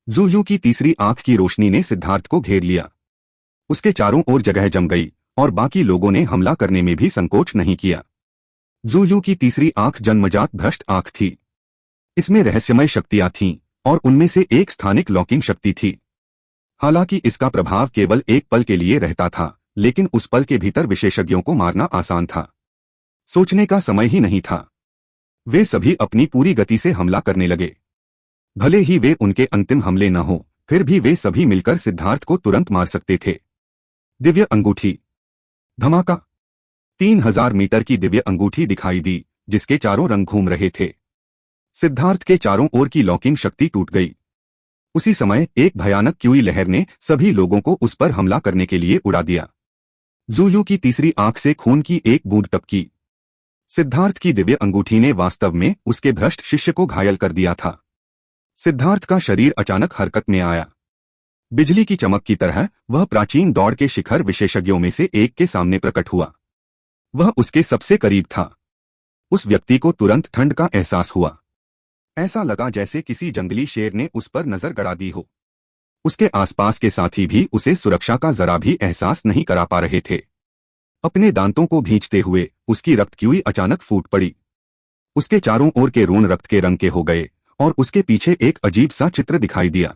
ज़ूयू की तीसरी आंख की रोशनी ने सिद्धार्थ को घेर लिया। उसके चारों ओर जगह जम गई और बाकी लोगों ने हमला करने में भी संकोच नहीं किया। ज़ूयू की तीसरी आंख जन्मजात भ्रष्ट आंख थी। इसमें रहस्यमय शक्तियां थीं और उनमें से एक स्थानिक लॉकिंग शक्ति थी। हालांकि इसका प्रभाव केवल एक पल के लिए रहता था, लेकिन उस पल के भीतर विशेषज्ञों को मारना आसान था। सोचने का समय ही नहीं था। वे सभी अपनी पूरी गति से हमला करने लगे। भले ही वे उनके अंतिम हमले न हो, फिर भी वे सभी मिलकर सिद्धार्थ को तुरंत मार सकते थे। दिव्य अंगूठी। धमाका। 3000 मीटर की दिव्य अंगूठी दिखाई दी, जिसके चारों रंग घूम रहे थे। सिद्धार्थ के चारों ओर की लॉकिंग शक्ति टूट गई। उसी समय एक भयानक क्यूई लहर ने सभी लोगों को उस पर हमला करने के लिए उड़ा दिया। ज़ूयू की तीसरी आंख से खून की एक बूंद टपकी। सिद्धार्थ की दिव्य अंगूठी ने वास्तव में उसके भ्रष्ट शिष्य को घायल कर दिया था। सिद्धार्थ का शरीर अचानक हरकत में आया। बिजली की चमक की तरह वह प्राचीन दौड़ के शिखर विशेषज्ञों में से एक के सामने प्रकट हुआ। वह उसके सबसे करीब था। उस व्यक्ति को तुरंत ठंड का एहसास हुआ। ऐसा लगा जैसे किसी जंगली शेर ने उस पर नजर गड़ा दी हो। उसके आसपास के साथी भी उसे सुरक्षा का जरा भी एहसास नहीं करा पा रहे थे। अपने दांतों को भींचते हुए उसकी रक्त क्यूई अचानक फूट पड़ी। उसके चारों ओर के रून रक्त के रंग के हो गए और उसके पीछे एक अजीब सा चित्र दिखाई दिया।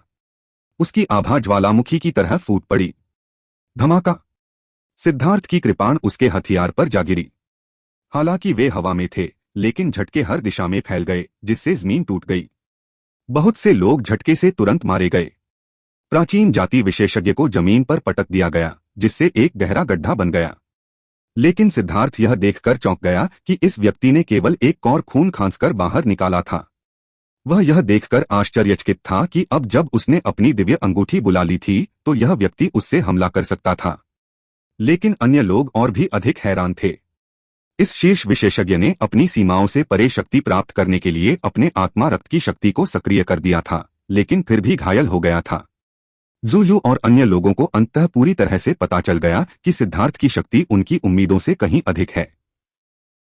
उसकी आभा ज्वालामुखी की तरह फूट पड़ी। धमाका। सिद्धार्थ की कृपाण उसके हथियार पर जा गिरी। हालांकि वे हवा में थे, लेकिन झटके हर दिशा में फैल गए, जिससे जमीन टूट गई। बहुत से लोग झटके से तुरंत मारे गए। प्राचीन जाति विशेषज्ञ को जमीन पर पटक दिया गया, जिससे एक गहरा गड्ढा बन गया। लेकिन सिद्धार्थ यह देखकर चौंक गया कि इस व्यक्ति ने केवल एक कौर खून खांसकर बाहर निकाला था। वह यह देखकर आश्चर्यचकित था कि अब जब उसने अपनी दिव्य अंगूठी बुला ली थी तो यह व्यक्ति उससे हमला कर सकता था। लेकिन अन्य लोग और भी अधिक हैरान थे। इस शीर्ष विशेषज्ञ ने अपनी सीमाओं से परे शक्ति प्राप्त करने के लिए अपने आत्मा रक्त की शक्ति को सक्रिय कर दिया था, लेकिन फिर भी घायल हो गया था। ज़ूयू और अन्य लोगों को अंततः पूरी तरह से पता चल गया कि सिद्धार्थ की शक्ति उनकी उम्मीदों से कहीं अधिक है।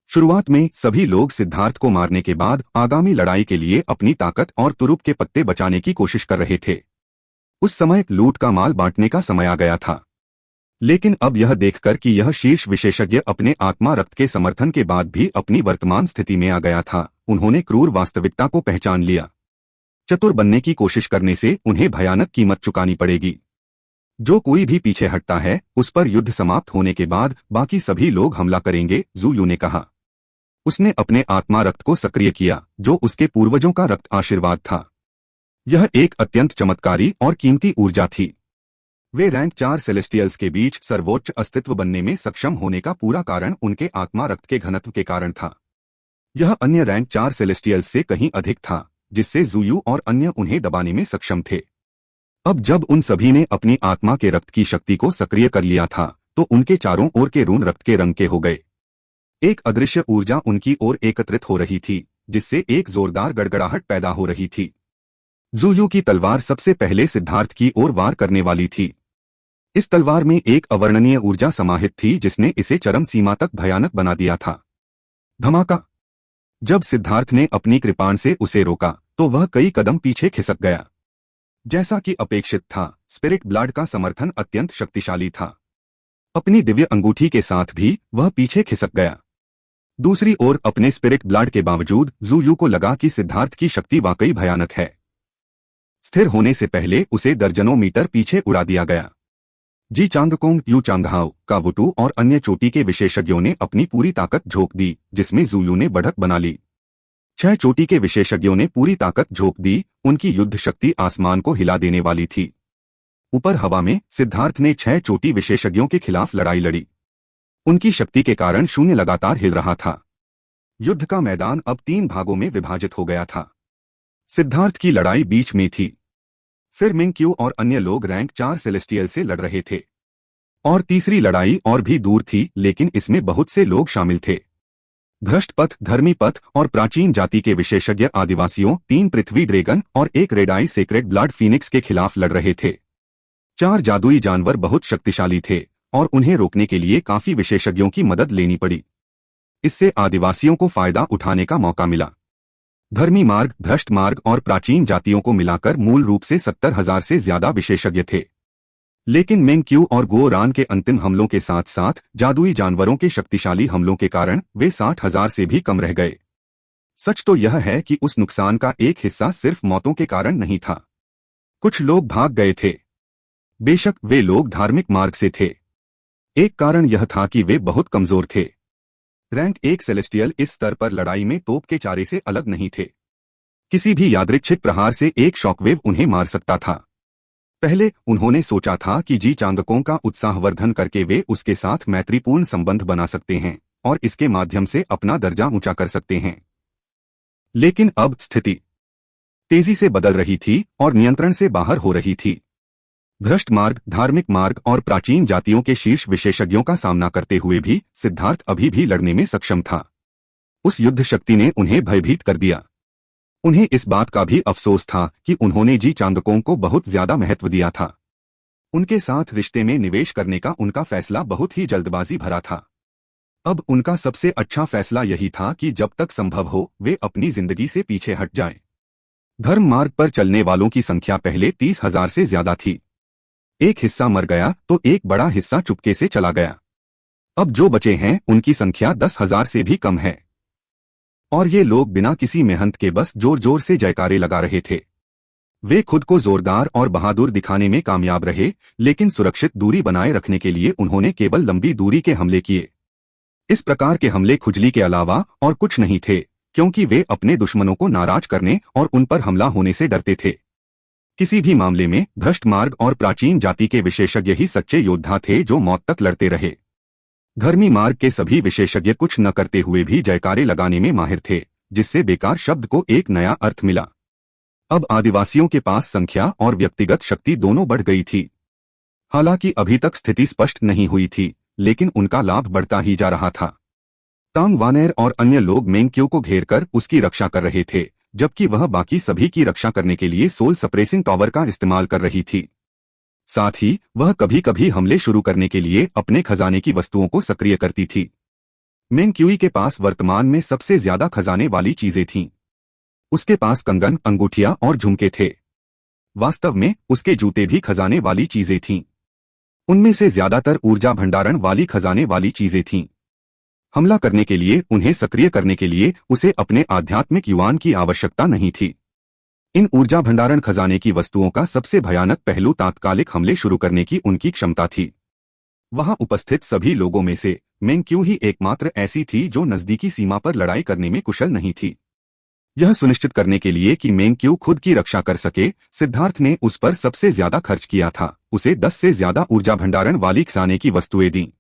शुरुआत में सभी लोग सिद्धार्थ को मारने के बाद आगामी लड़ाई के लिए अपनी ताकत और तुरुप के पत्ते बचाने की कोशिश कर रहे थे। उस समय लूट का माल बांटने का समय आ गया था। लेकिन अब यह देखकर कि यह शीर्ष विशेषज्ञ अपने आत्मा रक्त के समर्थन के बाद भी अपनी वर्तमान स्थिति में आ गया था, उन्होंने क्रूर वास्तविकता को पहचान लिया। चतुर बनने की कोशिश करने से उन्हें भयानक कीमत चुकानी पड़ेगी। जो कोई भी पीछे हटता है, उस पर युद्ध समाप्त होने के बाद बाकी सभी लोग हमला करेंगे, ज़ूयू ने कहा। उसने अपने आत्मा रक्त को सक्रिय किया, जो उसके पूर्वजों का रक्त आशीर्वाद था। यह एक अत्यंत चमत्कारी और कीमती ऊर्जा थी। वे रैंक 4 सेलेस्टियल्स के बीच सर्वोच्च अस्तित्व बनने में सक्षम होने का पूरा कारण उनके आत्मा रक्त के घनत्व के कारण था। यह अन्य रैंक 4 सेलेस्टियल्स से कहीं अधिक था, जिससे ज़ूयू और अन्य उन्हें दबाने में सक्षम थे। अब जब उन सभी ने अपनी आत्मा के रक्त की शक्ति को सक्रिय कर लिया था, तो उनके चारों ओर के रून रक्त के रंग के हो गए। एक अदृश्य ऊर्जा उनकी ओर एकत्रित हो रही थी, जिससे एक जोरदार गड़गड़ाहट पैदा हो रही थी। ज़ूयू की तलवार सबसे पहले सिद्धार्थ की ओर वार करने वाली थी। इस तलवार में एक अवर्णनीय ऊर्जा समाहित थी, जिसने इसे चरम सीमा तक भयानक बना दिया था। धमाका। जब सिद्धार्थ ने अपनी कृपाण से उसे रोका, तो वह कई कदम पीछे खिसक गया। जैसा कि अपेक्षित था, स्पिरिट ब्लड का समर्थन अत्यंत शक्तिशाली था। अपनी दिव्य अंगूठी के साथ भी वह पीछे खिसक गया। दूसरी ओर अपने स्पिरिट ब्लड के बावजूद ज़ूयू को लगा कि सिद्धार्थ की शक्ति वाकई भयानक है। स्थिर होने से पहले उसे दर्जनों मीटर पीछे उड़ा दिया गया। जी चांगकोंग, यू चांगहाओ, कावुटू और अन्य चोटी के विशेषज्ञों ने अपनी पूरी ताकत झोंक दी, जिसमें ज़ूयू ने बढ़त बना ली। 6 चोटी के विशेषज्ञों ने पूरी ताकत झोंक दी, उनकी युद्ध शक्ति आसमान को हिला देने वाली थी। ऊपर हवा में सिद्धार्थ ने 6 चोटी विशेषज्ञों के खिलाफ लड़ाई लड़ी। उनकी शक्ति के कारण शून्य लगातार हिल रहा था। युद्ध का मैदान अब 3 भागों में विभाजित हो गया था। सिद्धार्थ की लड़ाई बीच में थी। फिर मिंग-क्यू और अन्य लोग रैंक 4 सेलेस्टियल से लड़ रहे थे। और तीसरी लड़ाई और भी दूर थी, लेकिन इसमें बहुत से लोग शामिल थे। भ्रष्ट पथ, धर्मी पथ और प्राचीन जाति के विशेषज्ञ आदिवासियों, 3 पृथ्वी ड्रैगन और एक red eye sacred blood phoenix के खिलाफ लड़ रहे थे। 4 जादुई जानवर बहुत शक्तिशाली थे और उन्हें रोकने के लिए काफी विशेषज्ञों की मदद लेनी पड़ी। इससे आदिवासियों को फायदा उठाने का मौका मिला। धर्मी मार्ग, भ्रष्ट मार्ग और प्राचीन जातियों को मिलाकर मूल रूप से 70,000 से ज्यादा विशेषज्ञ थे। लेकिन मेंग्क्यू और गोरान के अंतिम हमलों के साथ साथ जादुई जानवरों के शक्तिशाली हमलों के कारण वे 60,000 से भी कम रह गए। सच तो यह है कि उस नुकसान का एक हिस्सा सिर्फ मौतों के कारण नहीं था। कुछ लोग भाग गए थे। बेशक वे लोग धार्मिक मार्ग से थे। एक कारण यह था कि वे बहुत कमजोर थे। रैंक 1 सेलेस्टियल इस स्तर पर लड़ाई में तोप के चारे से अलग नहीं थे। किसी भी यादृच्छिक प्रहार से एक शॉकवेव उन्हें मार सकता था। पहले उन्होंने सोचा था कि जी चांगकों का उत्साहवर्धन करके वे उसके साथ मैत्रीपूर्ण संबंध बना सकते हैं और इसके माध्यम से अपना दर्जा ऊंचा कर सकते हैं। लेकिन अब स्थिति तेजी से बदल रही थी और नियंत्रण से बाहर हो रही थी। भ्रष्ट मार्ग, धार्मिक मार्ग और प्राचीन जातियों के शीर्ष विशेषज्ञों का सामना करते हुए भी सिद्धार्थ अभी भी लड़ने में सक्षम था। उस युद्ध शक्ति ने उन्हें भयभीत कर दिया। उन्हें इस बात का भी अफसोस था कि उन्होंने जी चांगकों को बहुत ज्यादा महत्व दिया था। उनके साथ रिश्ते में निवेश करने का उनका फैसला बहुत ही जल्दबाजी भरा था। अब उनका सबसे अच्छा फैसला यही था कि जब तक संभव हो वे अपनी जिंदगी से पीछे हट जाएं। धर्म मार्ग पर चलने वालों की संख्या पहले 30,000 से ज्यादा थी। एक हिस्सा मर गया तो एक बड़ा हिस्सा चुपके से चला गया। अब जो बचे हैं उनकी संख्या 10,000 से भी कम है। और ये लोग बिना किसी मेहनत के बस जोर जोर से जयकारे लगा रहे थे। वे खुद को जोरदार और बहादुर दिखाने में कामयाब रहे, लेकिन सुरक्षित दूरी बनाए रखने के लिए उन्होंने केवल लंबी दूरी के हमले किए। इस प्रकार के हमले खुजली के अलावा और कुछ नहीं थे, क्योंकि वे अपने दुश्मनों को नाराज करने और उन पर हमला होने से डरते थे। किसी भी मामले में भ्रष्ट मार्ग और प्राचीन जाति के विशेषज्ञ ही सच्चे योद्धा थे जो मौत तक लड़ते रहे। धर्मी मार्ग के सभी विशेषज्ञ कुछ न करते हुए भी जयकारे लगाने में माहिर थे, जिससे बेकार शब्द को एक नया अर्थ मिला। अब आदिवासियों के पास संख्या और व्यक्तिगत शक्ति दोनों बढ़ गई थी। हालांकि अभी तक स्थिति स्पष्ट नहीं हुई थी, लेकिन उनका लाभ बढ़ता ही जा रहा था। तांग वानेर और अन्य लोग मेंग्क्यू को घेरकर उसकी रक्षा कर रहे थे, जबकि वह बाकी सभी की रक्षा करने के लिए सोल सप्रेसिंग टॉवर का इस्तेमाल कर रही थी। साथ ही वह कभी कभी हमले शुरू करने के लिए अपने खजाने की वस्तुओं को सक्रिय करती थी। मेंग्क्यू के पास वर्तमान में सबसे ज्यादा खजाने वाली चीजें थीं। उसके पास कंगन, अंगूठियां और झुमके थे। वास्तव में उसके जूते भी खजाने वाली चीजें थीं। उनमें से ज्यादातर ऊर्जा भंडारण वाली खजाने वाली चीजें थीं। हमला करने के लिए, उन्हें सक्रिय करने के लिए उसे अपने आध्यात्मिक युवान की आवश्यकता नहीं थी। इन ऊर्जा भंडारण खजाने की वस्तुओं का सबसे भयानक पहलू तात्कालिक हमले शुरू करने की उनकी क्षमता थी। वहां उपस्थित सभी लोगों में से मेंग्क्यू ही एकमात्र ऐसी थी जो नजदीकी सीमा पर लड़ाई करने में कुशल नहीं थी। यह सुनिश्चित करने के लिए कि मेंग्क्यू खुद की रक्षा कर सके, सिद्धार्थ ने उस पर सबसे ज्यादा खर्च किया था। उसे 10 से ज्यादा ऊर्जा भंडारण वाली खजाने की वस्तुएं दी।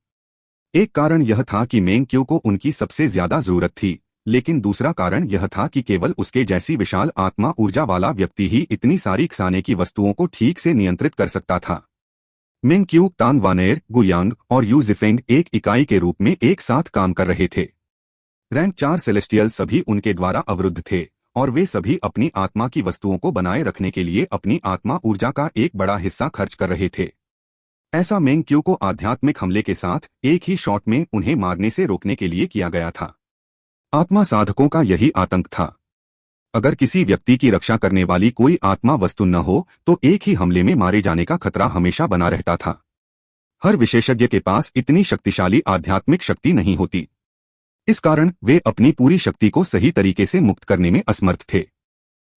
एक कारण यह था कि मेंग्क्यू को उनकी सबसे ज्यादा जरूरत थी, लेकिन दूसरा कारण यह था कि केवल उसके जैसी विशाल आत्मा ऊर्जा वाला व्यक्ति ही इतनी सारी खजाने की वस्तुओं को ठीक से नियंत्रित कर सकता था। मेंग्क्यू, तांग वानेर, गुयांग और यू जिफेंग एक इकाई के रूप में एक साथ काम कर रहे थे। रैंक 4 सेलेस्टियल सभी उनके द्वारा अवरुद्ध थे और वे सभी अपनी आत्मा की वस्तुओं को बनाए रखने के लिए अपनी आत्मा ऊर्जा का एक बड़ा हिस्सा खर्च कर रहे थे। ऐसा मेंग्क्यू को आध्यात्मिक हमले के साथ एक ही शॉट में उन्हें मारने से रोकने के लिए किया गया था। आत्मा साधकों का यही आतंक था। अगर किसी व्यक्ति की रक्षा करने वाली कोई आत्मा वस्तु न हो तो एक ही हमले में मारे जाने का खतरा हमेशा बना रहता था। हर विशेषज्ञ के पास इतनी शक्तिशाली आध्यात्मिक शक्ति नहीं होती। इस कारण वे अपनी पूरी शक्ति को सही तरीके से मुक्त करने में असमर्थ थे।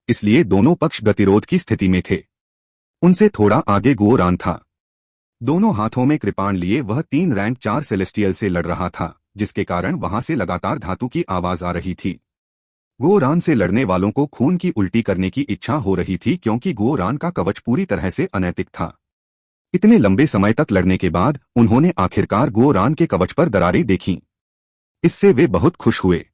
इसलिए दोनों पक्ष गतिरोध की स्थिति में थे। उनसे थोड़ा आगे गोरान था। दोनों हाथों में कृपाण लिए वह 3 रैंक 4 सेलेस्टियल से लड़ रहा था, जिसके कारण वहां से लगातार धातु की आवाज आ रही थी। गोरान से लड़ने वालों को खून की उल्टी करने की इच्छा हो रही थी, क्योंकि गोरान का कवच पूरी तरह से अनैतिक था। इतने लंबे समय तक लड़ने के बाद उन्होंने आखिरकार गोरान के कवच पर दरारें देखीं। इससे वे बहुत खुश हुए।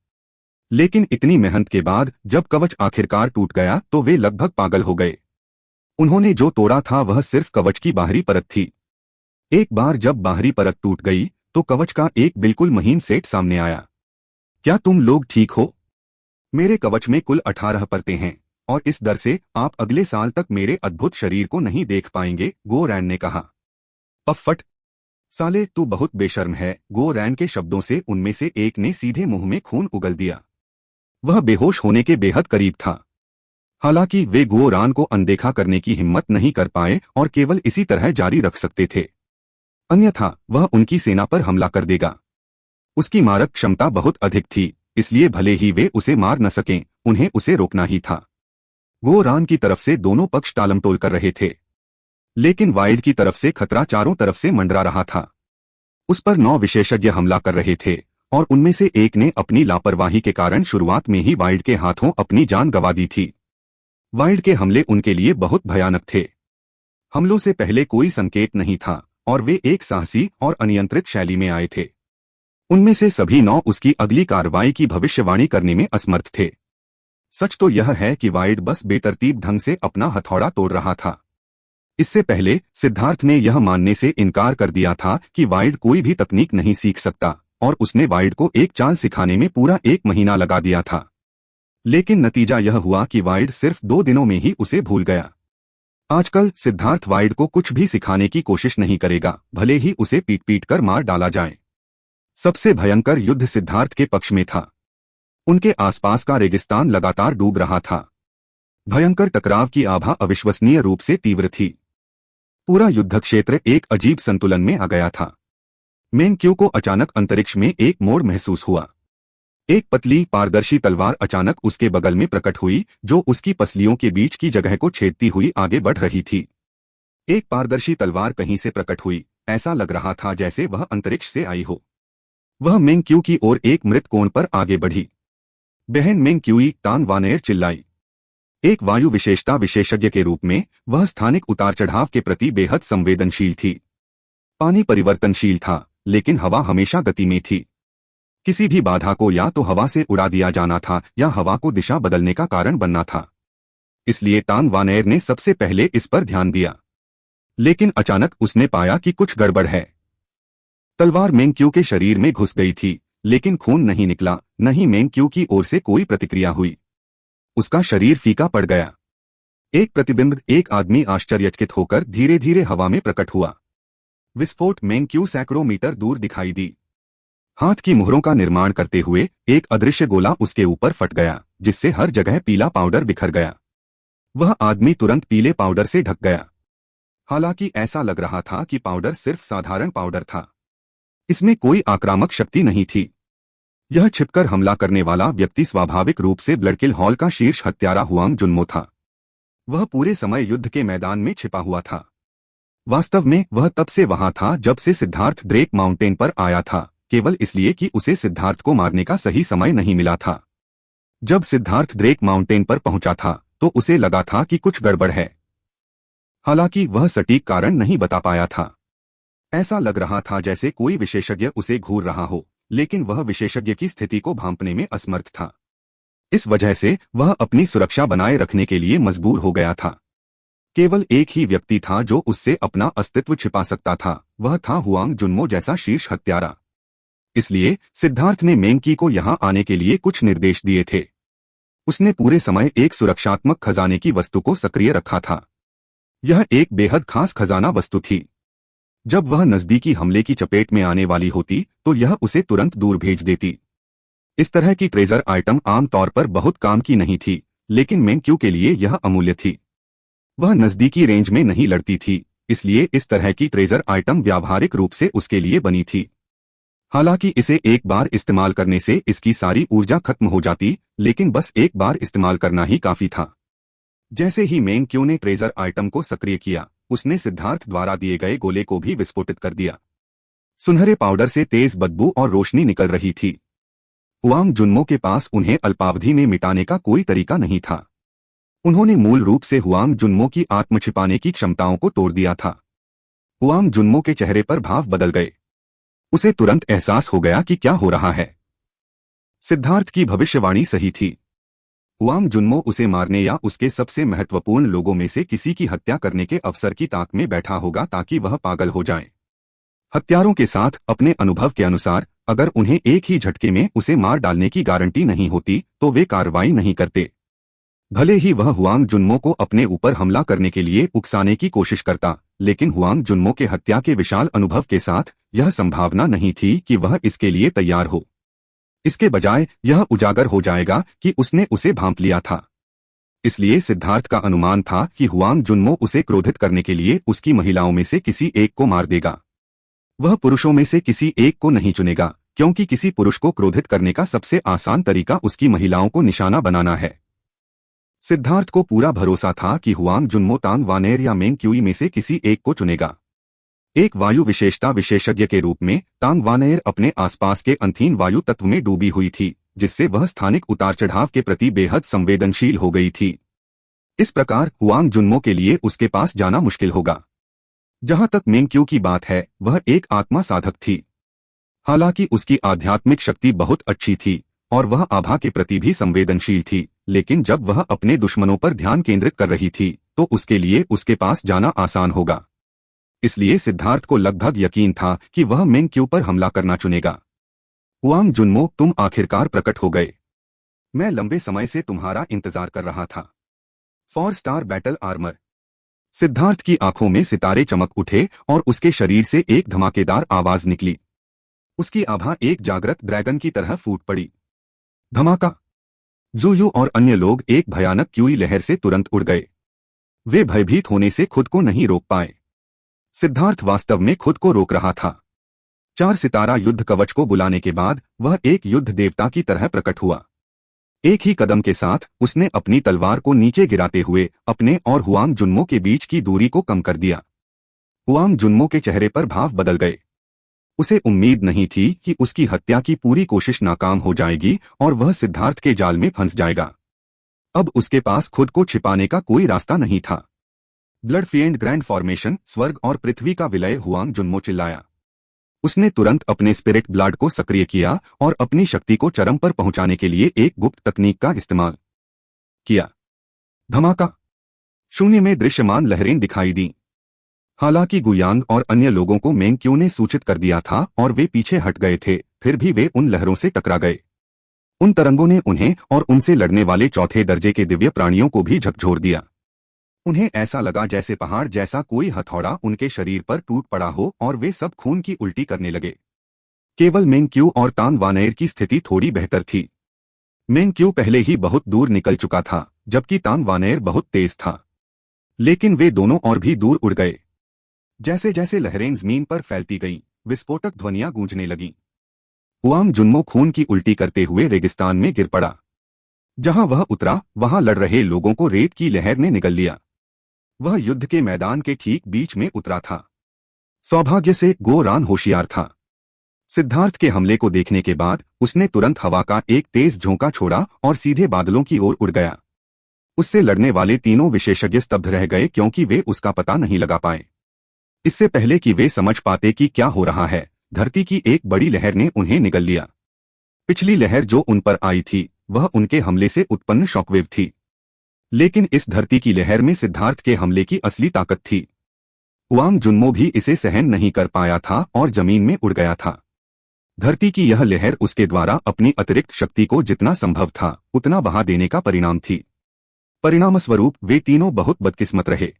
लेकिन इतनी मेहनत के बाद जब कवच आखिरकार टूट गया तो वे लगभग पागल हो गए। उन्होंने जो तोड़ा था वह सिर्फ कवच की बाहरी परत थी। एक बार जब बाहरी परत टूट गई तो कवच का एक बिल्कुल महीन सेट सामने आया। क्या तुम लोग ठीक हो? मेरे कवच में कुल 18 परतें हैं और इस दर से आप अगले साल तक मेरे अद्भुत शरीर को नहीं देख पाएंगे, गोरैन ने कहा। अफट साले, तू बहुत बेशर्म है। गोरैन के शब्दों से उनमें से एक ने सीधे मुंह में खून उगल दिया। वह बेहोश होने के बेहद करीब था। हालांकि वे गुओ रान को अनदेखा करने की हिम्मत नहीं कर पाए और केवल इसी तरह जारी रख सकते थे, अन्यथा वह उनकी सेना पर हमला कर देगा। उसकी मारक क्षमता बहुत अधिक थी, इसलिए भले ही वे उसे मार न सकें, उन्हें उसे रोकना ही था। गुओ रान की तरफ से दोनों पक्ष टालमटोल कर रहे थे, लेकिन वाइल्ड की तरफ से खतरा चारों तरफ से मंडरा रहा था। उस पर 9 विशेषज्ञ हमला कर रहे थे और उनमें से एक ने अपनी लापरवाही के कारण शुरुआत में ही वाइल्ड के हाथों अपनी जान गंवा दी थी। वाइल्ड के हमले उनके लिए बहुत भयानक थे। हमलों से पहले कोई संकेत नहीं था और वे एक साहसी और अनियंत्रित शैली में आए थे। उनमें से सभी 9 उसकी अगली कार्रवाई की भविष्यवाणी करने में असमर्थ थे। सच तो यह है कि वाइल्ड बस बेतरतीब ढंग से अपना हथौड़ा तोड़ रहा था। इससे पहले सिद्धार्थ ने यह मानने से इनकार कर दिया था कि वाइल्ड कोई भी तकनीक नहीं सीख सकता और उसने वाइल्ड को एक चाल सिखाने में पूरा 1 महीना लगा दिया था। लेकिन नतीजा यह हुआ कि वाइल्ड सिर्फ 2 दिनों में ही उसे भूल गया। आजकल सिद्धार्थ वाइल्ड को कुछ भी सिखाने की कोशिश नहीं करेगा, भले ही उसे पीट पीट कर मार डाला जाए। सबसे भयंकर युद्ध सिद्धार्थ के पक्ष में था। उनके आसपास का रेगिस्तान लगातार डूब रहा था। भयंकर टकराव की आभा अविश्वसनीय रूप से तीव्र थी। पूरा युद्ध क्षेत्र एक अजीब संतुलन में आ गया था। मेंग क्यू को अचानक अंतरिक्ष में एक मोड़ महसूस हुआ। एक पतली पारदर्शी तलवार अचानक उसके बगल में प्रकट हुई, जो उसकी पसलियों के बीच की जगह को छेदती हुई आगे बढ़ रही थी। एक पारदर्शी तलवार कहीं से प्रकट हुई, ऐसा लग रहा था जैसे वह अंतरिक्ष से आई हो। वह मेंग क्यू की ओर एक मृत कोण पर आगे बढ़ी। बहन मेंग क्यूई, तान वानेर चिल्लाई। एक वायु विशेषता विशेषज्ञ के रूप में वह स्थानिक उतार चढ़ाव के प्रति बेहद संवेदनशील थी। पानी परिवर्तनशील था, लेकिन हवा हमेशा गति में थी। किसी भी बाधा को या तो हवा से उड़ा दिया जाना था या हवा को दिशा बदलने का कारण बनना था। इसलिए तान वानेर ने सबसे पहले इस पर ध्यान दिया। लेकिन अचानक उसने पाया कि कुछ गड़बड़ है। तलवार मेंग क्यू के शरीर में घुस गई थी, लेकिन खून नहीं निकला, न ही मेंग क्यू की ओर से कोई प्रतिक्रिया हुई। उसका शरीर फीका पड़ गया। एक प्रतिबिंब, एक आदमी आश्चर्यचकित होकर धीरे धीरे हवा में प्रकट हुआ। विस्फोट मेंग क्यू सैकड़ों मीटर दूर दिखाई दी। हाथ की मुहरों का निर्माण करते हुए एक अदृश्य गोला उसके ऊपर फट गया, जिससे हर जगह पीला पाउडर बिखर गया। वह आदमी तुरंत पीले पाउडर से ढक गया। हालांकि ऐसा लग रहा था कि पाउडर सिर्फ साधारण पाउडर था। इसमें कोई आक्रामक शक्ति नहीं थी। यह छिपकर हमला करने वाला व्यक्ति स्वाभाविक रूप से ब्लडकिल हॉल का शीर्ष हत्यारा हुआंग जुन्मो था। वह पूरे समय युद्ध के मैदान में छिपा हुआ था। वास्तव में वह तब से वहां था जब से सिद्धार्थ ड्रेक माउंटेन पर आया था, केवल इसलिए कि उसे सिद्धार्थ को मारने का सही समय नहीं मिला था। जब सिद्धार्थ ड्रेक माउंटेन पर पहुंचा था तो उसे लगा था कि कुछ गड़बड़ है। हालांकि वह सटीक कारण नहीं बता पाया था। ऐसा लग रहा था जैसे कोई विशेषज्ञ उसे घूर रहा हो, लेकिन वह विशेषज्ञ की स्थिति को भांपने में असमर्थ था। इस वजह से वह अपनी सुरक्षा बनाए रखने के लिए मजबूर हो गया था। केवल एक ही व्यक्ति था जो उससे अपना अस्तित्व छिपा सकता था, वह था हुआंग जुन्मो जैसा शीर्ष हत्यारा। इसलिए सिद्धार्थ ने मेंग को यहां आने के लिए कुछ निर्देश दिए थे। उसने पूरे समय एक सुरक्षात्मक खजाने की वस्तु को सक्रिय रखा था। यह एक बेहद खास खजाना वस्तु थी। जब वह नजदीकी हमले की चपेट में आने वाली होती तो यह उसे तुरंत दूर भेज देती। इस तरह की ट्रेजर आइटम आम तौर पर बहुत काम की नहीं थी, लेकिन मेंग के लिए यह अमूल्य थी। वह नजदीकी रेंज में नहीं लड़ती थी, इसलिए इस तरह की ट्रेजर आइटम व्यावहारिक रूप से उसके लिए बनी थी। हालांकि इसे एक बार इस्तेमाल करने से इसकी सारी ऊर्जा खत्म हो जाती, लेकिन बस एक बार इस्तेमाल करना ही काफी था। जैसे ही मेंग ने ट्रेजर आइटम को सक्रिय किया, उसने सिद्धार्थ द्वारा दिए गए गोले को भी विस्फोटित कर दिया। सुनहरे पाउडर से तेज बदबू और रोशनी निकल रही थी। हुआंग जुन्मो के पास उन्हें अल्पावधि में मिटाने का कोई तरीका नहीं था। उन्होंने मूल रूप से हुआंग जुन्मो की आत्म छिपाने की क्षमताओं को तोड़ दिया था। हुआंग जुन्मो के चेहरे पर भाव बदल गए। उसे तुरंत एहसास हो गया कि क्या हो रहा है। सिद्धार्थ की भविष्यवाणी सही थी। हुआंग जुन्मो उसे मारने या उसके सबसे महत्वपूर्ण लोगों में से किसी की हत्या करने के अवसर की ताक में बैठा होगा ताकि वह पागल हो जाए। हत्यारों के साथ अपने अनुभव के अनुसार अगर उन्हें एक ही झटके में उसे मार डालने की गारंटी नहीं होती तो वे कार्रवाई नहीं करते। भले ही वह हुआंग जुन्मो को अपने ऊपर हमला करने के लिए उकसाने की कोशिश करता, लेकिन हुआंग जुन्मो के हत्या के विशाल अनुभव के साथ यह संभावना नहीं थी कि वह इसके लिए तैयार हो। इसके बजाय यह उजागर हो जाएगा कि उसने उसे भांप लिया था। इसलिए सिद्धार्थ का अनुमान था कि हुआंग जुन्मो उसे क्रोधित करने के लिए उसकी महिलाओं में से किसी एक को मार देगा। वह पुरुषों में से किसी एक को नहीं चुनेगा, क्योंकि किसी पुरुष को क्रोधित करने का सबसे आसान तरीका उसकी महिलाओं को निशाना बनाना है। सिद्धार्थ को पूरा भरोसा था कि हुआंग जुन्मो तांग वानेर या मेंग क्यूई में से किसी एक को चुनेगा। एक वायु विशेषता विशेषज्ञ के रूप में तांग वानेर अपने आसपास के अंधीन वायु तत्व में डूबी हुई थी, जिससे वह स्थानिक उतार चढ़ाव के प्रति बेहद संवेदनशील हो गई थी। इस प्रकार हुआंग जुन्मो के लिए उसके पास जाना मुश्किल होगा। जहां तक मेंग क्यू की बात है, वह एक आत्मा साधक थी। हालांकि उसकी आध्यात्मिक शक्ति बहुत अच्छी थी और वह आभा के प्रति भी संवेदनशील थी, लेकिन जब वह अपने दुश्मनों पर ध्यान केंद्रित कर रही थी तो उसके लिए उसके पास जाना आसान होगा। इसलिए सिद्धार्थ को लगभग यकीन था कि वह मेंग क्यू पर हमला करना चुनेगा। हुआंग जुन्मो, तुम आखिरकार प्रकट हो गए। मैं लंबे समय से तुम्हारा इंतजार कर रहा था। 4 स्टार बैटल आर्मर। सिद्धार्थ की आंखों में सितारे चमक उठे और उसके शरीर से एक धमाकेदार आवाज निकली। उसकी आभा एक जागृत ड्रैगन की तरह फूट पड़ी। धमाका! ज़ुयू और अन्य लोग एक भयानक क्यूई लहर से तुरंत उड़ गए। वे भयभीत होने से खुद को नहीं रोक पाए। सिद्धार्थ वास्तव में खुद को रोक रहा था। 4 सितारा युद्ध कवच को बुलाने के बाद वह एक युद्ध देवता की तरह प्रकट हुआ। एक ही कदम के साथ उसने अपनी तलवार को नीचे गिराते हुए अपने और हुआंग जुन्मो के बीच की दूरी को कम कर दिया। हुआंग जुन्मो के चेहरे पर भाव बदल गए। उसे उम्मीद नहीं थी कि उसकी हत्या की पूरी कोशिश नाकाम हो जाएगी और वह सिद्धार्थ के जाल में फंस जाएगा। अब उसके पास खुद को छिपाने का कोई रास्ता नहीं था। ब्लड फिएंड ग्रैंड फॉर्मेशन, स्वर्ग और पृथ्वी का विलय, हुआंग जुन्मो चिल्लाया। उसने तुरंत अपने स्पिरिट ब्लड को सक्रिय किया और अपनी शक्ति को चरम पर पहुंचाने के लिए एक गुप्त तकनीक का इस्तेमाल किया। धमाका! शून्य में दृश्यमान लहरें दिखाई दी। हालांकि गुयांग और अन्य लोगों को मेंग क्यू ने सूचित कर दिया था और वे पीछे हट गए थे, फिर भी वे उन लहरों से टकरा गए। उन तरंगों ने उन्हें और उनसे लड़ने वाले चौथे दर्जे के दिव्य प्राणियों को भी झकझोर दिया। उन्हें ऐसा लगा जैसे पहाड़ जैसा कोई हथौड़ा उनके शरीर पर टूट पड़ा हो और वे सब खून की उल्टी करने लगे। केवल मेंग क्यू और तांग वानेर की स्थिति थोड़ी बेहतर थी। मेंग क्यू पहले ही बहुत दूर निकल चुका था, जबकि तांग वानेर बहुत तेज था। लेकिन वे दोनों और भी दूर उड़ गए। जैसे जैसे लहरें जमीन पर फैलती गईं, विस्फोटक ध्वनियां गूंजने लगीं। हुआंग जुन्मो खून की उल्टी करते हुए रेगिस्तान में गिर पड़ा। जहां वह उतरा, वहां लड़ रहे लोगों को रेत की लहर ने निगल लिया। वह युद्ध के मैदान के ठीक बीच में उतरा था। सौभाग्य से गो रान होशियार था। सिद्धार्थ के हमले को देखने के बाद उसने तुरंत हवा का एक तेज झोंका छोड़ा और सीधे बादलों की ओर उड़ गया। उससे लड़ने वाले तीनों विशेषज्ञ स्तब्ध रह गए, क्योंकि वे उसका पता नहीं लगा पाए। इससे पहले कि वे समझ पाते कि क्या हो रहा है, धरती की एक बड़ी लहर ने उन्हें निगल लिया। पिछली लहर जो उन पर आई थी वह उनके हमले से उत्पन्न शॉकवेव थी, लेकिन इस धरती की लहर में सिद्धार्थ के हमले की असली ताकत थी। हुआंग जुन्मो भी इसे सहन नहीं कर पाया था और जमीन में उड़ गया था। धरती की यह लहर उसके द्वारा अपनी अतिरिक्त शक्ति को जितना संभव था उतना बहा देने का परिणाम थी। परिणामस्वरूप वे तीनों बहुत बदकिस्मत रहे।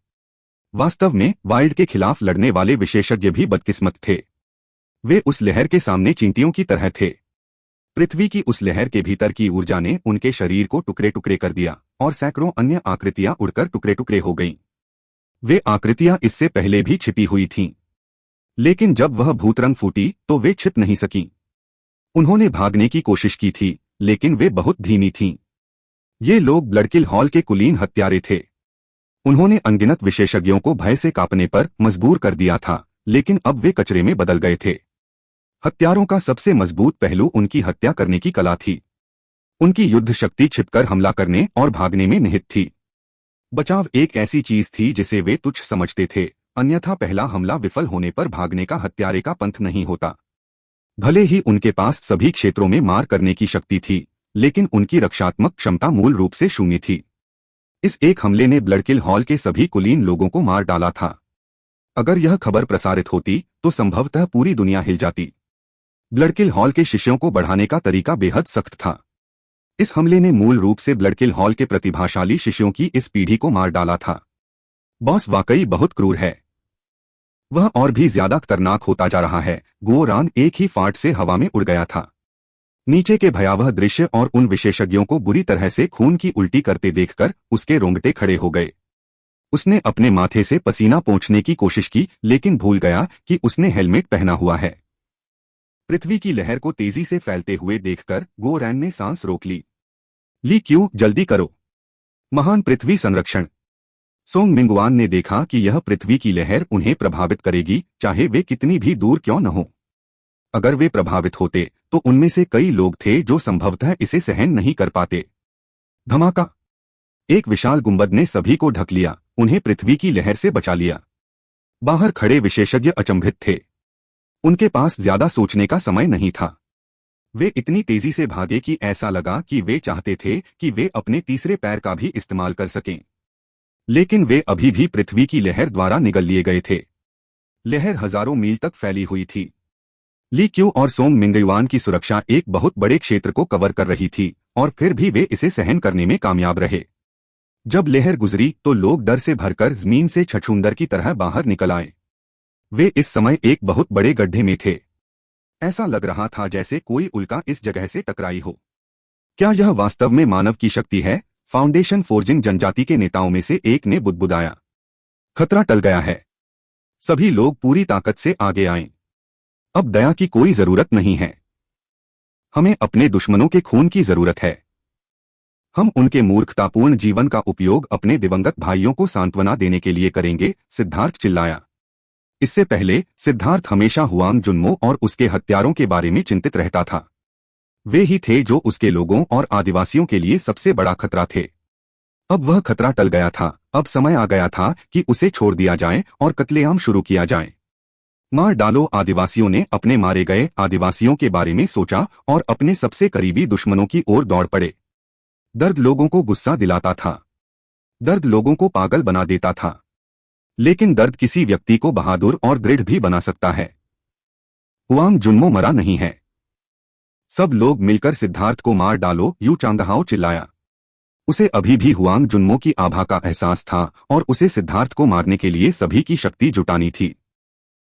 वास्तव में वाइल्ड के खिलाफ लड़ने वाले विशेषज्ञ भी बदकिस्मत थे। वे उस लहर के सामने चींटियों की तरह थे। पृथ्वी की उस लहर के भीतर की ऊर्जा ने उनके शरीर को टुकड़े टुकड़े कर दिया और सैकड़ों अन्य आकृतियां उड़कर टुकड़े टुकड़े हो गईं। वे आकृतियां इससे पहले भी छिपी हुई थीं, लेकिन जब वह भूतरंग फूटी तो वे छिप नहीं सकीं। उन्होंने भागने की कोशिश की थी, लेकिन वे बहुत धीमी थीं। ये लोग ब्लडकिल हॉल के कुलीन हत्यारे थे। उन्होंने अनगिनत विशेषज्ञों को भय से कांपने पर मजबूर कर दिया था, लेकिन अब वे कचरे में बदल गए थे। हत्यारों का सबसे मजबूत पहलू उनकी हत्या करने की कला थी। उनकी युद्ध शक्ति छिपकर हमला करने और भागने में निहित थी। बचाव एक ऐसी चीज थी जिसे वे तुच्छ समझते थे, अन्यथा पहला हमला विफल होने पर भागने का हत्यारे का पंथ नहीं होता। भले ही उनके पास सभी क्षेत्रों में मार करने की शक्ति थी, लेकिन उनकी रक्षात्मक क्षमता मूल रूप से शून्य थी। इस एक हमले ने ब्लडकिल हॉल के सभी कुलीन लोगों को मार डाला था। अगर यह खबर प्रसारित होती तो संभवतः पूरी दुनिया हिल जाती। ब्लडकिल हॉल के शिष्यों को बढ़ाने का तरीका बेहद सख्त था। इस हमले ने मूल रूप से ब्लडकिल हॉल के प्रतिभाशाली शिष्यों की इस पीढ़ी को मार डाला था। बॉस वाकई बहुत क्रूर है। वह और भी ज्यादा खतरनाक होता जा रहा है। गो रान एक ही फाट से हवा में उड़ गया था। नीचे के भयावह दृश्य और उन विशेषज्ञों को बुरी तरह से खून की उल्टी करते देखकर उसके रोंगटे खड़े हो गए। उसने अपने माथे से पसीना पोंछने की कोशिश की, लेकिन भूल गया कि उसने हेलमेट पहना हुआ है। पृथ्वी की लहर को तेजी से फैलते हुए देखकर गो रैन ने सांस रोक ली। ली क्यू, जल्दी करो। महान पृथ्वी संरक्षण। सोंग मिंगवान ने देखा कि यह पृथ्वी की लहर उन्हें प्रभावित करेगी, चाहे वे कितनी भी दूर क्यों न हो। अगर वे प्रभावित होते तो उनमें से कई लोग थे जो संभवतः इसे सहन नहीं कर पाते। धमाका! एक विशाल गुंबद ने सभी को ढक लिया, उन्हें पृथ्वी की लहर से बचा लिया। बाहर खड़े विशेषज्ञ अचंभित थे। उनके पास ज्यादा सोचने का समय नहीं था। वे इतनी तेजी से भागे कि ऐसा लगा कि वे चाहते थे कि वे अपने तीसरे पैर का भी इस्तेमाल कर सकें। लेकिन वे अभी भी पृथ्वी की लहर द्वारा निगल लिए गए थे। लहर हजारों मील तक फैली हुई थी। ली क्यू और सोंग मिंगयुआन की सुरक्षा एक बहुत बड़े क्षेत्र को कवर कर रही थी, और फिर भी वे इसे सहन करने में कामयाब रहे। जब लहर गुजरी तो लोग डर से भरकर जमीन से छछूंदर की तरह बाहर निकल आए। वे इस समय एक बहुत बड़े गड्ढे में थे। ऐसा लग रहा था जैसे कोई उल्का इस जगह से टकराई हो। क्या यह वास्तव में मानव की शक्ति है? फाउंडेशन फोर्जिंग जनजाति के नेताओं में से एक ने बुदबुदाया। खतरा टल गया है। सभी लोग पूरी ताकत से आगे आएं। अब दया की कोई जरूरत नहीं है। हमें अपने दुश्मनों के खून की जरूरत है। हम उनके मूर्खतापूर्ण जीवन का उपयोग अपने दिवंगत भाइयों को सांत्वना देने के लिए करेंगे, सिद्धार्थ चिल्लाया। इससे पहले सिद्धार्थ हमेशा हुआंग जुन्मो और उसके हत्यारों के बारे में चिंतित रहता था। वे ही थे जो उसके लोगों और आदिवासियों के लिए सबसे बड़ा खतरा थे। अब वह खतरा टल गया था। अब समय आ गया था कि उसे छोड़ दिया जाए और कत्लेआम शुरू किया जाए। मार डालो। आदिवासियों ने अपने मारे गए आदिवासियों के बारे में सोचा और अपने सबसे करीबी दुश्मनों की ओर दौड़ पड़े। दर्द लोगों को गुस्सा दिलाता था। दर्द लोगों को पागल बना देता था। लेकिन दर्द किसी व्यक्ति को बहादुर और दृढ़ भी बना सकता है। हुआंग जुन्मो मरा नहीं है। सब लोग मिलकर सिद्धार्थ को मार डालो, यू चांगहाओ चिल्लाया। उसे अभी भी हुआंग जुन्मो की आभा का एहसास था और उसे सिद्धार्थ को मारने के लिए सभी की शक्ति जुटानी थी।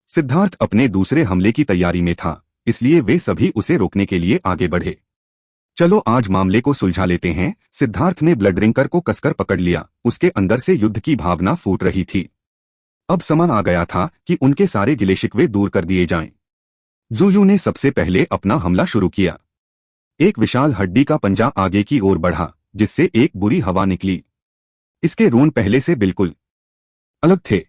सिद्धार्थ अपने दूसरे हमले की तैयारी में था, इसलिए वे सभी उसे रोकने के लिए आगे बढ़े। चलो आज मामले को सुलझा लेते हैं। सिद्धार्थ ने ब्लड रिंकर को कसकर पकड़ लिया। उसके अंदर से युद्ध की भावना फूट रही थी। अब समय आ गया था कि उनके सारे गिले शिकवे दूर कर दिए जाएं। ज़ुयू ने सबसे पहले अपना हमला शुरू किया। एक विशाल हड्डी का पंजा आगे की ओर बढ़ा, जिससे एक बुरी हवा निकली। इसके रून पहले से बिल्कुल अलग थे।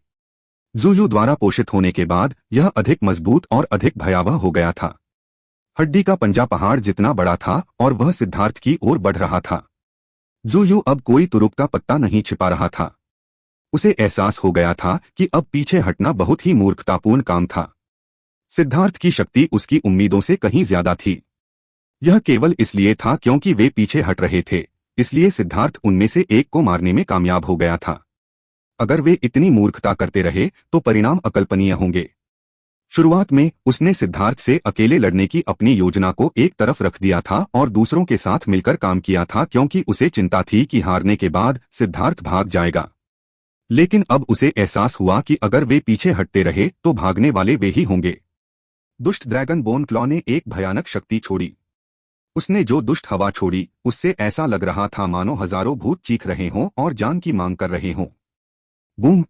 ज़ुयू द्वारा पोषित होने के बाद यह अधिक मजबूत और अधिक भयावह हो गया था। हड्डी का पंजा पहाड़ जितना बड़ा था और वह सिद्धार्थ की ओर बढ़ रहा था। ज़ुयू अब कोई तुरुप का पत्ता नहीं छिपा रहा था। उसे एहसास हो गया था कि अब पीछे हटना बहुत ही मूर्खतापूर्ण काम था। सिद्धार्थ की शक्ति उसकी उम्मीदों से कहीं ज्यादा थी। यह केवल इसलिए था क्योंकि वे पीछे हट रहे थे, इसलिए सिद्धार्थ उनमें से एक को मारने में कामयाब हो गया था। अगर वे इतनी मूर्खता करते रहे तो परिणाम अकल्पनीय होंगे। शुरुआत में उसने सिद्धार्थ से अकेले लड़ने की अपनी योजना को एक तरफ रख दिया था और दूसरों के साथ मिलकर काम किया था, क्योंकि उसे चिंता थी कि हारने के बाद सिद्धार्थ भाग जाएगा। लेकिन अब उसे एहसास हुआ कि अगर वे पीछे हटते रहे तो भागने वाले वे ही होंगे। दुष्ट ड्रैगन बोन क्लॉ ने एक भयानक शक्ति छोड़ी। उसने जो दुष्ट हवा छोड़ी उससे ऐसा लग रहा था मानो हजारों भूत चीख रहे हों और जान की मांग कर रहे हों। बूम!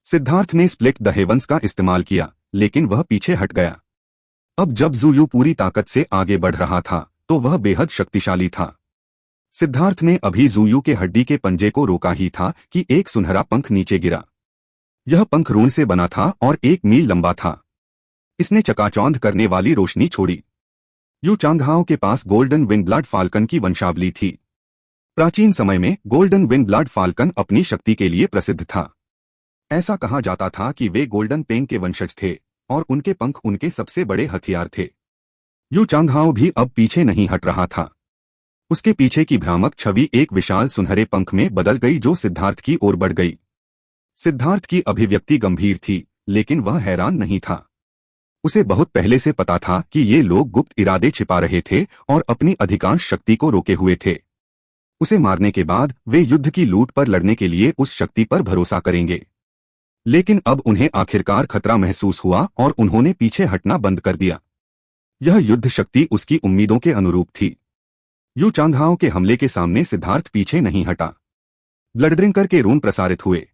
सिद्धार्थ ने स्प्लिट द हेवंस का इस्तेमाल किया, लेकिन वह पीछे हट गया। अब जब ज़ुयू पूरी ताकत से आगे बढ़ रहा था तो वह बेहद शक्तिशाली था। सिद्धार्थ ने अभी ज़ुयू के हड्डी के पंजे को रोका ही था कि एक सुनहरा पंख नीचे गिरा। यह पंख रून से बना था और 1 मील लंबा था। इसने चकाचौंध करने वाली रोशनी छोड़ी। यू चांगहाओ के पास गोल्डन विंग ब्लड फाल्कन की वंशावली थी। प्राचीन समय में गोल्डन विंग ब्लड फाल्कन अपनी शक्ति के लिए प्रसिद्ध था। ऐसा कहा जाता था कि वे गोल्डन पेंग के वंशज थे और उनके पंख उनके सबसे बड़े हथियार थे। यू चांगहाओ भी अब पीछे नहीं हट रहा था। उसके पीछे की भ्रामक छवि एक विशाल सुनहरे पंख में बदल गई जो सिद्धार्थ की ओर बढ़ गई। सिद्धार्थ की अभिव्यक्ति गंभीर थी, लेकिन वह हैरान नहीं था। उसे बहुत पहले से पता था कि ये लोग गुप्त इरादे छिपा रहे थे और अपनी अधिकांश शक्ति को रोके हुए थे। उसे मारने के बाद वे युद्ध की लूट पर लड़ने के लिए उस शक्ति पर भरोसा करेंगे। लेकिन अब उन्हें आखिरकार खतरा महसूस हुआ और उन्होंने पीछे हटना बंद कर दिया। यह युद्ध शक्ति उसकी उम्मीदों के अनुरूप थी। यू चांगहाओ के हमले के सामने सिद्धार्थ पीछे नहीं हटा। ब्लड ड्रिंकर के रून प्रसारित हुए।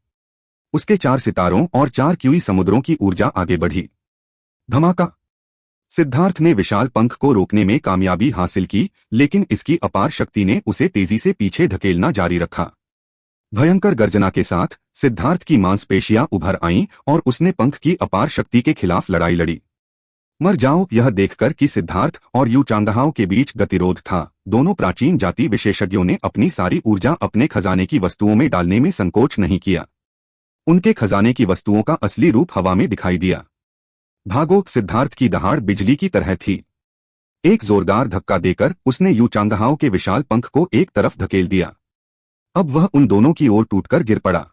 उसके 4 सितारों और 4 क्यूई समुद्रों की ऊर्जा आगे बढ़ी। धमाका। सिद्धार्थ ने विशाल पंख को रोकने में कामयाबी हासिल की, लेकिन इसकी अपार शक्ति ने उसे तेजी से पीछे धकेलना जारी रखा। भयंकर गर्जना के साथ सिद्धार्थ की मांसपेशियां उभर आईं और उसने पंख की अपार शक्ति के खिलाफ लड़ाई लड़ी। मर जाओ, यह देखकर कि सिद्धार्थ और यू चांगहाओ के बीच गतिरोध था, दोनों प्राचीन जाति विशेषज्ञों ने अपनी सारी ऊर्जा अपने खजाने की वस्तुओं में डालने में संकोच नहीं किया। उनके खजाने की वस्तुओं का असली रूप हवा में दिखाई दिया। भागो। सिद्धार्थ की दहाड़ बिजली की तरह थी। एक जोरदार धक्का देकर उसने यू चांगहाओ के विशाल पंख को एक तरफ धकेल दिया। अब वह उन दोनों की ओर टूटकर गिर पड़ा।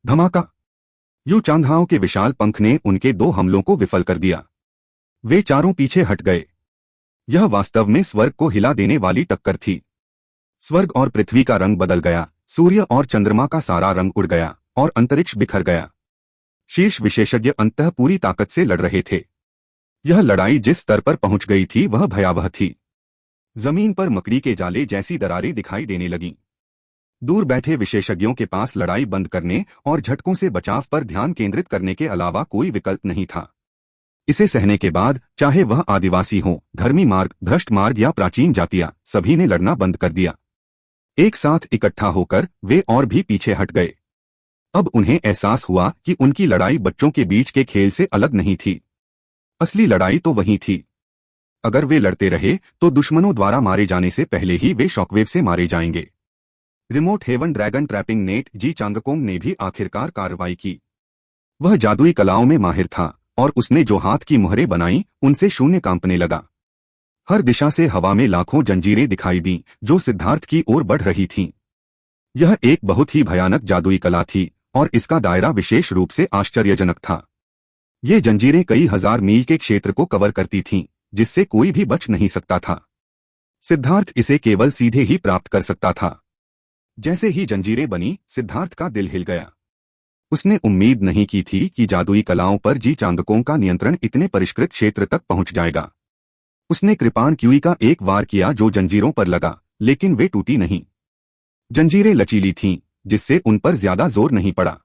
धमाका। यू चांगहाओ के विशाल पंख ने उनके 2 हमलों को विफल कर दिया। वे चारों पीछे हट गए। यह वास्तव में स्वर्ग को हिला देने वाली टक्कर थी। स्वर्ग और पृथ्वी का रंग बदल गया, सूर्य और चंद्रमा का सारा रंग उड़ गया और अंतरिक्ष बिखर गया। शीर्ष विशेषज्ञ अंततः पूरी ताकत से लड़ रहे थे। यह लड़ाई जिस स्तर पर पहुंच गई थी वह भयावह थी। जमीन पर मकड़ी के जाले जैसी दरारें दिखाई देने लगीं। दूर बैठे विशेषज्ञों के पास लड़ाई बंद करने और झटकों से बचाव पर ध्यान केंद्रित करने के अलावा कोई विकल्प नहीं था। इसे सहने के बाद, चाहे वह आदिवासी हों, धर्मी मार्ग, भ्रष्ट मार्ग या प्राचीन जातियां, सभी ने लड़ना बंद कर दिया। एक साथ इकट्ठा होकर वे और भी पीछे हट गए। अब उन्हें एहसास हुआ कि उनकी लड़ाई बच्चों के बीच के खेल से अलग नहीं थी। असली लड़ाई तो वही थी। अगर वे लड़ते रहे तो दुश्मनों द्वारा मारे जाने से पहले ही वे शॉकवेव से मारे जाएंगे। Remote heaven dragon trapping net Ji Changkong ने भी आखिरकार कार्रवाई की। वह जादुई कलाओं में माहिर था और उसने जो हाथ की मुहरें बनाई उनसे शून्य कांपने लगा। हर दिशा से हवा में लाखों जंजीरें दिखाई दीं जो सिद्धार्थ की ओर बढ़ रही थीं। यह एक बहुत ही भयानक जादुई कला थी और इसका दायरा विशेष रूप से आश्चर्यजनक था। ये जंजीरें कई हजार मील के क्षेत्र को कवर करती थीं, जिससे कोई भी बच नहीं सकता था। सिद्धार्थ इसे केवल सीधे ही प्राप्त कर सकता था। जैसे ही जंजीरें बनी, सिद्धार्थ का दिल हिल गया। उसने उम्मीद नहीं की थी कि जादुई कलाओं पर जी चांगकोंग का नियंत्रण इतने परिष्कृत क्षेत्र तक पहुंच जाएगा। उसने कृपाण क्यूई का एक वार किया जो जंजीरों पर लगा, लेकिन वे टूटी नहीं। जंजीरें लचीली थीं, जिससे उन पर ज्यादा जोर नहीं पड़ा।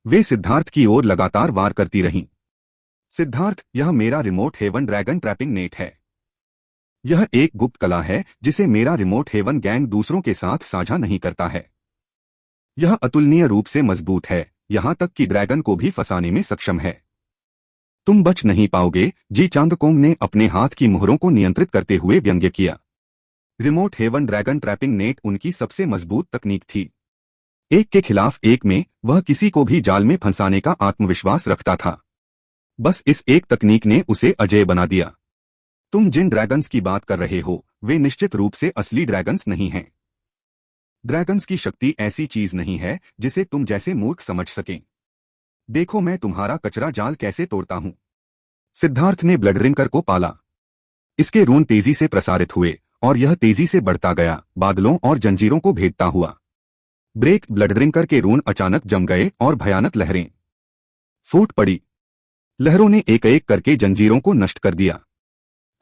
वे सिद्धार्थ की ओर लगातार वार करती रहीं। सिद्धार्थ, यह मेरा remote heaven dragon trapping net है। यह एक गुप्त कला है जिसे मेरा रिमोट हेवन गैंग दूसरों के साथ साझा नहीं करता है। यह अतुलनीय रूप से मजबूत है, यहां तक कि ड्रैगन को भी फंसाने में सक्षम है। तुम बच नहीं पाओगे, जी चांगकोंग ने अपने हाथ की मुहरों को नियंत्रित करते हुए व्यंग्य किया। Remote heaven dragon trapping net उनकी सबसे मजबूत तकनीक थी। एक के खिलाफ एक में वह किसी को भी जाल में फंसाने का आत्मविश्वास रखता था। बस इस एक तकनीक ने उसे अजेय बना दिया। तुम जिन ड्रैगन्स की बात कर रहे हो वे निश्चित रूप से असली ड्रैगन्स नहीं हैं। ड्रैगन्स की शक्ति ऐसी चीज नहीं है जिसे तुम जैसे मूर्ख समझ सकें। देखो मैं तुम्हारा कचरा जाल कैसे तोड़ता हूं। सिद्धार्थ ने ब्लड ड्रिंकर को पाला। इसके रून तेजी से प्रसारित हुए और यह तेजी से बढ़ता गया, बादलों और जंजीरों को भेदता हुआ। ब्रेक। ब्लड ड्रिंकर के रून अचानक जम गए और भयानक लहरें फूट पड़ी। लहरों ने एक एक करके जंजीरों को नष्ट कर दिया।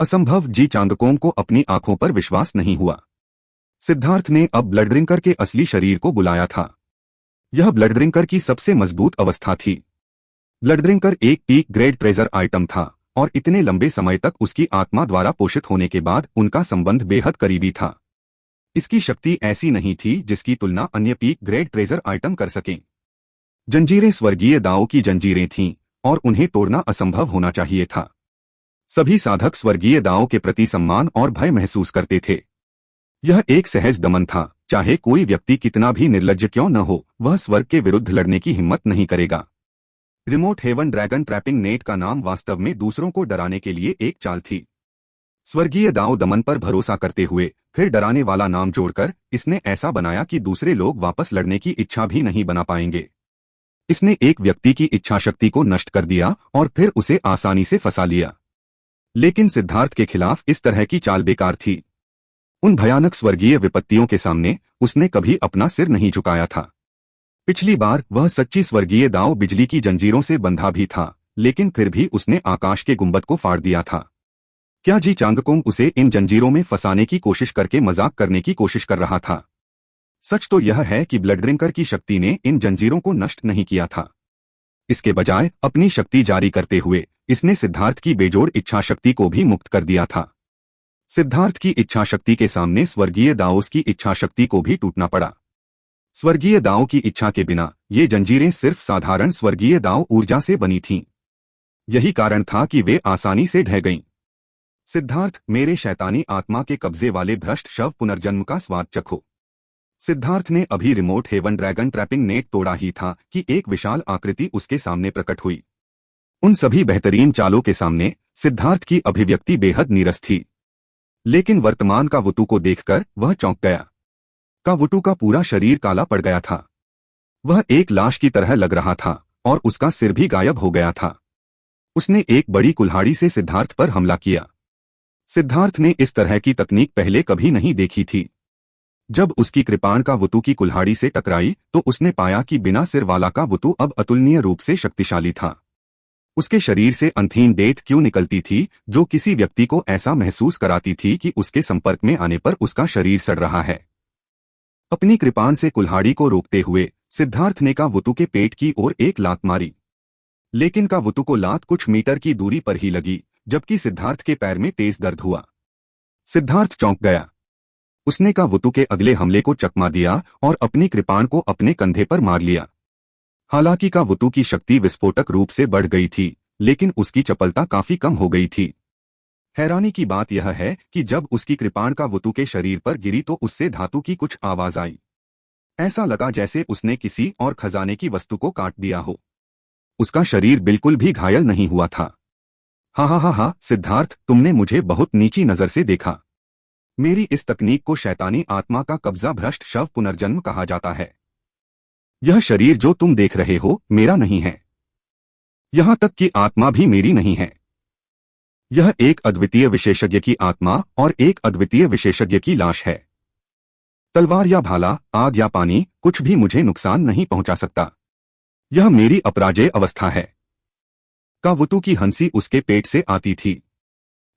असंभव। जी चांगकोंग को अपनी आंखों पर विश्वास नहीं हुआ। सिद्धार्थ ने अब ब्लड ड्रिंकर के असली शरीर को बुलाया था। यह ब्लड ड्रिंकर की सबसे मजबूत अवस्था थी। ब्लड ड्रिंकर एक पीक ग्रेड ट्रेजर आइटम था और इतने लंबे समय तक उसकी आत्मा द्वारा पोषित होने के बाद उनका संबंध बेहद करीबी था। इसकी शक्ति ऐसी नहीं थी जिसकी तुलना अन्य पीक ग्रेड ट्रेजर आइटम कर सकें। जंजीरें स्वर्गीय दाओ की जंजीरें थीं और उन्हें तोड़ना असंभव होना चाहिए था। सभी साधक स्वर्गीय दाओ के प्रति सम्मान और भय महसूस करते थे। यह एक सहज दमन था। चाहे कोई व्यक्ति कितना भी निर्लज्ज क्यों न हो, वह स्वर्ग के विरुद्ध लड़ने की हिम्मत नहीं करेगा। Remote heaven dragon trapping net का नाम वास्तव में दूसरों को डराने के लिए एक चाल थी। स्वर्गीय दाओ दमन पर भरोसा करते हुए फिर डराने वाला नाम जोड़कर इसने ऐसा बनाया कि दूसरे लोग वापस लड़ने की इच्छा भी नहीं बना पाएंगे। इसने एक व्यक्ति की इच्छा शक्ति को नष्ट कर दिया और फिर उसे आसानी से फंसा लिया। लेकिन सिद्धार्थ के खिलाफ इस तरह की चाल बेकार थी। उन भयानक स्वर्गीय विपत्तियों के सामने उसने कभी अपना सिर नहीं झुकाया था। पिछली बार वह सच्ची स्वर्गीय दाओ बिजली की जंजीरों से बंधा भी था, लेकिन फिर भी उसने आकाश के गुंबद को फाड़ दिया था। क्या जी चांगकोंग उसे इन जंजीरों में फंसाने की कोशिश करके मजाक करने की कोशिश कर रहा था? सच तो यह है कि ब्लड ड्रिंकर की शक्ति ने इन जंजीरों को नष्ट नहीं किया था। इसके बजाय अपनी शक्ति जारी करते हुए इसने सिद्धार्थ की बेजोड़ इच्छा शक्ति को भी मुक्त कर दिया था। सिद्धार्थ की इच्छा शक्ति के सामने स्वर्गीय दाओस की इच्छा शक्ति को भी टूटना पड़ा। स्वर्गीय दाओ की इच्छा के बिना ये जंजीरें सिर्फ साधारण स्वर्गीय दाओ ऊर्जा से बनी थीं। यही कारण था कि वे आसानी से ढह गईं। सिद्धार्थ, मेरे शैतानी आत्मा के कब्जे वाले भ्रष्ट शव पुनर्जन्म का स्वाद चखो। सिद्धार्थ ने अभी remote heaven dragon trapping net तोड़ा ही था कि एक विशाल आकृति उसके सामने प्रकट हुई। उन सभी बेहतरीन चालों के सामने सिद्धार्थ की अभिव्यक्ति बेहद नीरस थी। लेकिन वर्तमान का वुतु को देखकर वह चौंक गया। का वुतु का पूरा शरीर काला पड़ गया था। वह एक लाश की तरह लग रहा था और उसका सिर भी गायब हो गया था। उसने एक बड़ी कुल्हाड़ी से सिद्धार्थ पर हमला किया। सिद्धार्थ ने इस तरह की तकनीक पहले कभी नहीं देखी थी। जब उसकी कृपाण का वुतु की कुल्हाड़ी से टकराई तो उसने पाया कि बिना सिर वाला का वुतु अब अतुलनीय रूप से शक्तिशाली था। उसके शरीर से अंधीन डेथ क्यों निकलती थी जो किसी व्यक्ति को ऐसा महसूस कराती थी कि उसके संपर्क में आने पर उसका शरीर सड़ रहा है। अपनी कृपाण से कुल्हाड़ी को रोकते हुए सिद्धार्थ ने का वुतु के पेट की ओर एक लात मारी। लेकिन का वुतु को लात कुछ मीटर की दूरी पर ही लगी, जबकि सिद्धार्थ के पैर में तेज दर्द हुआ। सिद्धार्थ चौंक गया। उसने का वुतु के अगले हमले को चकमा दिया और अपनी कृपाण को अपने कंधे पर मार लिया। हालांकि का वुतु की शक्ति विस्फोटक रूप से बढ़ गई थी, लेकिन उसकी चपलता काफी कम हो गई थी। हैरानी की बात यह है कि जब उसकी कृपाण का वुतु के शरीर पर गिरी तो उससे धातु की कुछ आवाज आई। ऐसा लगा जैसे उसने किसी और खजाने की वस्तु को काट दिया हो। उसका शरीर बिल्कुल भी घायल नहीं हुआ था। हा, सिद्धार्थ, तुमने मुझे बहुत नीची नजर से देखा। मेरी इस तकनीक को शैतानी आत्मा का कब्जा भ्रष्ट शव पुनर्जन्म कहा जाता है। यह शरीर जो तुम देख रहे हो मेरा नहीं है। यहां तक कि आत्मा भी मेरी नहीं है। यह एक अद्वितीय विशेषज्ञ की आत्मा और एक अद्वितीय विशेषज्ञ की लाश है। तलवार या भाला, आग या पानी, कुछ भी मुझे नुकसान नहीं पहुंचा सकता। यह मेरी अपराजेय अवस्था है। का वुतु की हंसी उसके पेट से आती थी।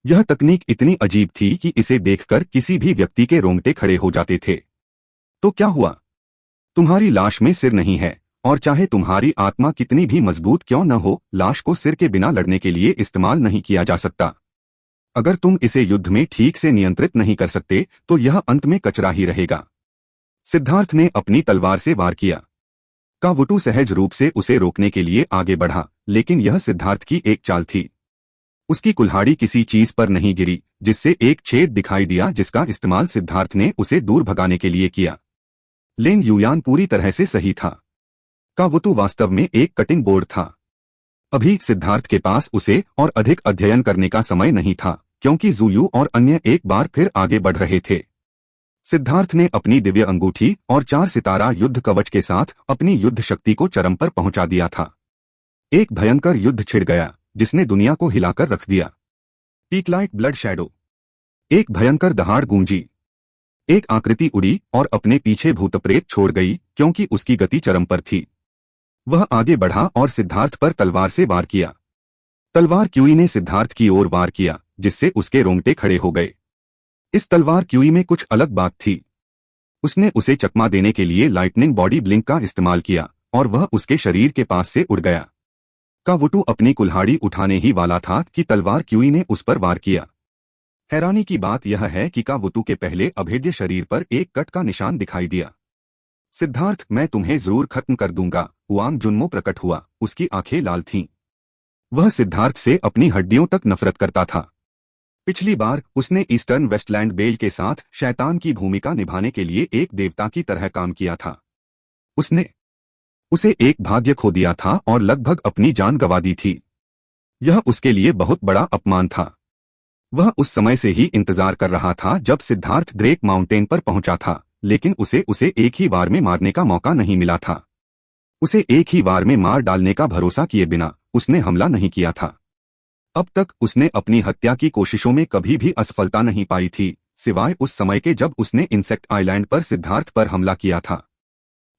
यह तकनीक इतनी अजीब थी कि इसे देखकर किसी भी व्यक्ति के रोंगटे खड़े हो जाते थे। तो क्या हुआ? तुम्हारी लाश में सिर नहीं है, और चाहे तुम्हारी आत्मा कितनी भी मजबूत क्यों न हो, लाश को सिर के बिना लड़ने के लिए इस्तेमाल नहीं किया जा सकता। अगर तुम इसे युद्ध में ठीक से नियंत्रित नहीं कर सकते तो यह अंत में कचरा ही रहेगा। सिद्धार्थ ने अपनी तलवार से वार किया। का वुतु सहज रूप से उसे रोकने के लिए आगे बढ़ा, लेकिन यह सिद्धार्थ की एक चाल थी। उसकी कुल्हाड़ी किसी चीज पर नहीं गिरी जिससे एक छेद दिखाई दिया, जिसका इस्तेमाल सिद्धार्थ ने उसे दूर भगाने के लिए किया। लेन युयान पूरी तरह से सही था। का वुतु वास्तव में एक कटिंग बोर्ड था। अभी सिद्धार्थ के पास उसे और अधिक अध्ययन करने का समय नहीं था, क्योंकि ज़ुयू और अन्य एक बार फिर आगे बढ़ रहे थे। सिद्धार्थ ने अपनी दिव्य अंगूठी और 4 सितारा युद्ध कवच के साथ अपनी युद्ध शक्ति को चरम पर पहुंचा दिया था। एक भयंकर युद्ध छिड़ गया जिसने दुनिया को हिलाकर रख दिया। पीकलाइट ब्लड शैडो। एक भयंकर दहाड़ गूंजी। एक आकृति उड़ी और अपने पीछे भूतप्रेत छोड़ गई, क्योंकि उसकी गति चरम पर थी। वह आगे बढ़ा और सिद्धार्थ पर तलवार से वार किया। तलवार क्यूई ने सिद्धार्थ की ओर वार किया, जिससे उसके रोंगटे खड़े हो गए। इस तलवार क्यूई में कुछ अलग बात थी। उसने उसे चकमा देने के लिए लाइटनिंग बॉडी ब्लिंक का इस्तेमाल किया और वह उसके शरीर के पास से उड़ गया। का वुतु अपनी कुल्हाड़ी उठाने ही वाला था कि तलवार क्यूई ने उस पर वार किया। हैरानी की बात यह है कि का वुतु के पहले अभेद्य शरीर पर एक कट का निशान दिखाई दिया। सिद्धार्थ, मैं तुम्हें जरूर खत्म कर दूंगा। वांग जुन्मो प्रकट हुआ। उसकी आंखें लाल थीं। वह सिद्धार्थ से अपनी हड्डियों तक नफरत करता था। पिछली बार उसने ईस्टर्न वेस्टलैंड बेल के साथ शैतान की भूमिका निभाने के लिए एक देवता की तरह काम किया था। उसने उसे एक भाग्य खो दिया था और लगभग अपनी जान गंवा दी थी। यह उसके लिए बहुत बड़ा अपमान था। वह उस समय से ही इंतजार कर रहा था जब सिद्धार्थ ड्रेक माउंटेन पर पहुंचा था, लेकिन उसे एक ही वार में मारने का मौका नहीं मिला था। उसे एक ही वार में मार डालने का भरोसा किए बिना उसने हमला नहीं किया था। अब तक उसने अपनी हत्या की कोशिशों में कभी भी असफलता नहीं पाई थी, सिवाय उस समय के जब उसने इंसेक्ट आइलैंड पर सिद्धार्थ पर हमला किया था।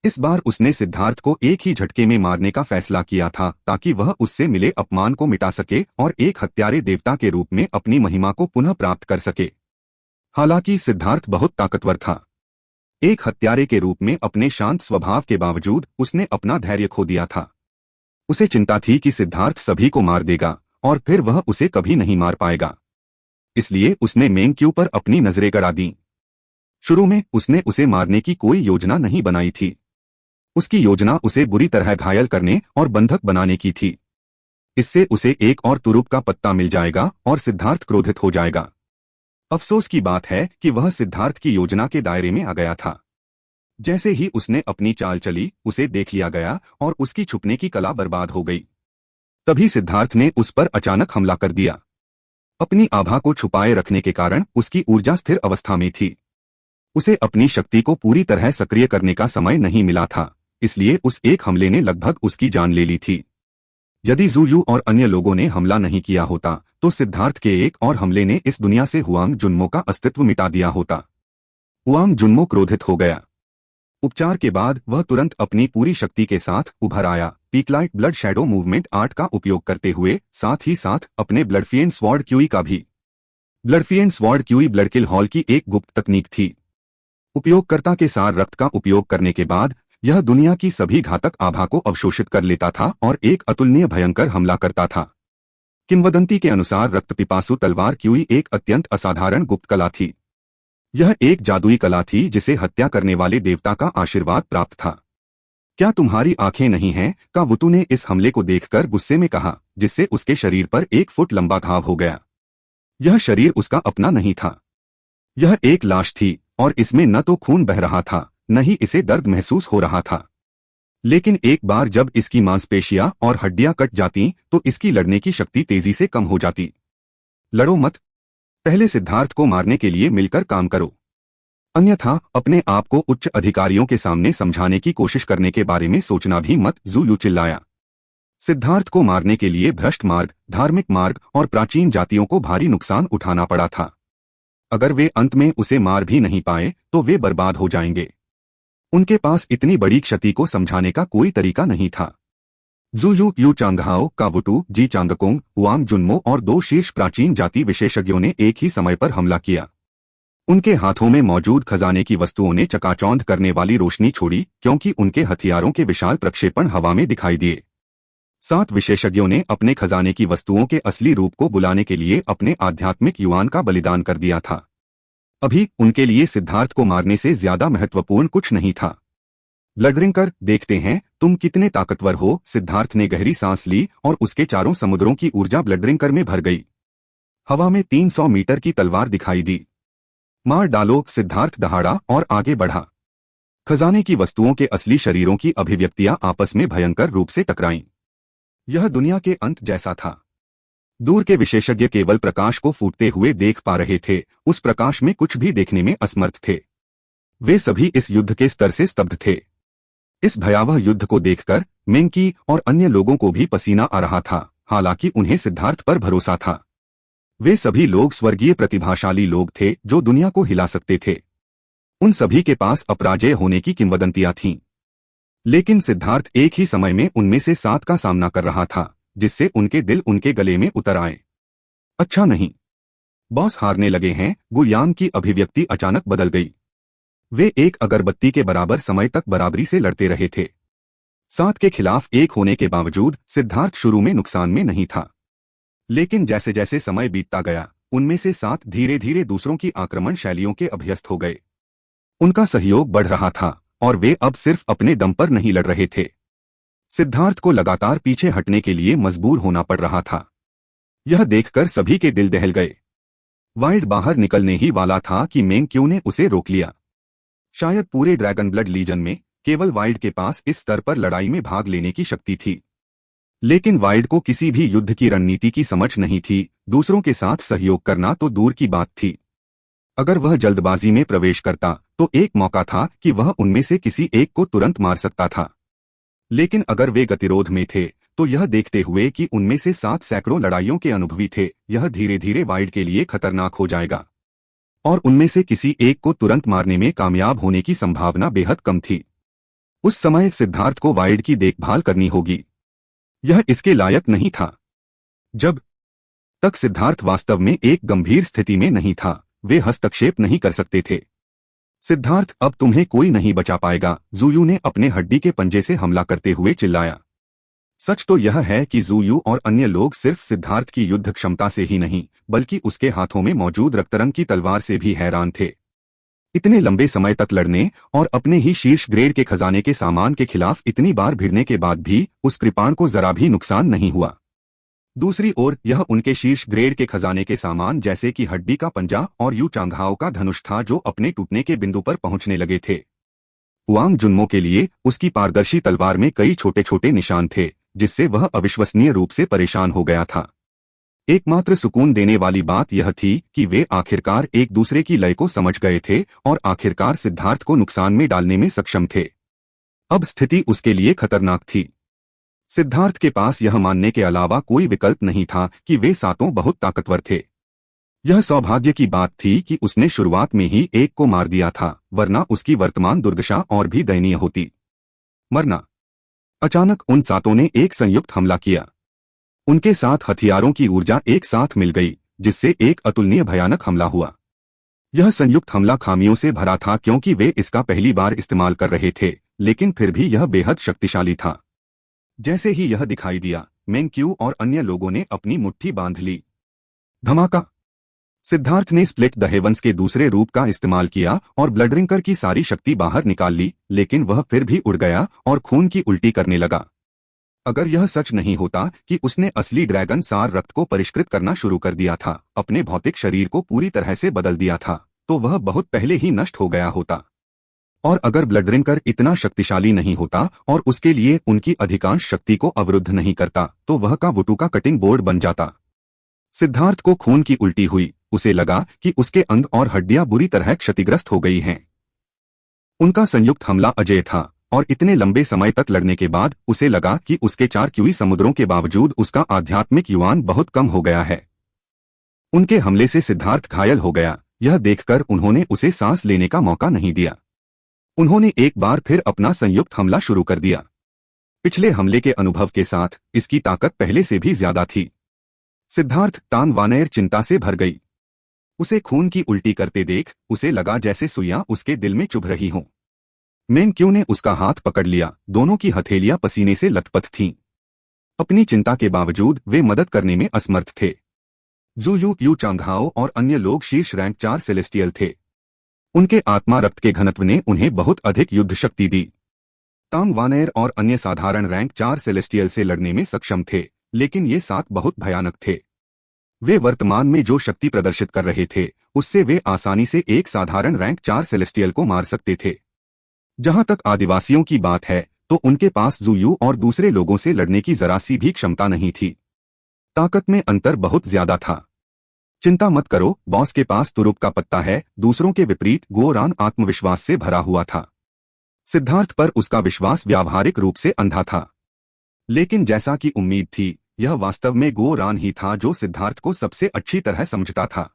इस बार उसने सिद्धार्थ को एक ही झटके में मारने का फैसला किया था ताकि वह उससे मिले अपमान को मिटा सके और एक हत्यारे देवता के रूप में अपनी महिमा को पुनः प्राप्त कर सके। हालांकि सिद्धार्थ बहुत ताकतवर था। एक हत्यारे के रूप में अपने शांत स्वभाव के बावजूद उसने अपना धैर्य खो दिया था। उसे चिंता थी कि सिद्धार्थ सभी को मार देगा और फिर वह उसे कभी नहीं मार पाएगा। इसलिए उसने मेंग्क्यू पर अपनी नजरें गड़ा दी। शुरू में उसने उसे मारने की कोई योजना नहीं बनाई थी। उसकी योजना उसे बुरी तरह घायल करने और बंधक बनाने की थी। इससे उसे एक और तुरुप का पत्ता मिल जाएगा और सिद्धार्थ क्रोधित हो जाएगा। अफसोस की बात है कि वह सिद्धार्थ की योजना के दायरे में आ गया था। जैसे ही उसने अपनी चाल चली, उसे देख लिया गया और उसकी छुपने की कला बर्बाद हो गई। तभी सिद्धार्थ ने उस पर अचानक हमला कर दिया। अपनी आभा को छुपाए रखने के कारण उसकी ऊर्जा स्थिर अवस्था में थी। उसे अपनी शक्ति को पूरी तरह सक्रिय करने का समय नहीं मिला था, इसलिए उस एक हमले ने लगभग उसकी जान ले ली थी। यदि ज़ूयू और अन्य लोगों ने हमला नहीं किया होता तो सिद्धार्थ के एक और हमले ने इस दुनिया से हुआंग जुन्मो का अस्तित्व मिटा दिया होता। हुआंग जुन्मो क्रोधित हो गया। उपचार के बाद वह तुरंत अपनी पूरी शक्ति के साथ उभर आया, पीकलाइट ब्लड शैडो मूवमेंट आर्ट का उपयोग करते हुए, साथ ही साथ अपने ब्लडफिएंट स्वॉर्ड क्यूई का भी। ब्लडफिएंट स्वॉर्ड क्यूई ब्लडकिल हॉल की एक गुप्त तकनीक थी। उपयोगकर्ता के सार रक्त का उपयोग करने के बाद यह दुनिया की सभी घातक आभा को अवशोषित कर लेता था और एक अतुलनीय भयंकर हमला करता था। किंवदंती के अनुसार रक्त पिपासु तलवार क्यूई एक अत्यंत असाधारण गुप्त कला थी। यह एक जादुई कला थी जिसे हत्या करने वाले देवता का आशीर्वाद प्राप्त था। क्या तुम्हारी आंखें नहीं हैं? कावुतु ने इस हमले को देखकर गुस्से में कहा, जिससे उसके शरीर पर 1 फुट लंबा घाव हो गया। यह शरीर उसका अपना नहीं था। यह एक लाश थी और इसमें न तो खून बह रहा था, न ही इसे दर्द महसूस हो रहा था। लेकिन एक बार जब इसकी मांसपेशियां और हड्डियां कट जाती तो इसकी लड़ने की शक्ति तेजी से कम हो जाती। लड़ो मत। पहले सिद्धार्थ को मारने के लिए मिलकर काम करो, अन्यथा अपने आप को उच्च अधिकारियों के सामने समझाने की कोशिश करने के बारे में सोचना भी मत, ज़ूयू चिल्लाया। सिद्धार्थ को मारने के लिए भ्रष्ट मार्ग, धार्मिक मार्ग और प्राचीन जातियों को भारी नुकसान उठाना पड़ा था। अगर वे अंत में उसे मार भी नहीं पाए तो वे बर्बाद हो जाएंगे। उनके पास इतनी बड़ी क्षति को समझाने का कोई तरीका नहीं था। ज़ूयू, यू चांगहाओ, कावुटू, जी चांगकोंग, हुआंग जुन्मो और 2 शीर्ष प्राचीन जाति विशेषज्ञों ने एक ही समय पर हमला किया। उनके हाथों में मौजूद खजाने की वस्तुओं ने चकाचौंध करने वाली रोशनी छोड़ी, क्योंकि उनके हथियारों के विशाल प्रक्षेपण हवा में दिखाई दिए। 7 विशेषज्ञों ने अपने खजाने की वस्तुओं के असली रूप को बुलाने के लिए अपने आध्यात्मिक युवान का बलिदान कर दिया था। अभी उनके लिए सिद्धार्थ को मारने से ज्यादा महत्वपूर्ण कुछ नहीं था। ब्लडरिंकर, देखते हैं तुम कितने ताकतवर हो। सिद्धार्थ ने गहरी सांस ली और उसके चारों समुद्रों की ऊर्जा ब्लडरिंकर में भर गई। हवा में 300 मीटर की तलवार दिखाई दी। मार डालो, सिद्धार्थ दहाड़ा और आगे बढ़ा। खजाने की वस्तुओं के असली शरीरों की अभिव्यक्तियां आपस में भयंकर रूप से टकराईं। यह दुनिया के अंत जैसा था। दूर के विशेषज्ञ केवल प्रकाश को फूटते हुए देख पा रहे थे, उस प्रकाश में कुछ भी देखने में असमर्थ थे। वे सभी इस युद्ध के स्तर से स्तब्ध थे। इस भयावह युद्ध को देखकर मेंकी और अन्य लोगों को भी पसीना आ रहा था, हालांकि उन्हें सिद्धार्थ पर भरोसा था। वे सभी लोग स्वर्गीय प्रतिभाशाली लोग थे जो दुनिया को हिला सकते थे। उन सभी के पास अपराजय होने की किंवदंतियां थीं। लेकिन सिद्धार्थ एक ही समय में उनमें से 7 का सामना कर रहा था, जिससे उनके दिल उनके गले में उतर आए। अच्छा नहीं, बॉस हारने लगे हैं। गुयांग की अभिव्यक्ति अचानक बदल गई। वे एक अगरबत्ती के बराबर समय तक बराबरी से लड़ते रहे थे। 7 के खिलाफ 1 होने के बावजूद सिद्धार्थ शुरू में नुकसान में नहीं था। लेकिन जैसे जैसे समय बीतता गया, उनमें से 7 धीरे धीरे दूसरों की आक्रमण शैलियों के अभ्यस्त हो गए। उनका सहयोग बढ़ रहा था और वे अब सिर्फ अपने दम पर नहीं लड़ रहे थे। सिद्धार्थ को लगातार पीछे हटने के लिए मजबूर होना पड़ रहा था। यह देखकर सभी के दिल दहल गए। वाइल्ड बाहर निकलने ही वाला था कि मेंग्क्यू ने उसे रोक लिया। शायद पूरे ड्रैगन ब्लड लीजन में केवल वाइल्ड के पास इस स्तर पर लड़ाई में भाग लेने की शक्ति थी। लेकिन वाइल्ड को किसी भी युद्ध की रणनीति की समझ नहीं थी। दूसरों के साथ सहयोग करना तो दूर की बात थी। अगर वह जल्दबाजी में प्रवेश करता तो एक मौका था कि वह उनमें से किसी एक को तुरंत मार सकता था। लेकिन अगर वे गतिरोध में थे तो यह देखते हुए कि उनमें से 7 सैकड़ों लड़ाइयों के अनुभवी थे, यह धीरे धीरे वाइल्ड के लिए खतरनाक हो जाएगा और उनमें से किसी एक को तुरंत मारने में कामयाब होने की संभावना बेहद कम थी। उस समय सिद्धार्थ को वाइल्ड की देखभाल करनी होगी। यह इसके लायक नहीं था। जब तक सिद्धार्थ वास्तव में एक गंभीर स्थिति में नहीं था, वे हस्तक्षेप नहीं कर सकते थे। सिद्धार्थ, अब तुम्हें कोई नहीं बचा पाएगा, ज़ूयू ने अपने हड्डी के पंजे से हमला करते हुए चिल्लाया। सच तो यह है कि ज़ूयू और अन्य लोग सिर्फ सिद्धार्थ की युद्ध क्षमता से ही नहीं, बल्कि उसके हाथों में मौजूद रक्तरंग की तलवार से भी हैरान थे। इतने लंबे समय तक लड़ने और अपने ही शीर्ष ग्रेड के खजाने के सामान के खिलाफ इतनी बार भिड़ने के बाद भी उस कृपाण को जरा भी नुकसान नहीं हुआ। दूसरी ओर यह उनके शीर्ष ग्रेड के खजाने के सामान जैसे कि हड्डी का पंजा और यू चांगहाओ का धनुष था जो अपने टूटने के बिंदु पर पहुंचने लगे थे। वांग जुन्मो के लिए उसकी पारदर्शी तलवार में कई छोटे छोटे निशान थे, जिससे वह अविश्वसनीय रूप से परेशान हो गया था। एकमात्र सुकून देने वाली बात यह थी कि वे आखिरकार एक दूसरे की लय को समझ गए थे और आखिरकार सिद्धार्थ को नुकसान में डालने में सक्षम थे। अब स्थिति उसके लिए खतरनाक थी। सिद्धार्थ के पास यह मानने के अलावा कोई विकल्प नहीं था कि वे सातों बहुत ताकतवर थे। यह सौभाग्य की बात थी कि उसने शुरुआत में ही एक को मार दिया था, वरना उसकी वर्तमान दुर्दशा और भी दयनीय होती। मरना। अचानक उन सातों ने एक संयुक्त हमला किया। उनके साथ हथियारों की ऊर्जा एक साथ मिल गई, जिससे एक अतुलनीय भयानक हमला हुआ। यह संयुक्त हमला खामियों से भरा था क्योंकि वे इसका पहली बार इस्तेमाल कर रहे थे, लेकिन फिर भी यह बेहद शक्तिशाली था। जैसे ही यह दिखाई दिया, मेंग क्यू और अन्य लोगों ने अपनी मुट्ठी बांध ली। धमाका। सिद्धार्थ ने स्प्लिट द हेवंस के दूसरे रूप का इस्तेमाल किया और ब्लडरिंकर की सारी शक्ति बाहर निकाल ली, लेकिन वह फिर भी उड़ गया और खून की उल्टी करने लगा। अगर यह सच नहीं होता कि उसने असली ड्रैगन सार रक्त को परिष्कृत करना शुरू कर दिया था, अपने भौतिक शरीर को पूरी तरह से बदल दिया था, तो वह बहुत पहले ही नष्ट हो गया होता। और अगर ब्लडरिंकर इतना शक्तिशाली नहीं होता और उसके लिए उनकी अधिकांश शक्ति को अवरुद्ध नहीं करता, तो वह का वुटू का कटिंग बोर्ड बन जाता। सिद्धार्थ को खून की उल्टी हुई। उसे लगा कि उसके अंग और हड्डियां बुरी तरह क्षतिग्रस्त हो गई हैं। उनका संयुक्त हमला अजेय था और इतने लंबे समय तक लड़ने के बाद उसे लगा कि उसके 4 क्यूई समुद्रों के बावजूद उसका आध्यात्मिक युवान बहुत कम हो गया है। उनके हमले से सिद्धार्थ घायल हो गया। यह देखकर उन्होंने उसे सांस लेने का मौका नहीं दिया। उन्होंने एक बार फिर अपना संयुक्त हमला शुरू कर दिया। पिछले हमले के अनुभव के साथ इसकी ताकत पहले से भी ज्यादा थी। सिद्धार्थ तान वानैर चिंता से भर गई। उसे खून की उल्टी करते देख उसे लगा जैसे सुइयां उसके दिल में चुभ रही हों। मेंग क्यू ने उसका हाथ पकड़ लिया। दोनों की हथेलियां पसीने से लथपथ थीं। अपनी चिंता के बावजूद वे मदद करने में असमर्थ थे। ज़ूयू, यू चांगहाओ और अन्य लोग शीर्ष रैंक 4 सेलेस्टियल थे। उनके आत्मा रक्त के घनत्व ने उन्हें बहुत अधिक युद्ध शक्ति दी। तांग वानैर और अन्य साधारण रैंक 4 सेलेस्टियल से लड़ने में सक्षम थे, लेकिन ये 7 बहुत भयानक थे। वे वर्तमान में जो शक्ति प्रदर्शित कर रहे थे, उससे वे आसानी से एक साधारण रैंक 4 सेलेस्टियल को मार सकते थे। जहां तक आदिवासियों की बात है, तो उनके पास ज़ूयू और दूसरे लोगों से लड़ने की जरा सी भी क्षमता नहीं थी। ताकत में अंतर बहुत ज्यादा था। चिंता मत करो, बॉस के पास तुरुप का पत्ता है। दूसरों के विपरीत गोरान आत्मविश्वास से भरा हुआ था। सिद्धार्थ पर उसका विश्वास व्यावहारिक रूप से अंधा था, लेकिन जैसा कि उम्मीद थी, यह वास्तव में गोरान ही था जो सिद्धार्थ को सबसे अच्छी तरह समझता था।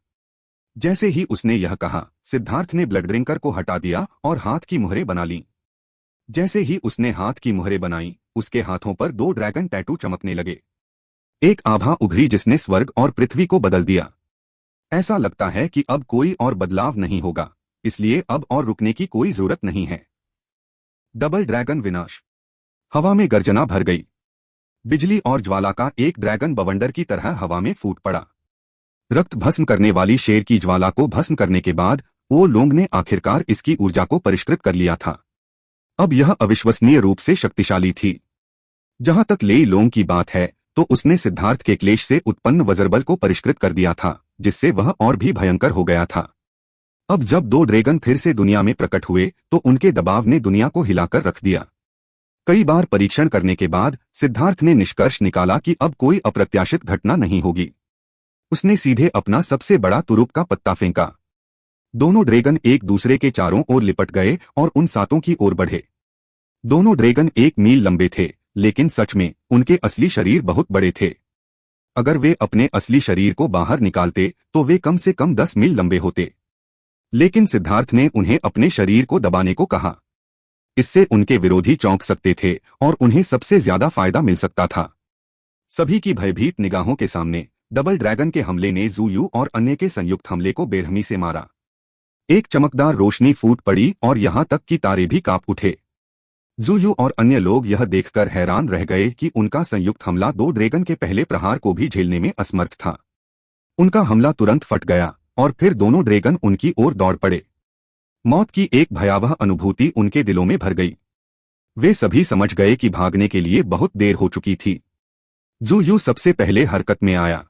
जैसे ही उसने यह कहा, सिद्धार्थ ने ब्लड ड्रिंकर को हटा दिया और हाथ की मुहरें बना लीं। जैसे ही उसने हाथ की मुहरें बनाई, उसके हाथों पर 2 ड्रैगन टैटू चमकने लगे। एक आभा उभरी जिसने स्वर्ग और पृथ्वी को बदल दिया। ऐसा लगता है कि अब कोई और बदलाव नहीं होगा, इसलिए अब और रुकने की कोई जरूरत नहीं है। डबल ड्रैगन विनाश। हवा में गर्जना भर गई। बिजली और ज्वाला का एक ड्रैगन बवंडर की तरह हवा में फूट पड़ा। रक्त भस्म करने वाली शेर की ज्वाला को भस्म करने के बाद वो लोंग ने आखिरकार इसकी ऊर्जा को परिष्कृत कर लिया था। अब यह अविश्वसनीय रूप से शक्तिशाली थी। जहां तक लेई लोंग की बात है, तो उसने सिद्धार्थ के क्लेश से उत्पन्न वज्रबल को परिष्कृत कर दिया था, जिससे वह और भी भयंकर हो गया था। अब जब 2 ड्रैगन फिर से दुनिया में प्रकट हुए, तो उनके दबाव ने दुनिया को हिलाकर रख दिया। कई बार परीक्षण करने के बाद सिद्धार्थ ने निष्कर्ष निकाला कि अब कोई अप्रत्याशित घटना नहीं होगी। उसने सीधे अपना सबसे बड़ा तुरुप का पत्ता फेंका। दोनों ड्रैगन एक दूसरे के चारों ओर लिपट गए और उन सातों की ओर बढ़े। दोनों ड्रैगन 1 मील लंबे थे, लेकिन सच में उनके असली शरीर बहुत बड़े थे। अगर वे अपने असली शरीर को बाहर निकालते तो वे कम से कम 10 मील लंबे होते। लेकिन सिद्धार्थ ने उन्हें अपने शरीर को दबाने को कहा। इससे उनके विरोधी चौंक सकते थे और उन्हें सबसे ज्यादा फायदा मिल सकता था। सभी की भयभीत निगाहों के सामने डबल ड्रैगन के हमले ने जू यू और अन्य के संयुक्त हमले को बेरहमी से मारा। एक चमकदार रोशनी फूट पड़ी और यहां तक कि तारे भी कांप उठे। जू यू और अन्य लोग यह देखकर हैरान रह गए कि उनका संयुक्त हमला दो ड्रैगन के पहले प्रहार को भी झेलने में असमर्थ था। उनका हमला तुरंत फट गया और फिर दोनों ड्रैगन उनकी ओर दौड़ पड़े। मौत की एक भयावह अनुभूति उनके दिलों में भर गई। वे सभी समझ गए कि भागने के लिए बहुत देर हो चुकी थी। जू यू सबसे पहले हरकत में आया।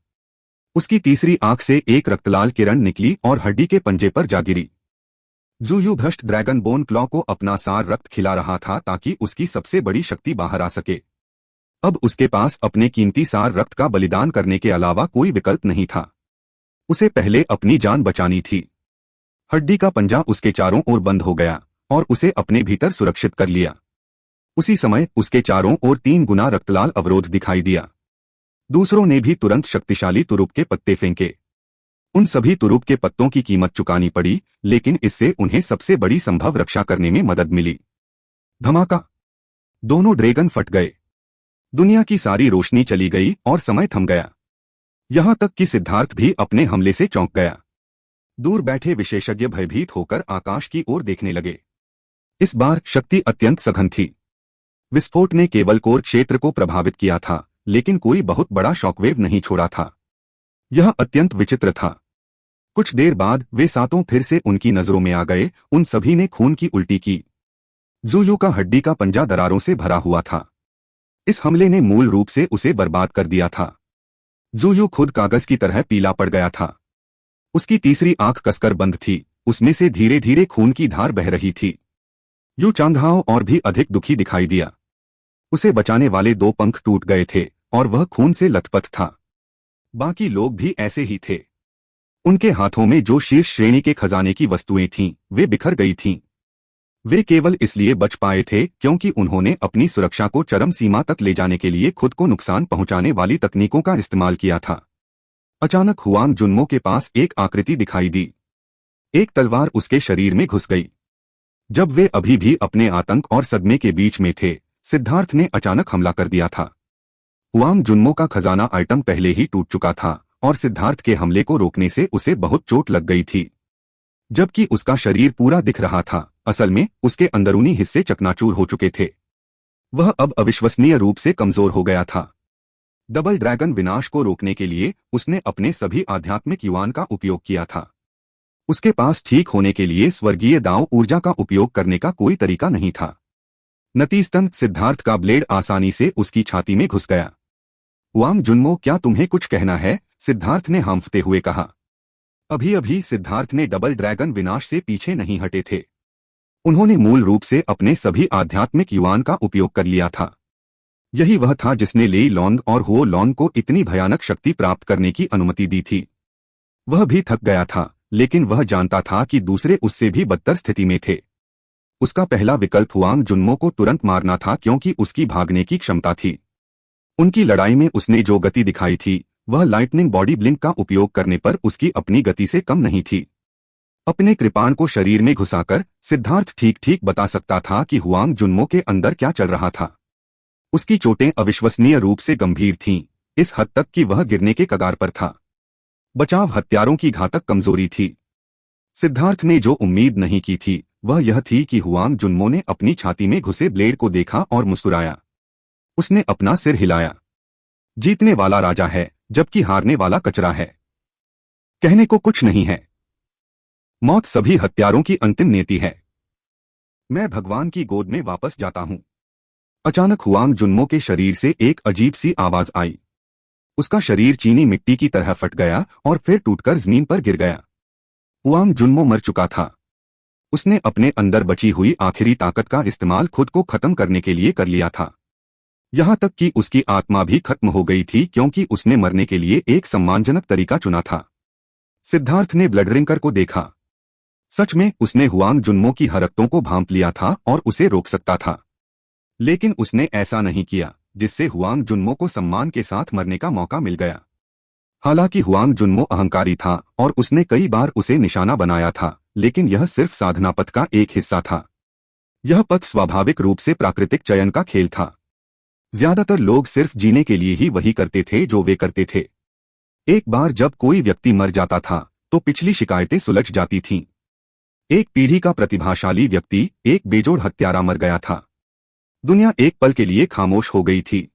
उसकी तीसरी आंख से एक रक्तलाल किरण निकली और हड्डी के पंजे पर जा गिरी। जू यू भ्रष्ट ड्रैगन बोन क्लॉ को अपना सार रक्त खिला रहा था ताकि उसकी सबसे बड़ी शक्ति बाहर आ सके। अब उसके पास अपने कीमती सार रक्त का बलिदान करने के अलावा कोई विकल्प नहीं था। उसे पहले अपनी जान बचानी थी। हड्डी का पंजा उसके चारों ओर बंद हो गया और उसे अपने भीतर सुरक्षित कर लिया। उसी समय उसके चारों ओर 3 गुना रक्तलाल अवरोध दिखाई दिया। दूसरों ने भी तुरंत शक्तिशाली तुरुप के पत्ते फेंके। उन सभी तुरुप के पत्तों की कीमत चुकानी पड़ी, लेकिन इससे उन्हें सबसे बड़ी संभव रक्षा करने में मदद मिली। धमाका! दोनों ड्रैगन फट गए। दुनिया की सारी रोशनी चली गई और समय थम गया। यहां तक कि सिद्धार्थ भी अपने हमले से चौंक गया। दूर बैठे विशेषज्ञ भयभीत होकर आकाश की ओर देखने लगे। इस बार शक्ति अत्यंत सघन थी। विस्फोट ने केवल कोर क्षेत्र को प्रभावित किया था, लेकिन कोई बहुत बड़ा शॉकवेव नहीं छोड़ा था। यह अत्यंत विचित्र था। कुछ देर बाद वे सातों फिर से उनकी नजरों में आ गए। उन सभी ने खून की उल्टी की। जू यू का हड्डी का पंजा दरारों से भरा हुआ था। इस हमले ने मूल रूप से उसे बर्बाद कर दिया था। जू यू खुद कागज की तरह पीला पड़ गया था। उसकी तीसरी आंख कसकर बंद थी। उसमें से धीरे धीरे खून की धार बह रही थी। यू चांगहाओ और भी अधिक दुखी दिखाई दिया। उसे बचाने वाले 2 पंख टूट गए थे और वह खून से लथपथ था। बाकी लोग भी ऐसे ही थे। उनके हाथों में जो शीर्ष श्रेणी के खजाने की वस्तुएं थीं, वे बिखर गई थीं। वे केवल इसलिए बच पाए थे क्योंकि उन्होंने अपनी सुरक्षा को चरम सीमा तक ले जाने के लिए खुद को नुकसान पहुंचाने वाली तकनीकों का इस्तेमाल किया था। अचानक हुआंग जुन्मो के पास एक आकृति दिखाई दी। एक तलवार उसके शरीर में घुस गई। जब वे अभी भी अपने आतंक और सदमे के बीच में थे, सिद्धार्थ ने अचानक हमला कर दिया था। हुआंग जुन्मो का खजाना आइटम पहले ही टूट चुका था और सिद्धार्थ के हमले को रोकने से उसे बहुत चोट लग गई थी। जबकि उसका शरीर पूरा दिख रहा था, असल में उसके अंदरूनी हिस्से चकनाचूर हो चुके थे। वह अब अविश्वसनीय रूप से कमजोर हो गया था। डबल ड्रैगन विनाश को रोकने के लिए उसने अपने सभी आध्यात्मिक युवान का उपयोग किया था। उसके पास ठीक होने के लिए स्वर्गीय दाव ऊर्जा का उपयोग करने का कोई तरीका नहीं था। नतीजतन सिद्धार्थ का ब्लेड आसानी से उसकी छाती में घुस गया। हुआंग जुन्मो, क्या तुम्हें कुछ कहना है? सिद्धार्थ ने हांफते हुए कहा। अभी अभी सिद्धार्थ ने डबल ड्रैगन विनाश से पीछे नहीं हटे थे। उन्होंने मूल रूप से अपने सभी आध्यात्मिक युवान का उपयोग कर लिया था। यही वह था जिसने लेई लॉन्ग और हो लॉन्ग को इतनी भयानक शक्ति प्राप्त करने की अनुमति दी थी। वह भी थक गया था, लेकिन वह जानता था कि दूसरे उससे भी बदतर स्थिति में थे। उसका पहला विकल्प हुआंग जुन्मो को तुरंत मारना था क्योंकि उसकी भागने की क्षमता थी। उनकी लड़ाई में उसने जो गति दिखाई थी, वह लाइटनिंग बॉडी ब्लिंक का उपयोग करने पर उसकी अपनी गति से कम नहीं थी। अपने कृपाण को शरीर में घुसाकर सिद्धार्थ ठीक ठीक बता सकता था कि हुआंग जुन्मो के अंदर क्या चल रहा था। उसकी चोटें अविश्वसनीय रूप से गंभीर थीं, इस हद तक कि वह गिरने के कगार पर था। बचाव हत्यारों की घातक कमजोरी थी। सिद्धार्थ ने जो उम्मीद नहीं की थी, वह यह थी कि हुआंग जुन्मो ने अपनी छाती में घुसे ब्लेड को देखा और मुस्कुराया। उसने अपना सिर हिलाया। जीतने वाला राजा है, जबकि हारने वाला कचरा है। कहने को कुछ नहीं है। मौत सभी हत्यारों की अंतिम नियति है। मैं भगवान की गोद में वापस जाता हूं। अचानक हुआंग जुन्मो के शरीर से एक अजीब सी आवाज आई। उसका शरीर चीनी मिट्टी की तरह फट गया और फिर टूटकर जमीन पर गिर गया। हुआंग जुन्मो मर चुका था। उसने अपने अंदर बची हुई आखिरी ताकत का इस्तेमाल खुद को खत्म करने के लिए कर लिया था। यहां तक कि उसकी आत्मा भी खत्म हो गई थी क्योंकि उसने मरने के लिए एक सम्मानजनक तरीका चुना था। सिद्धार्थ ने ब्लडरिंकर को देखा। सच में उसने हुआंग जुन्मो की हरकतों को भांप लिया था और उसे रोक सकता था, लेकिन उसने ऐसा नहीं किया, जिससे हुआंग जुन्मो को सम्मान के साथ मरने का मौका मिल गया। हालांकि हुआंग जुन्मो अहंकारी था और उसने कई बार उसे निशाना बनाया था, लेकिन यह सिर्फ साधना पथ का एक हिस्सा था। यह पथ स्वाभाविक रूप से प्राकृतिक चयन का खेल था। ज्यादातर लोग सिर्फ जीने के लिए ही वही करते थे जो वे करते थे। एक बार जब कोई व्यक्ति मर जाता था तो पिछली शिकायतें सुलझ जाती थीं। एक पीढ़ी का प्रतिभाशाली व्यक्ति, एक बेजोड़ हत्यारा मर गया था। दुनिया एक पल के लिए खामोश हो गई थी।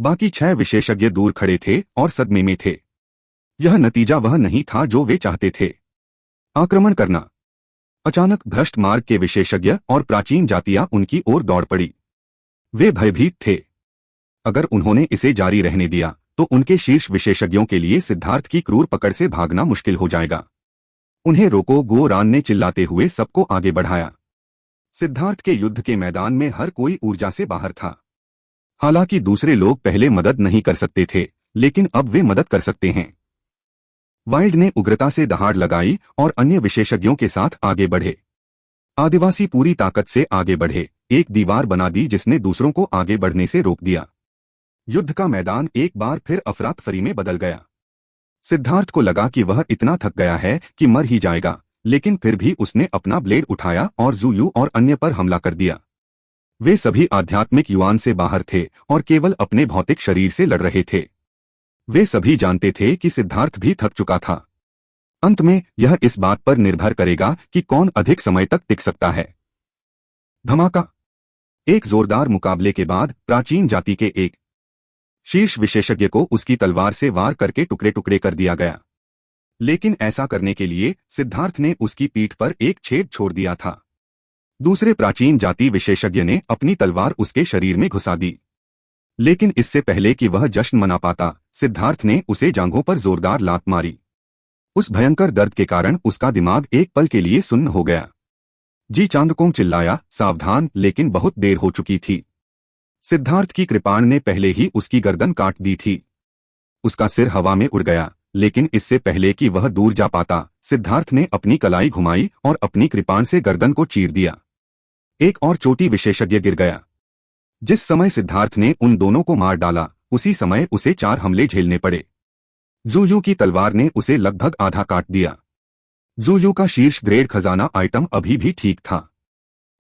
बाकी 6 विशेषज्ञ दूर खड़े थे और सदमे में थे। यह नतीजा वह नहीं था जो वे चाहते थे। आक्रमण करना। अचानक भ्रष्ट मार्ग के विशेषज्ञ और प्राचीन जातियां उनकी ओर दौड़ पड़ी। वे भयभीत थे। अगर उन्होंने इसे जारी रहने दिया तो उनके शीर्ष विशेषज्ञों के लिए सिद्धार्थ की क्रूर पकड़ से भागना मुश्किल हो जाएगा। उन्हें रोको, गोरान ने चिल्लाते हुए सबको आगे बढ़ाया। सिद्धार्थ के युद्ध के मैदान में हर कोई ऊर्जा से बाहर था। हालांकि दूसरे लोग पहले मदद नहीं कर सकते थे, लेकिन अब वे मदद कर सकते हैं। वाइल्ड ने उग्रता से दहाड़ लगाई और अन्य विशेषज्ञों के साथ आगे बढ़े। आदिवासी पूरी ताकत से आगे बढ़े, एक दीवार बना दी जिसने दूसरों को आगे बढ़ने से रोक दिया। युद्ध का मैदान एक बार फिर अफरातफरी में बदल गया। सिद्धार्थ को लगा कि वह इतना थक गया है कि मर ही जाएगा, लेकिन फिर भी उसने अपना ब्लेड उठाया और ज़ुयू और अन्य पर हमला कर दिया। वे सभी आध्यात्मिक युआन से बाहर थे और केवल अपने भौतिक शरीर से लड़ रहे थे। वे सभी जानते थे कि सिद्धार्थ भी थक चुका था। अंत में यह इस बात पर निर्भर करेगा कि कौन अधिक समय तक टिक सकता है। धमाका। एक जोरदार मुकाबले के बाद प्राचीन जाति के एक शीर्ष विशेषज्ञ को उसकी तलवार से वार करके टुकड़े टुकड़े कर दिया गया। लेकिन ऐसा करने के लिए सिद्धार्थ ने उसकी पीठ पर एक छेद छोड़ दिया था। दूसरे प्राचीन जाति विशेषज्ञ ने अपनी तलवार उसके शरीर में घुसा दी। लेकिन इससे पहले कि वह जश्न मना पाता, सिद्धार्थ ने उसे जांघों पर जोरदार लात मारी। उस भयंकर दर्द के कारण उसका दिमाग एक पल के लिए सुन्न हो गया। जी चांगकोंग चिल्लाया, सावधान, लेकिन बहुत देर हो चुकी थी। सिद्धार्थ की कृपाण ने पहले ही उसकी गर्दन काट दी थी। उसका सिर हवा में उड़ गया, लेकिन इससे पहले कि वह दूर जा पाता, सिद्धार्थ ने अपनी कलाई घुमाई और अपनी कृपाण से गर्दन को चीर दिया। एक और चोटी विशेषज्ञ गिर गया। जिस समय सिद्धार्थ ने उन दोनों को मार डाला, उसी समय उसे 4 हमले झेलने पड़े। ज़ुयू की तलवार ने उसे लगभग आधा काट दिया। ज़ुयू का शीर्ष ग्रेड खजाना आइटम अभी भी ठीक था।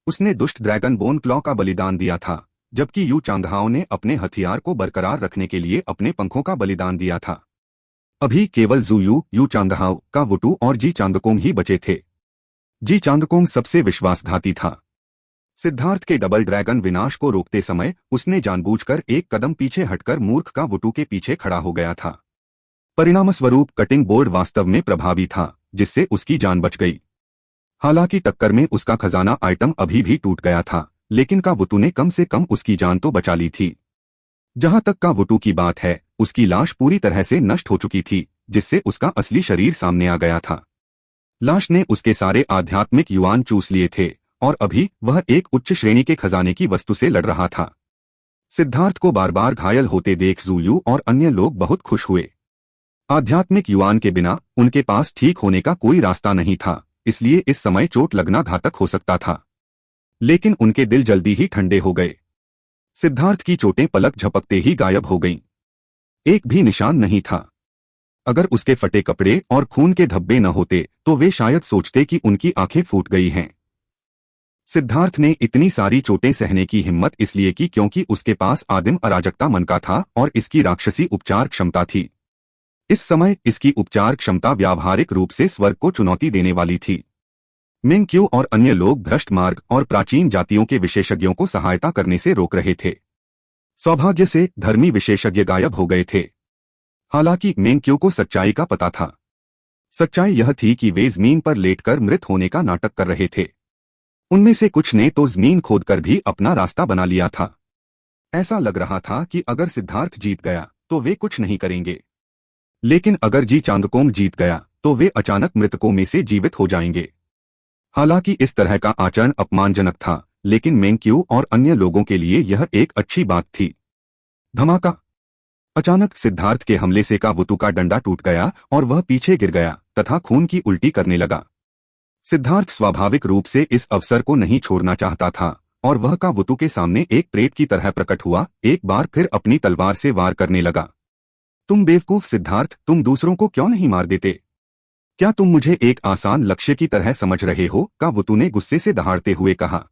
उसने दुष्ट ड्रैगन बोन क्लॉ का बलिदान दिया था, जबकि यू चांगहाओ ने अपने हथियार को बरकरार रखने के लिए अपने पंखों का बलिदान दिया था। अभी केवल ज़ुयू, यू चांगहाओ का वुटू और जी चांगकोंग ही बचे थे। जी चांगकोंग सबसे विश्वासघाती था। सिद्धार्थ के डबल ड्रैगन विनाश को रोकते समय उसने जानबूझकर एक कदम पीछे हटकर मूर्ख का वुटू के पीछे खड़ा हो गया था। परिणामस्वरूप कटिंग बोर्ड वास्तव में प्रभावी था, जिससे उसकी जान बच गई। हालांकि टक्कर में उसका खजाना आइटम अभी भी टूट गया था, लेकिन का वुटू ने कम से कम उसकी जान तो बचा ली थी। जहां तक का वुटू की बात है, उसकी लाश पूरी तरह से नष्ट हो चुकी थी, जिससे उसका असली शरीर सामने आ गया था। लाश ने उसके सारे आध्यात्मिक युआन चूस लिए थे और अभी वह एक उच्च श्रेणी के खजाने की वस्तु से लड़ रहा था। सिद्धार्थ को बार बार घायल होते देख ज़ुयू और अन्य लोग बहुत खुश हुए। आध्यात्मिक युआन के बिना उनके पास ठीक होने का कोई रास्ता नहीं था, इसलिए इस समय चोट लगना घातक हो सकता था। लेकिन उनके दिल जल्दी ही ठंडे हो गए। सिद्धार्थ की चोटें पलक झपकते ही गायब हो गईं। एक भी निशान नहीं था। अगर उसके फटे कपड़े और खून के धब्बे न होते तो वे शायद सोचते कि उनकी आंखें फूट गई हैं। सिद्धार्थ ने इतनी सारी चोटें सहने की हिम्मत इसलिए की क्योंकि उसके पास आदिम अराजकता मन का था और इसकी राक्षसी उपचार क्षमता थी। इस समय इसकी उपचार क्षमता व्यावहारिक रूप से स्वर्ग को चुनौती देने वाली थी। मिंग-क्यू और अन्य लोग भ्रष्ट मार्ग और प्राचीन जातियों के विशेषज्ञों को सहायता करने से रोक रहे थे। सौभाग्य से धर्मी विशेषज्ञ गायब हो गए थे। हालांकि मिंग-क्यू को सच्चाई का पता था। सच्चाई यह थी कि वे जमीन पर लेटकर मृत होने का नाटक कर रहे थे। उनमें से कुछ ने तो जमीन खोदकर भी अपना रास्ता बना लिया था। ऐसा लग रहा था कि अगर सिद्धार्थ जीत गया तो वे कुछ नहीं करेंगे, लेकिन अगर जी चांगकोंग जीत गया तो वे अचानक मृतकों में से जीवित हो जाएंगे। हालांकि इस तरह का आचरण अपमानजनक था, लेकिन मिंग-क्यू और अन्य लोगों के लिए यह एक अच्छी बात थी। धमाका। अचानक सिद्धार्थ के हमले से का वुटू का डंडा टूट गया और वह पीछे गिर गया तथा खून की उल्टी करने लगा। सिद्धार्थ स्वाभाविक रूप से इस अवसर को नहीं छोड़ना चाहता था और वह का वुटू के सामने एक प्रेत की तरह प्रकट हुआ, एक बार फिर अपनी तलवार से वार करने लगा। तुम बेवकूफ सिद्धार्थ, तुम दूसरों को क्यों नहीं मार देते? क्या तुम मुझे एक आसान लक्ष्य की तरह समझ रहे हो? का वुटू ने गुस्से से दहाड़ते हुए कहा।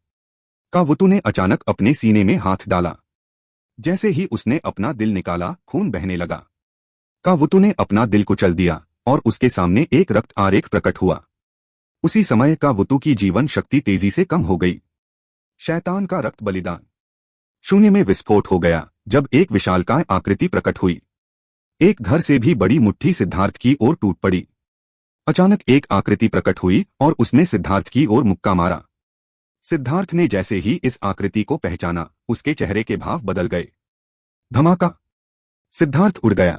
कावुतु ने अचानक अपने सीने में हाथ डाला। जैसे ही उसने अपना दिल निकाला, खून बहने लगा। कावुतु ने अपना दिल कुचल दिया और उसके सामने एक रक्त आरेख प्रकट हुआ। उसी समय कावुतु की जीवन शक्ति तेजी से कम हो गई। शैतान का रक्त बलिदान। शून्य में विस्फोट हो गया जब एक विशालकाय आकृति प्रकट हुई। एक घर से भी बड़ी मुट्ठी सिद्धार्थ की ओर टूट पड़ी। अचानक एक आकृति प्रकट हुई और उसने सिद्धार्थ की ओर मुक्का मारा। सिद्धार्थ ने जैसे ही इस आकृति को पहचाना, उसके चेहरे के भाव बदल गए। धमाका! सिद्धार्थ उड़ गया।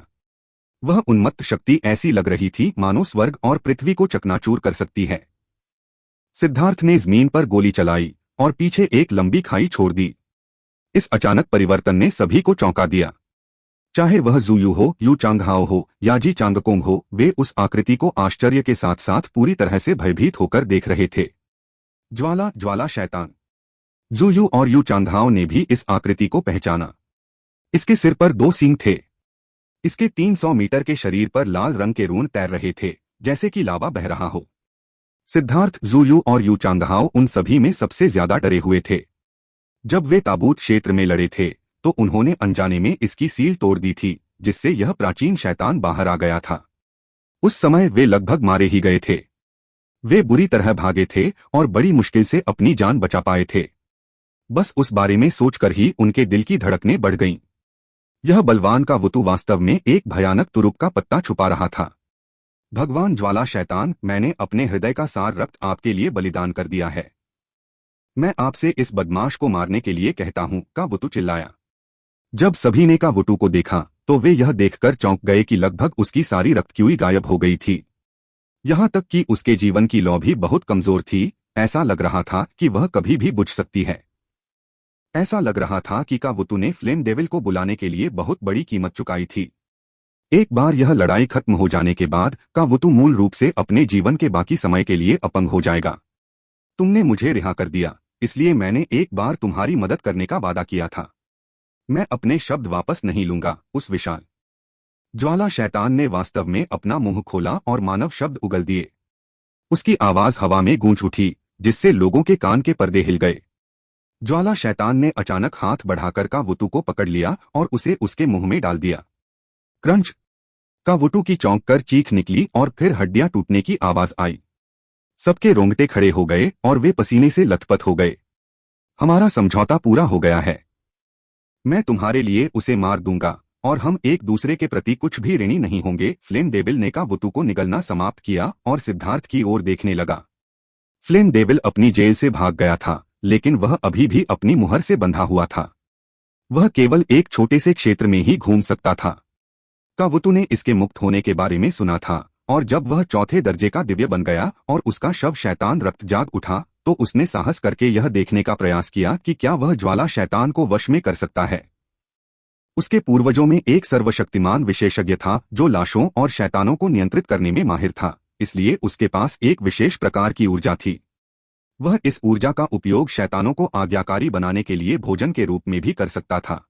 वह उन्मत्त शक्ति ऐसी लग रही थी मानो स्वर्ग और पृथ्वी को चकनाचूर कर सकती है। सिद्धार्थ ने जमीन पर गोली चलाई और पीछे एक लंबी खाई छोड़ दी। इस अचानक परिवर्तन ने सभी को चौंका दिया। चाहे वह ज़ुयू हो, यू चांगहाओ हो या जी चांगकोंग हो, वे उस आकृति को आश्चर्य के साथ साथ पूरी तरह से भयभीत होकर देख रहे थे। ज्वाला शैतान। ज़ुयू और यू चांगहाओ ने भी इस आकृति को पहचाना। इसके सिर पर 2 सींग थे। इसके 300 मीटर के शरीर पर लाल रंग के रून तैर रहे थे, जैसे कि लावा बह रहा हो। सिद्धार्थ, ज़ुयू और यू चांगहाओ उन सभी में सबसे ज्यादा डरे हुए थे। जब वे ताबूत क्षेत्र में लड़े थे तो उन्होंने अनजाने में इसकी सील तोड़ दी थी, जिससे यह प्राचीन शैतान बाहर आ गया था। उस समय वे लगभग मारे ही गए थे। वे बुरी तरह भागे थे और बड़ी मुश्किल से अपनी जान बचा पाए थे। बस उस बारे में सोचकर ही उनके दिल की धड़कनें बढ़ गईं। यह बलवान कावुतु वास्तव में एक भयानक तुरुप का पत्ता छुपा रहा था। भगवान ज्वाला शैतान, मैंने अपने हृदय का सार रक्त आपके लिए बलिदान कर दिया है। मैं आपसे इस बदमाश को मारने के लिए कहता हूं, कावुतु चिल्लाया। जब सभी ने कावुतु को देखा तो वे यह देखकर चौंक गए कि लगभग उसकी सारी रक्तक्यूई गायब हो गई थी। यहां तक कि उसके जीवन की लौ भी बहुत कमजोर थी। ऐसा लग रहा था कि वह कभी भी बुझ सकती है। ऐसा लग रहा था कि कावुतु ने फ्लेम डेविल को बुलाने के लिए बहुत बड़ी कीमत चुकाई थी। एक बार यह लड़ाई खत्म हो जाने के बाद कावुतु मूल रूप से अपने जीवन के बाकी समय के लिए अपंग हो जाएगा। तुमने मुझे रिहा कर दिया, इसलिए मैंने एक बार तुम्हारी मदद करने का वादा किया था। मैं अपने शब्द वापस नहीं लूंगा। उस विशाल ज्वाला शैतान ने वास्तव में अपना मुंह खोला और मानव शब्द उगल दिए। उसकी आवाज हवा में गूंज उठी, जिससे लोगों के कान के पर्दे हिल गए। ज्वाला शैतान ने अचानक हाथ बढ़ाकर कावुतु को पकड़ लिया और उसे उसके मुंह में डाल दिया। क्रंच! कावुतु की चौंककर चीख निकली और फिर हड्डियां टूटने की आवाज आई। सबके रोंगटे खड़े हो गए और वे पसीने से लथपथ हो गए। हमारा समझौता पूरा हो गया है। मैं तुम्हारे लिए उसे मार दूंगा और हम एक दूसरे के प्रति कुछ भी ऋणी नहीं होंगे। फ्लेम डेविल ने कावुतु को निगलना समाप्त किया और सिद्धार्थ की ओर देखने लगा। फ्लेम डेविल अपनी जेल से भाग गया था, लेकिन वह अभी भी अपनी मुहर से बंधा हुआ था। वह केवल एक छोटे से क्षेत्र में ही घूम सकता था। कावुतु ने इसके मुक्त होने के बारे में सुना था और जब वह 4थे दर्जे का दिव्य बन गया और उसका शव शैतान रक्त जाग उठा तो उसने साहस करके यह देखने का प्रयास किया कि क्या वह ज्वाला शैतान को वश में कर सकता है। उसके पूर्वजों में एक सर्वशक्तिमान विशेषज्ञ था जो लाशों और शैतानों को नियंत्रित करने में माहिर था, इसलिए उसके पास एक विशेष प्रकार की ऊर्जा थी। वह इस ऊर्जा का उपयोग शैतानों को आज्ञाकारी बनाने के लिए भोजन के रूप में भी कर सकता था।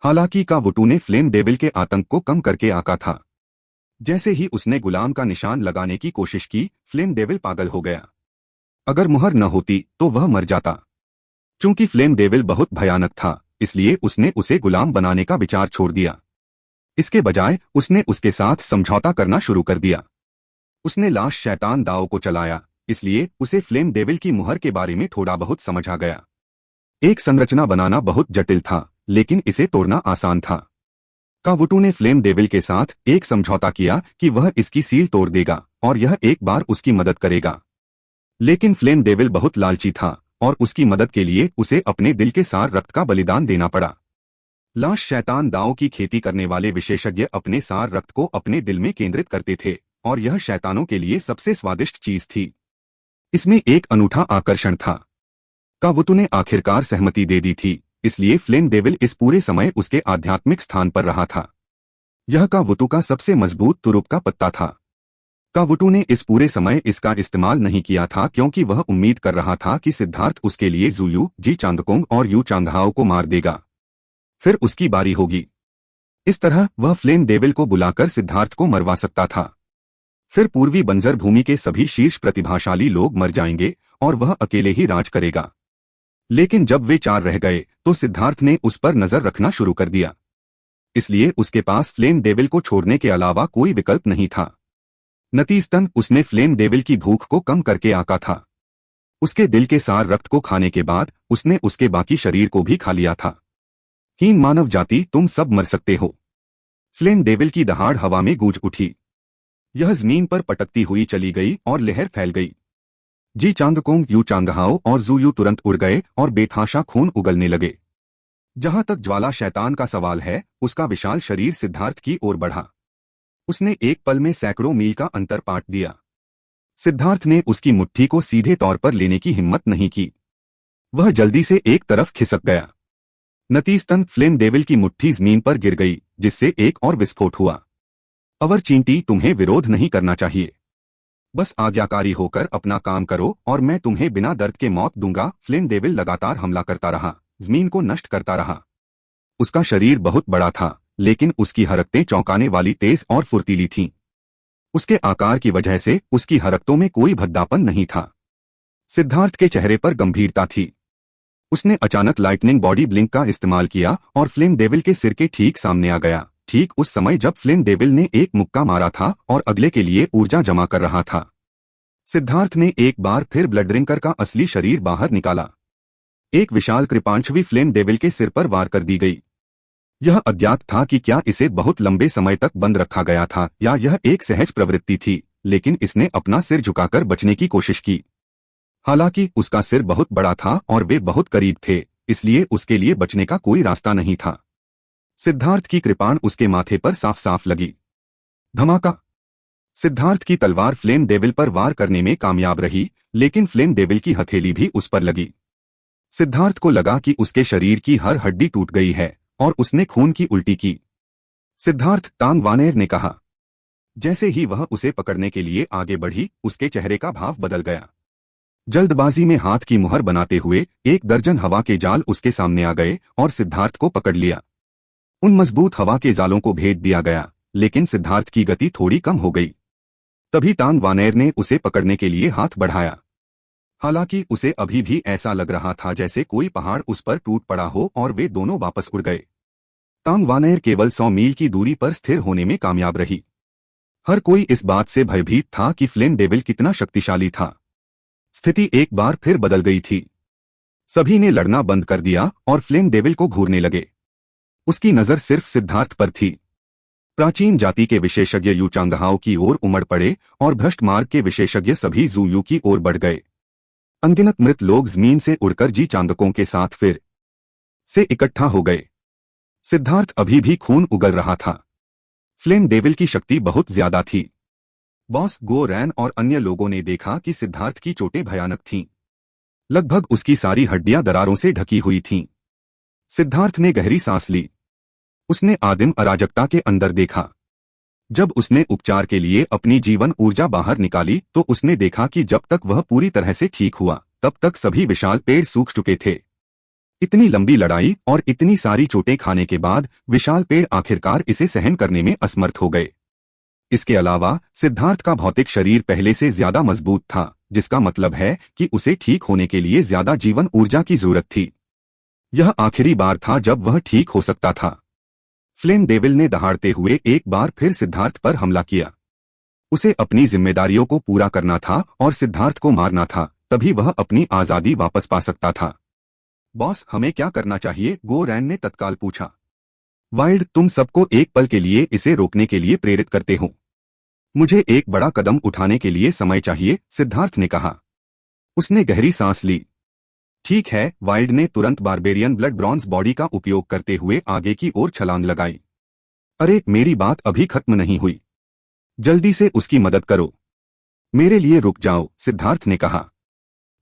हालांकि कावुतु ने फ्लेम डेविल के आतंक को कम करके आका था। जैसे ही उसने गुलाम का निशान लगाने की कोशिश की, फ्लेम डेविल पागल हो गया। अगर मुहर न होती तो वह मर जाता। चूंकि फ्लेम डेविल बहुत भयानक था, इसलिए उसने उसे गुलाम बनाने का विचार छोड़ दिया। इसके बजाय उसने उसके साथ समझौता करना शुरू कर दिया। उसने लाश शैतान दाओ को चलाया, इसलिए उसे फ्लेम डेविल की मुहर के बारे में थोड़ा बहुत समझ आ गया। एक संरचना बनाना बहुत जटिल था, लेकिन इसे तोड़ना आसान था। कावुतु ने फ्लेम डेविल के साथ एक समझौता किया कि वह इसकी सील तोड़ देगा और यह एक बार उसकी मदद करेगा। लेकिन फ्लेम डेविल बहुत लालची था और उसकी मदद के लिए उसे अपने दिल के सार रक्त का बलिदान देना पड़ा। लाश शैतान दाओ की खेती करने वाले विशेषज्ञ अपने सार रक्त को अपने दिल में केंद्रित करते थे और यह शैतानों के लिए सबसे स्वादिष्ट चीज थी। इसमें एक अनूठा आकर्षण था। कावुतु ने आखिरकार सहमति दे दी थी, इसलिए फ्लेम डेविल इस पूरे समय उसके आध्यात्मिक स्थान पर रहा था। यह कावुतु का सबसे मजबूत तुरुप का पत्ता था। कावुतु ने इस पूरे समय इसका इस्तेमाल नहीं किया था क्योंकि वह उम्मीद कर रहा था कि सिद्धार्थ उसके लिए ज़ुयू, जी चांगकोंग और यू चांगहाओ को मार देगा। फिर उसकी बारी होगी। इस तरह वह फ्लेम डेविल को बुलाकर सिद्धार्थ को मरवा सकता था। फिर पूर्वी बंजर भूमि के सभी शीर्ष प्रतिभाशाली लोग मर जाएंगे और वह अकेले ही राज करेगा। लेकिन जब वे 4 रह गए तो सिद्धार्थ ने उस पर नजर रखना शुरू कर दिया। इसलिए उसके पास फ्लेम डेविल को छोड़ने के अलावा कोई विकल्प नहीं था। नतीजतन उसने फ्लेम डेविल की भूख को कम करके आका था। उसके दिल के सार रक्त को खाने के बाद उसने उसके बाकी शरीर को भी खा लिया था। हीन मानव जाति, तुम सब मर सकते हो। फ्लेम डेविल की दहाड़ हवा में गूंज उठी। यह जमीन पर पटकती हुई चली गई और लहर फैल गई। जी चांगकोंग, यू चांगहाओ और जू यू तुरंत उड़ गए और बेतहाशा खून उगलने लगे। जहां तक ज्वाला शैतान का सवाल है, उसका विशाल शरीर सिद्धार्थ की ओर बढ़ा। उसने एक पल में सैकड़ों मील का अंतर पाट दिया। सिद्धार्थ ने उसकी मुट्ठी को सीधे तौर पर लेने की हिम्मत नहीं की। वह जल्दी से एक तरफ खिसक गया। नतीजतन फ्लेम डेविल की मुट्ठी जमीन पर गिर गई, जिससे एक और विस्फोट हुआ। अवर चींटी, तुम्हें विरोध नहीं करना चाहिए। बस आज्ञाकारी होकर अपना काम करो और मैं तुम्हें बिना दर्द के मौत दूंगा। फ्लेम डेविल लगातार हमला करता रहा, जमीन को नष्ट करता रहा। उसका शरीर बहुत बड़ा था, लेकिन उसकी हरकतें चौंकाने वाली तेज और फुर्तीली थीं। उसके आकार की वजह से उसकी हरकतों में कोई भद्दापन नहीं था। सिद्धार्थ के चेहरे पर गंभीरता थी। उसने अचानक लाइटनिंग बॉडी ब्लिंक का इस्तेमाल किया और फ्लेम डेविल के सिर के ठीक सामने आ गया, ठीक उस समय जब फ्लेम डेविल ने एक मुक्का मारा था और अगले के लिए ऊर्जा जमा कर रहा था। सिद्धार्थ ने एक बार फिर ब्लड ड्रिंकर का असली शरीर बाहर निकाला। एक विशाल कृपांशवी फ्लेम डेविल के सिर पर वार कर दी गई। यह अज्ञात था कि क्या इसे बहुत लंबे समय तक बंद रखा गया था या यह एक सहज प्रवृत्ति थी, लेकिन इसने अपना सिर झुकाकर बचने की कोशिश की। हालांकि उसका सिर बहुत बड़ा था और वे बहुत करीब थे, इसलिए उसके लिए बचने का कोई रास्ता नहीं था। सिद्धार्थ की कृपाण उसके माथे पर साफ साफ लगी। धमाका! सिद्धार्थ की तलवार फ्लेम डेविल पर वार करने में कामयाब रही, लेकिन फ्लेम डेविल की हथेली भी उस पर लगी। सिद्धार्थ को लगा कि उसके शरीर की हर हड्डी टूट गई है और उसने खून की उल्टी की। सिद्धार्थ, तांग वानेर ने कहा। जैसे ही वह उसे पकड़ने के लिए आगे बढ़ी, उसके चेहरे का भाव बदल गया। जल्दबाजी में हाथ की मुहर बनाते हुए 1 दर्जन हवा के जाल उसके सामने आ गए और सिद्धार्थ को पकड़ लिया। उन मजबूत हवा के जालों को भेद दिया गया, लेकिन सिद्धार्थ की गति थोड़ी कम हो गई। तभी तांग वानेर ने उसे पकड़ने के लिए हाथ बढ़ाया। हालांकि उसे अभी भी ऐसा लग रहा था जैसे कोई पहाड़ उस पर टूट पड़ा हो और वे दोनों वापस उड़ गए। तांग वानेर केवल 100 मील की दूरी पर स्थिर होने में कामयाब रही। हर कोई इस बात से भयभीत था कि फ्लेम डेविल कितना शक्तिशाली था। स्थिति एक बार फिर बदल गई थी। सभी ने लड़ना बंद कर दिया और फ्लेम डेविल को घूरने लगे। उसकी नजर सिर्फ सिद्धार्थ पर थी। प्राचीन जाति के विशेषज्ञ यू चांगहाओ की ओर उमड़ पड़े और भ्रष्ट मार्ग के विशेषज्ञ सभी जू यू की ओर बढ़ गए। अनगिनत मृत लोग जमीन से उड़कर जी चांगकों के साथ फिर से इकट्ठा हो गए। सिद्धार्थ अभी भी खून उगल रहा था। फ्लेम डेविल की शक्ति बहुत ज्यादा थी। बॉस गो रैन और अन्य लोगों ने देखा कि सिद्धार्थ की चोटें भयानक थीं। लगभग उसकी सारी हड्डियां दरारों से ढकी हुई थीं। सिद्धार्थ ने गहरी सांस ली। उसने आदिम अराजकता के अंदर देखा। जब उसने उपचार के लिए अपनी जीवन ऊर्जा बाहर निकाली तो उसने देखा कि जब तक वह पूरी तरह से ठीक हुआ, तब तक सभी विशाल पेड़ सूख चुके थे। इतनी लंबी लड़ाई और इतनी सारी चोटें खाने के बाद विशाल पेड़ आखिरकार इसे सहन करने में असमर्थ हो गए। इसके अलावा सिद्धार्थ का भौतिक शरीर पहले से ज्यादा मजबूत था, जिसका मतलब है कि उसे ठीक होने के लिए ज्यादा जीवन ऊर्जा की जरूरत थी। यह आखिरी बार था जब वह ठीक हो सकता था। फ्लेम डेविल ने दहाड़ते हुए एक बार फिर सिद्धार्थ पर हमला किया। उसे अपनी जिम्मेदारियों को पूरा करना था और सिद्धार्थ को मारना था, तभी वह अपनी आजादी वापस पा सकता था। बॉस, हमें क्या करना चाहिए? गो रैन ने तत्काल पूछा। वाइल्ड, तुम सबको एक पल के लिए इसे रोकने के लिए प्रेरित करते हो। मुझे एक बड़ा कदम उठाने के लिए समय चाहिए, सिद्धार्थ ने कहा। उसने गहरी सांस ली। ठीक है, वाइल्ड ने तुरंत बारबेरियन ब्लड ब्रॉन्ज बॉडी का उपयोग करते हुए आगे की ओर छलांग लगाई। अरे, मेरी बात अभी खत्म नहीं हुई। जल्दी से उसकी मदद करो। मेरे लिए रुक जाओ, सिद्धार्थ ने कहा।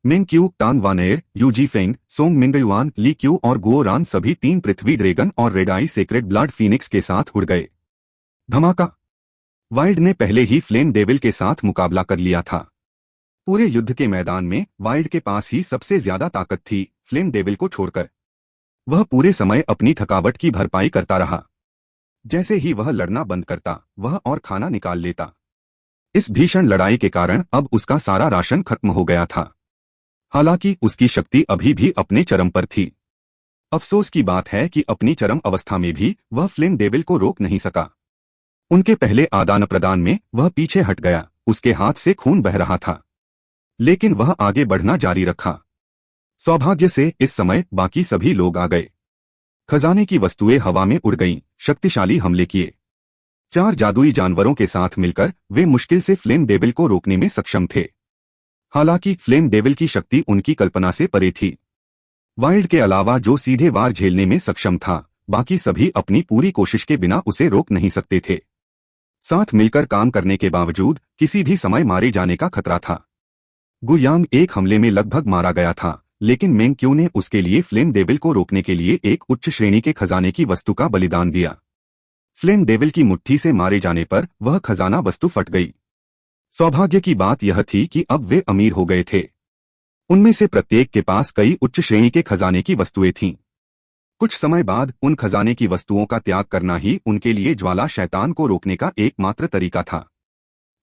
Ming Qiu, Tang Waner, Yu Ji Feng, Song Mingyuan, Li Qiu और गुओ रान सभी 3 पृथ्वी ड्रैगन और red eye sacred blood phoenix के साथ उड़ गए। धमाका! वाइल्ड ने पहले ही फ्लेम डेविल के साथ मुकाबला कर लिया था। पूरे युद्ध के मैदान में वाइल्ड के पास ही सबसे ज्यादा ताकत थी, फ्लेम डेविल को छोड़कर। वह पूरे समय अपनी थकावट की भरपाई करता रहा। जैसे ही वह लड़ना बंद करता, वह और खाना निकाल लेता। इस भीषण लड़ाई के कारण अब उसका सारा राशन खत्म हो गया था। हालांकि उसकी शक्ति अभी भी अपने चरम पर थी। अफसोस की बात है कि अपनी चरम अवस्था में भी वह फ्लेम डेविल को रोक नहीं सका। उनके पहले आदान प्रदान में वह पीछे हट गया, उसके हाथ से खून बह रहा था, लेकिन वह आगे बढ़ना जारी रखा। सौभाग्य से इस समय बाकी सभी लोग आ गए। खजाने की वस्तुएं हवा में उड़ गईं, शक्तिशाली हमले किए। 4 जादुई जानवरों के साथ मिलकर वे मुश्किल से फ्लेम डेविल को रोकने में सक्षम थे। हालांकि फ्लेम डेविल की शक्ति उनकी कल्पना से परे थी। वाइल्ड के अलावा जो सीधे वार झेलने में सक्षम था, बाकी सभी अपनी पूरी कोशिश के बिना उसे रोक नहीं सकते थे। साथ मिलकर काम करने के बावजूद किसी भी समय मारे जाने का खतरा था। गुयांग एक हमले में लगभग मारा गया था, लेकिन मेंग क्यू ने उसके लिए फ्लेम डेविल को रोकने के लिए एक उच्च श्रेणी के खजाने की वस्तु का बलिदान दिया। फ्लेम डेविल की मुट्ठी से मारे जाने पर वह खजाना वस्तु फट गई। सौभाग्य की बात यह थी कि अब वे अमीर हो गए थे। उनमें से प्रत्येक के पास कई उच्च श्रेणी के खजाने की वस्तुएं थीं। कुछ समय बाद उन खजाने की वस्तुओं का त्याग करना ही उनके लिए ज्वाला शैतान को रोकने का एकमात्र तरीका था।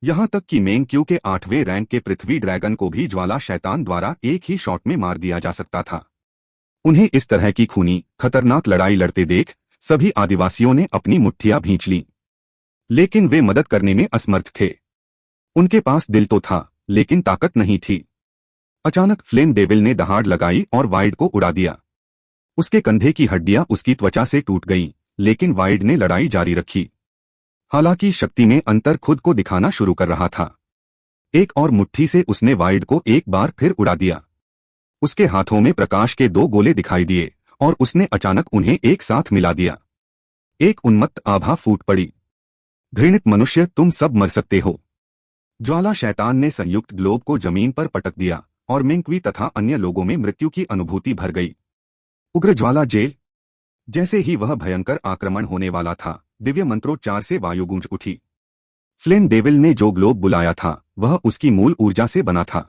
यहां तक कि मेंग क्यू के 8वें रैंक के पृथ्वी ड्रैगन को भी ज्वाला शैतान द्वारा एक ही शॉट में मार दिया जा सकता था। उन्हें इस तरह की खूनी, खतरनाक लड़ाई लड़ते देख सभी आदिवासियों ने अपनी मुट्ठियां भींच लीं, लेकिन वे मदद करने में असमर्थ थे। उनके पास दिल तो था, लेकिन ताकत नहीं थी। अचानक फ्लेम डेविल ने दहाड़ लगाई और वाइड को उड़ा दिया। उसके कंधे की हड्डियां उसकी त्वचा से टूट गईं, लेकिन वाइड ने लड़ाई जारी रखी। हालांकि शक्ति में अंतर खुद को दिखाना शुरू कर रहा था। एक और मुट्ठी से उसने वाइड को एक बार फिर उड़ा दिया। उसके हाथों में प्रकाश के 2 गोले दिखाई दिए और उसने अचानक उन्हें एक साथ मिला दिया। एक उन्मत्त आभा फूट पड़ी। घृणित मनुष्य, तुम सब मर सकते हो। ज्वाला शैतान ने संयुक्त ग्लोब को जमीन पर पटक दिया और मिंकवी तथा अन्य लोगों में मृत्यु की अनुभूति भर गई। उग्र ज्वाला जेल। जैसे ही वह भयंकर आक्रमण होने वाला था, दिव्य मंत्रोच्चार से वायु गूंज उठी। फ्लेम डेविल ने जो ग्लोब बुलाया था वह उसकी मूल ऊर्जा से बना था।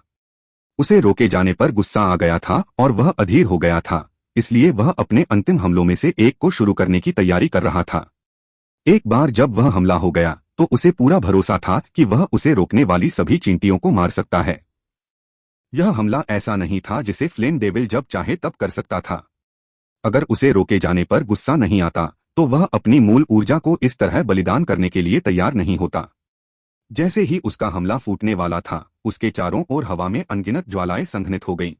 उसे रोके जाने पर गुस्सा आ गया था और वह अधीर हो गया था, इसलिए वह अपने अंतिम हमलों में से एक को शुरू करने की तैयारी कर रहा था। एक बार जब वह हमला हो गया तो उसे पूरा भरोसा था कि वह उसे रोकने वाली सभी चींटियों को मार सकता है। यह हमला ऐसा नहीं था जिसे फ्लेम डेविल जब चाहे तब कर सकता था। अगर उसे रोके जाने पर गुस्सा नहीं आता तो वह अपनी मूल ऊर्जा को इस तरह बलिदान करने के लिए तैयार नहीं होता। जैसे ही उसका हमला फूटने वाला था, उसके चारों ओर हवा में अनगिनत ज्वालाएं संघनित हो गईं।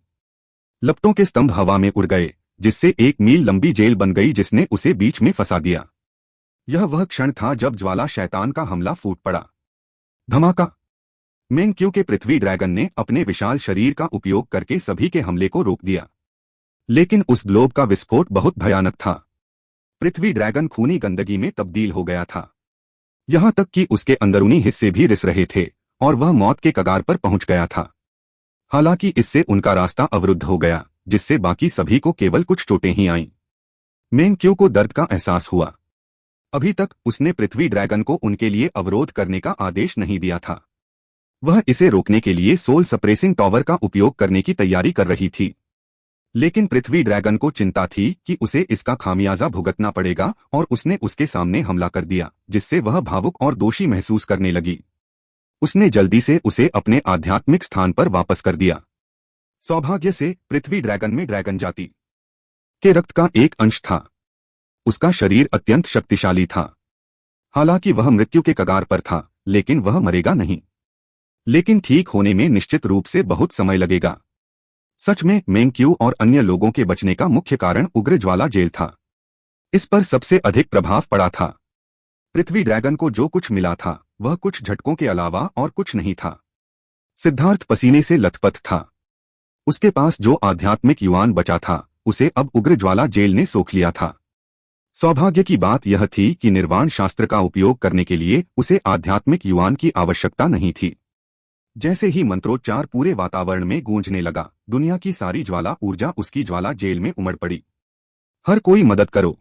लपटों के स्तंभ हवा में उड़ गए, जिससे 1 मील लंबी जेल बन गई जिसने उसे बीच में फंसा दिया। यह वह क्षण था जब ज्वाला शैतान का हमला फूट पड़ा। धमाका। मेंग क्यू के पृथ्वी ड्रैगन ने अपने विशाल शरीर का उपयोग करके सभी के हमले को रोक दिया, लेकिन उस ग्लोब का विस्फोट बहुत भयानक था। पृथ्वी ड्रैगन खूनी गंदगी में तब्दील हो गया था, यहां तक कि उसके अंदरूनी हिस्से भी रिस रहे थे और वह मौत के कगार पर पहुंच गया था। हालांकि इससे उनका रास्ता अवरुद्ध हो गया, जिससे बाकी सभी को केवल कुछ चोटें ही आईं। मेंग क्यू को दर्द का एहसास हुआ। अभी तक उसने पृथ्वी ड्रैगन को उनके लिए अवरोध करने का आदेश नहीं दिया था। वह इसे रोकने के लिए सोल सप्रेसिंग टॉवर का उपयोग करने की तैयारी कर रही थी, लेकिन पृथ्वी ड्रैगन को चिंता थी कि उसे इसका खामियाजा भुगतना पड़ेगा और उसने उसके सामने हमला कर दिया, जिससे वह भावुक और दोषी महसूस करने लगी। उसने जल्दी से उसे अपने आध्यात्मिक स्थान पर वापस कर दिया। सौभाग्य से पृथ्वी ड्रैगन में ड्रैगन जाति के रक्त का एक अंश था। उसका शरीर अत्यंत शक्तिशाली था। हालांकि वह मृत्यु के कगार पर था, लेकिन वह मरेगा नहीं। लेकिन ठीक होने में निश्चित रूप से बहुत समय लगेगा। सच में मेंग क्यू और अन्य लोगों के बचने का मुख्य कारण उग्र ज्वाला जेल था। इस पर सबसे अधिक प्रभाव पड़ा था। पृथ्वी ड्रैगन को जो कुछ मिला था वह कुछ झटकों के अलावा और कुछ नहीं था। सिद्धार्थ पसीने से लथपथ था। उसके पास जो आध्यात्मिक युआन बचा था उसे अब उग्र ज्वाला जेल ने सोख लिया था। सौभाग्य की बात यह थी कि निर्वाण शास्त्र का उपयोग करने के लिए उसे आध्यात्मिक युआन की आवश्यकता नहीं थी। जैसे ही मंत्रोच्चार पूरे वातावरण में गूंजने लगा, दुनिया की सारी ज्वाला ऊर्जा उसकी ज्वाला जेल में उमड़ पड़ी। हर कोई मदद करो।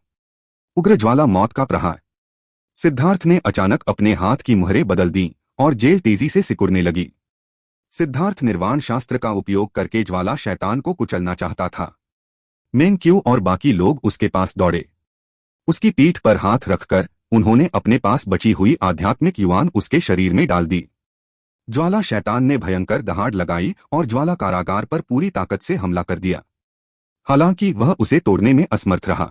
उग्र ज्वाला मौत का प्रहार। सिद्धार्थ ने अचानक अपने हाथ की मुहरें बदल दी और जेल तेजी से सिकुड़ने लगी। सिद्धार्थ निर्वाण शास्त्र का उपयोग करके ज्वाला शैतान को कुचलना चाहता था। मेंग क्यू और बाकी लोग उसके पास दौड़े। उसकी पीठ पर हाथ रखकर उन्होंने अपने पास बची हुई आध्यात्मिक युआन उसके शरीर में डाल दी। ज्वाला शैतान ने भयंकर दहाड़ लगाई और ज्वाला कारागार पर पूरी ताकत से हमला कर दिया। हालांकि वह उसे तोड़ने में असमर्थ रहा।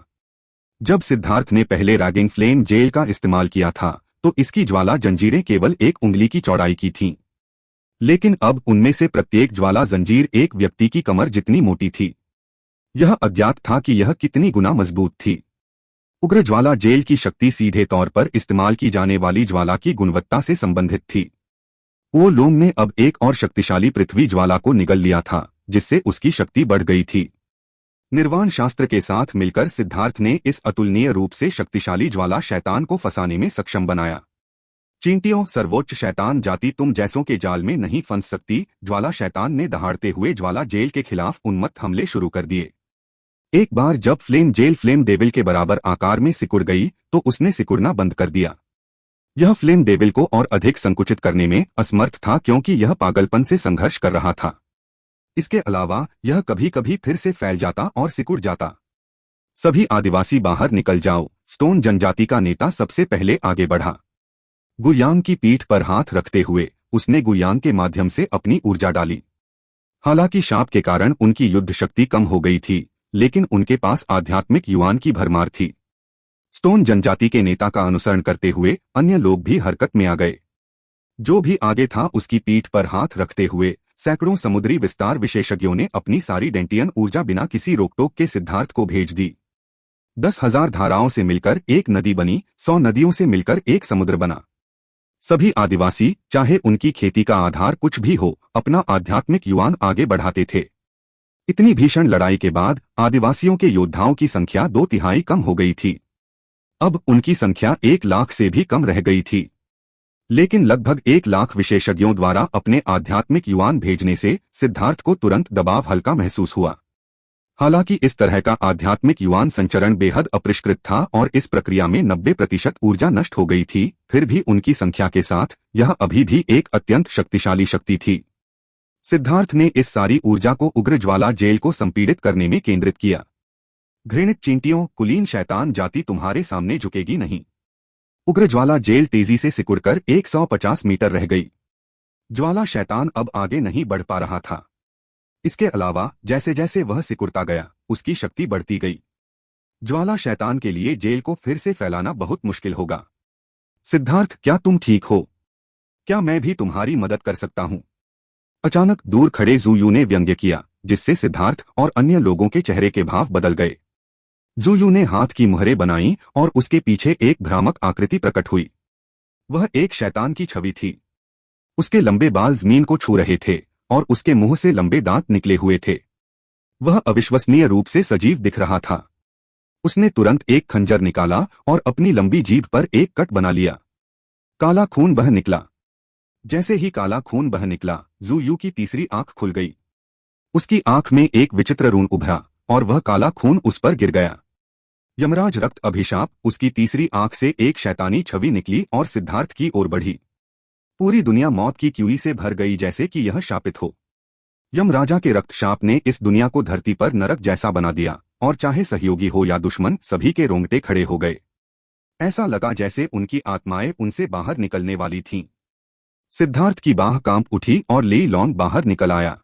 जब सिद्धार्थ ने पहले रैगिंग फ्लेम जेल का इस्तेमाल किया था तो इसकी ज्वाला जंजीरें केवल 1 उंगली की चौड़ाई की थीं। लेकिन अब उनमें से प्रत्येक ज्वाला जंजीर एक व्यक्ति की कमर जितनी मोटी थी। यह अज्ञात था कि यह कितनी गुना मजबूत थी। उग्र ज्वाला जेल की शक्ति सीधे तौर पर इस्तेमाल की जाने वाली ज्वाला की गुणवत्ता से संबंधित थी। वो लोम ने अब एक और शक्तिशाली पृथ्वी ज्वाला को निगल लिया था, जिससे उसकी शक्ति बढ़ गई थी। निर्वाण शास्त्र के साथ मिलकर सिद्धार्थ ने इस अतुलनीय रूप से शक्तिशाली ज्वाला शैतान को फंसाने में सक्षम बनाया। चींटियों, सर्वोच्च शैतान जाति तुम जैसों के जाल में नहीं फंस सकती। ज्वाला शैतान ने दहाड़ते हुए ज्वाला जेल के खिलाफ उन्मत्त हमले शुरू कर दिए। एक बार जब फ्लेम जेल फ्लेम डेविल के बराबर आकार में सिकुड़ गई तो उसने सिकुड़ना बंद कर दिया। यह फ्लेम डेविल को और अधिक संकुचित करने में असमर्थ था क्योंकि यह पागलपन से संघर्ष कर रहा था। इसके अलावा यह कभी कभी फिर से फैल जाता और सिकुड़ जाता। सभी आदिवासी बाहर निकल जाओ, स्टोन जनजाति का नेता सबसे पहले आगे बढ़ा। गुयांग की पीठ पर हाथ रखते हुए उसने गुयांग के माध्यम से अपनी ऊर्जा डाली। हालांकि शाप के कारण उनकी युद्ध शक्ति कम हो गई थी, लेकिन उनके पास आध्यात्मिक युवान की भरमार थी। स्टोन जनजाति के नेता का अनुसरण करते हुए अन्य लोग भी हरकत में आ गए। जो भी आगे था उसकी पीठ पर हाथ रखते हुए सैकड़ों समुद्री विस्तार विशेषज्ञों ने अपनी सारी डेंटियन ऊर्जा बिना किसी रोकटोक के सिद्धार्थ को भेज दी। 10,000 धाराओं से मिलकर एक नदी बनी, 100 नदियों से मिलकर एक समुद्र बना। सभी आदिवासी, चाहे उनकी खेती का आधार कुछ भी हो, अपना आध्यात्मिक युवान आगे बढ़ाते थे। इतनी भीषण लड़ाई के बाद आदिवासियों के योद्धाओं की संख्या 2/3 कम हो गई थी। अब उनकी संख्या 1 लाख से भी कम रह गई थी। लेकिन लगभग 1 लाख विशेषज्ञों द्वारा अपने आध्यात्मिक युवान भेजने से सिद्धार्थ को तुरंत दबाव हल्का महसूस हुआ। हालांकि इस तरह का आध्यात्मिक युवान संचरण बेहद अपरिष्कृत था और इस प्रक्रिया में 90% ऊर्जा नष्ट हो गई थी, फिर भी उनकी संख्या के साथ यह अभी भी एक अत्यंत शक्तिशाली शक्ति थी। सिद्धार्थ ने इस सारी ऊर्जा को उग्र ज्वाला जेल को संपीड़ित करने में केंद्रित किया। घृणित चींटियों, कुलीन शैतान जाति तुम्हारे सामने झुकेगी नहीं। उग्र ज्वाला जेल तेजी से सिकुड़कर 150 मीटर रह गई। ज्वाला शैतान अब आगे नहीं बढ़ पा रहा था। इसके अलावा जैसे जैसे वह सिकुड़ता गया उसकी शक्ति बढ़ती गई। ज्वाला शैतान के लिए जेल को फिर से फैलाना बहुत मुश्किल होगा। सिद्धार्थ, क्या तुम ठीक हो? क्या मैं भी तुम्हारी मदद कर सकता हूं? अचानक दूर खड़े ज़ुयू ने व्यंग्य किया, जिससे सिद्धार्थ और अन्य लोगों के चेहरे के भाव बदल गए। ज़ुयू ने हाथ की मुहरें बनाई और उसके पीछे एक भ्रामक आकृति प्रकट हुई। वह एक शैतान की छवि थी। उसके लंबे बाल जमीन को छू रहे थे और उसके मुंह से लंबे दांत निकले हुए थे। वह अविश्वसनीय रूप से सजीव दिख रहा था। उसने तुरंत एक खंजर निकाला और अपनी लंबी जीभ पर एक कट बना लिया। काला खून बह निकला। जैसे ही काला खून बह निकला, ज़ुयू की तीसरी आंख खुल गई। उसकी आंख में एक विचित्र रून उभरा और वह काला खून उस पर गिर गया। यमराज रक्त अभिशाप। उसकी तीसरी आंख से एक शैतानी छवि निकली और सिद्धार्थ की ओर बढ़ी। पूरी दुनिया मौत की क्यूई से भर गई, जैसे कि यह शापित हो। यमराजा के रक्तशाप ने इस दुनिया को धरती पर नरक जैसा बना दिया और चाहे सहयोगी हो या दुश्मन, सभी के रोंगटे खड़े हो गए। ऐसा लगा जैसे उनकी आत्माएं उनसे बाहर निकलने वाली थीं। सिद्धार्थ की बाह कांप उठी और लेई लॉन्ग बाहर निकल आया।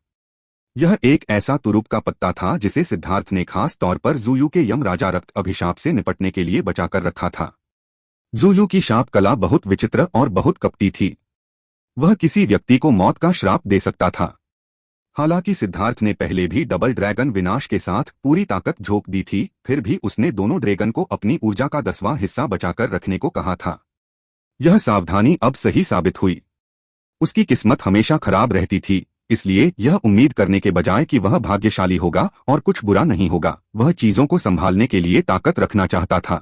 यह एक ऐसा तुरुप का पत्ता था जिसे सिद्धार्थ ने खास तौर पर ज़ुयू के यमराजा रक्त अभिशाप से निपटने के लिए बचाकर रखा था। ज़ुयू की शाप कला बहुत विचित्र और बहुत कपटी थी। वह किसी व्यक्ति को मौत का श्राप दे सकता था। हालांकि सिद्धार्थ ने पहले भी डबल ड्रैगन विनाश के साथ पूरी ताकत झोंक दी थी, फिर भी उसने दोनों ड्रैगन को अपनी ऊर्जा का 10वां हिस्सा बचाकर रखने को कहा था। यह सावधानी अब सही साबित हुई। उसकी किस्मत हमेशा खराब रहती थी, इसलिए यह उम्मीद करने के बजाय कि वह भाग्यशाली होगा और कुछ बुरा नहीं होगा, वह चीजों को संभालने के लिए ताकत रखना चाहता था।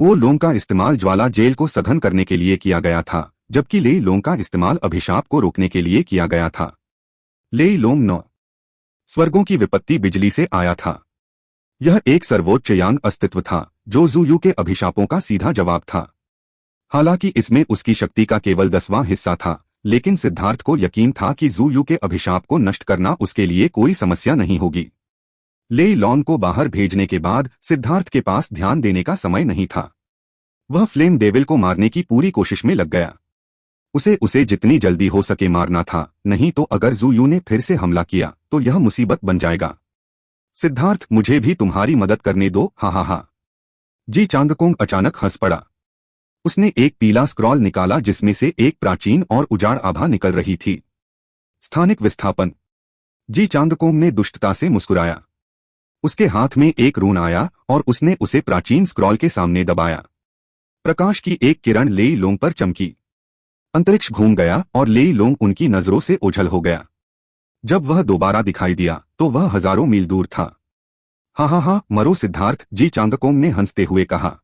वो लोम का इस्तेमाल ज्वाला जेल को सघन करने के लिए किया गया था, जबकि लेई लोम का इस्तेमाल अभिशाप को रोकने के लिए किया गया था। लेई लोम 9 स्वर्गों की विपत्ति बिजली से आया था। यह एक सर्वोच्च यांग अस्तित्व था जो ज़ुयू के अभिशापों का सीधा जवाब था। हालांकि इसमें उसकी शक्ति का केवल 10वां हिस्सा था, लेकिन सिद्धार्थ को यकीन था कि ज़ुयू के अभिशाप को नष्ट करना उसके लिए कोई समस्या नहीं होगी। लेई लॉन्ग को बाहर भेजने के बाद सिद्धार्थ के पास ध्यान देने का समय नहीं था। वह फ्लेम डेविल को मारने की पूरी कोशिश में लग गया। उसे उसे जितनी जल्दी हो सके मारना था, नहीं तो अगर जू यू ने फिर से हमला किया तो यह मुसीबत बन जाएगा। सिद्धार्थ, मुझे भी तुम्हारी मदद करने दो, हा हा हा। जी चांगकोंग अचानक हंस पड़ा। उसने एक पीला स्क्रॉल निकाला जिसमें से एक प्राचीन और उजाड़ आभा निकल रही थी। स्थानिक विस्थापन। जी चांगकोंग ने दुष्टता से मुस्कुराया। उसके हाथ में एक रून आया और उसने उसे प्राचीन स्क्रॉल के सामने दबाया। प्रकाश की एक किरण लेई लोंग पर चमकी। अंतरिक्ष घूम गया और लेई लोंग उनकी नजरों से ओझल हो गया। जब वह दोबारा दिखाई दिया तो वह हजारों मील दूर था। हा हा हा, मरो सिद्धार्थ, जी चांगकोंग ने हंसते हुए कहा।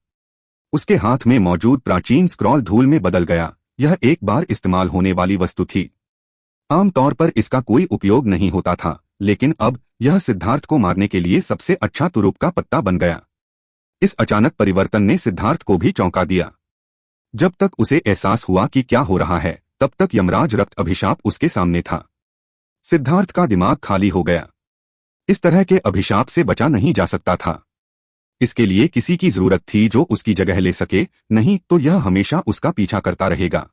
उसके हाथ में मौजूद प्राचीन स्क्रॉल धूल में बदल गया। यह एक बार इस्तेमाल होने वाली वस्तु थी। आमतौर पर इसका कोई उपयोग नहीं होता था, लेकिन अब यह सिद्धार्थ को मारने के लिए सबसे अच्छा तुरुप का पत्ता बन गया। इस अचानक परिवर्तन ने सिद्धार्थ को भी चौंका दिया। जब तक उसे एहसास हुआ कि क्या हो रहा है, तब तक यमराज रक्त अभिशाप उसके सामने था। सिद्धार्थ का दिमाग खाली हो गया। इस तरह के अभिशाप से बचा नहीं जा सकता था। इसके लिए किसी की जरूरत थी जो उसकी जगह ले सके, नहीं तो यह हमेशा उसका पीछा करता रहेगा।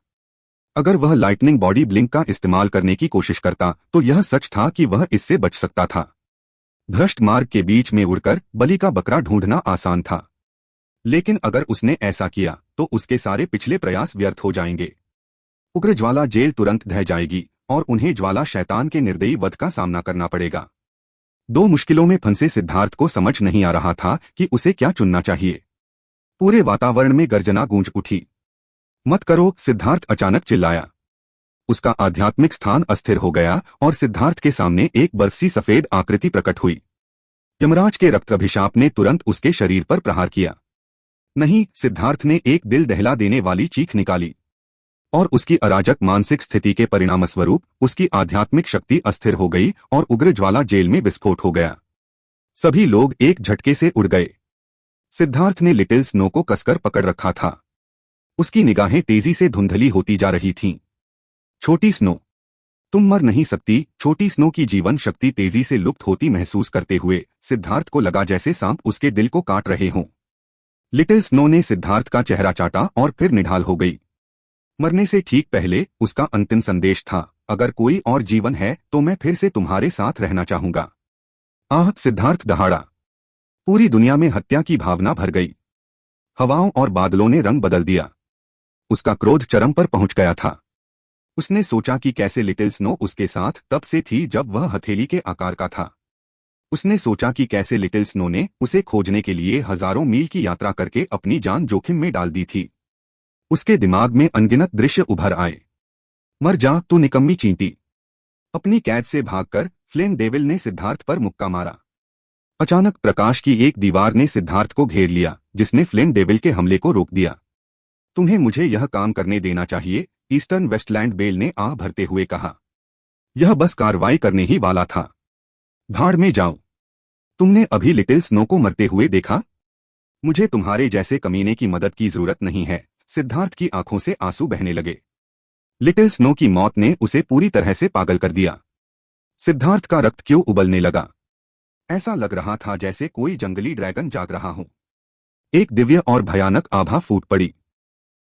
अगर वह लाइटनिंग बॉडी ब्लिंक का इस्तेमाल करने की कोशिश करता तो यह सच था कि वह इससे बच सकता था। भ्रष्ट मार्ग के बीच में उड़कर बलि का बकरा ढूंढना आसान था, लेकिन अगर उसने ऐसा किया तो उसके सारे पिछले प्रयास व्यर्थ हो जाएंगे। उग्र ज्वाला जेल तुरंत ढह जाएगी और उन्हें ज्वाला शैतान के निर्दयी वध का सामना करना पड़ेगा। दो मुश्किलों में फंसे सिद्धार्थ को समझ नहीं आ रहा था कि उसे क्या चुनना चाहिए। पूरे वातावरण में गर्जना गूंज उठी। मत करो, सिद्धार्थ अचानक चिल्लाया। उसका आध्यात्मिक स्थान अस्थिर हो गया और सिद्धार्थ के सामने एक बर्फसी सफेद आकृति प्रकट हुई। यमराज के रक्त अभिशाप ने तुरंत उसके शरीर पर प्रहार किया। नहीं, सिद्धार्थ ने एक दिल दहला देने वाली चीख निकाली और उसकी अराजक मानसिक स्थिति के परिणामस्वरूप उसकी आध्यात्मिक शक्ति अस्थिर हो गई और उग्र ज्वाला जेल में विस्फोट हो गया। सभी लोग एक झटके से उड़ गए। सिद्धार्थ ने लिटिल स्नो को कसकर पकड़ रखा था। उसकी निगाहें तेजी से धुंधली होती जा रही थीं। छोटी स्नो, तुम मर नहीं सकती। छोटी स्नो की जीवन शक्ति तेजी से लुप्त होती महसूस करते हुए सिद्धार्थ को लगा जैसे सांप उसके दिल को काट रहे हों। लिटिल स्नो ने सिद्धार्थ का चेहरा चाटा और फिर निढाल हो गई। मरने से ठीक पहले उसका अंतिम संदेश था, अगर कोई और जीवन है तो मैं फिर से तुम्हारे साथ रहना चाहूंगा। आह, सिद्धार्थ दहाड़ा। पूरी दुनिया में हत्या की भावना भर गई। हवाओं और बादलों ने रंग बदल दिया। उसका क्रोध चरम पर पहुंच गया था। उसने सोचा कि कैसे लिटिल स्नो उसके साथ तब से थी जब वह हथेली के आकार का था। उसने सोचा कि कैसे लिटिल स्नो ने उसे खोजने के लिए हजारों मील की यात्रा करके अपनी जान जोखिम में डाल दी थी। उसके दिमाग में अनगिनत दृश्य उभर आए। मर जा तू निकम्मी चींटी। अपनी कैद से भागकर फ्लेम डेविल ने सिद्धार्थ पर मुक्का मारा। अचानक प्रकाश की एक दीवार ने सिद्धार्थ को घेर लिया, जिसने फ्लेम डेविल के हमले को रोक दिया। तुम्हें मुझे यह काम करने देना चाहिए, ईस्टर्न वेस्टलैंड बेल ने आह भरते हुए कहा। यह बस कार्रवाई करने ही वाला था। भाड़ में जाओ। तुमने अभी लिटिल स्नो को मरते हुए देखा? मुझे तुम्हारे जैसे कमीने की मदद की जरूरत नहीं है। सिद्धार्थ की आंखों से आंसू बहने लगे। लिटिल स्नो की मौत ने उसे पूरी तरह से पागल कर दिया। सिद्धार्थ का रक्त क्यों उबलने लगा? ऐसा लग रहा था जैसे कोई जंगली ड्रैगन जाग रहा हो। एक दिव्य और भयानक आभा फूट पड़ी।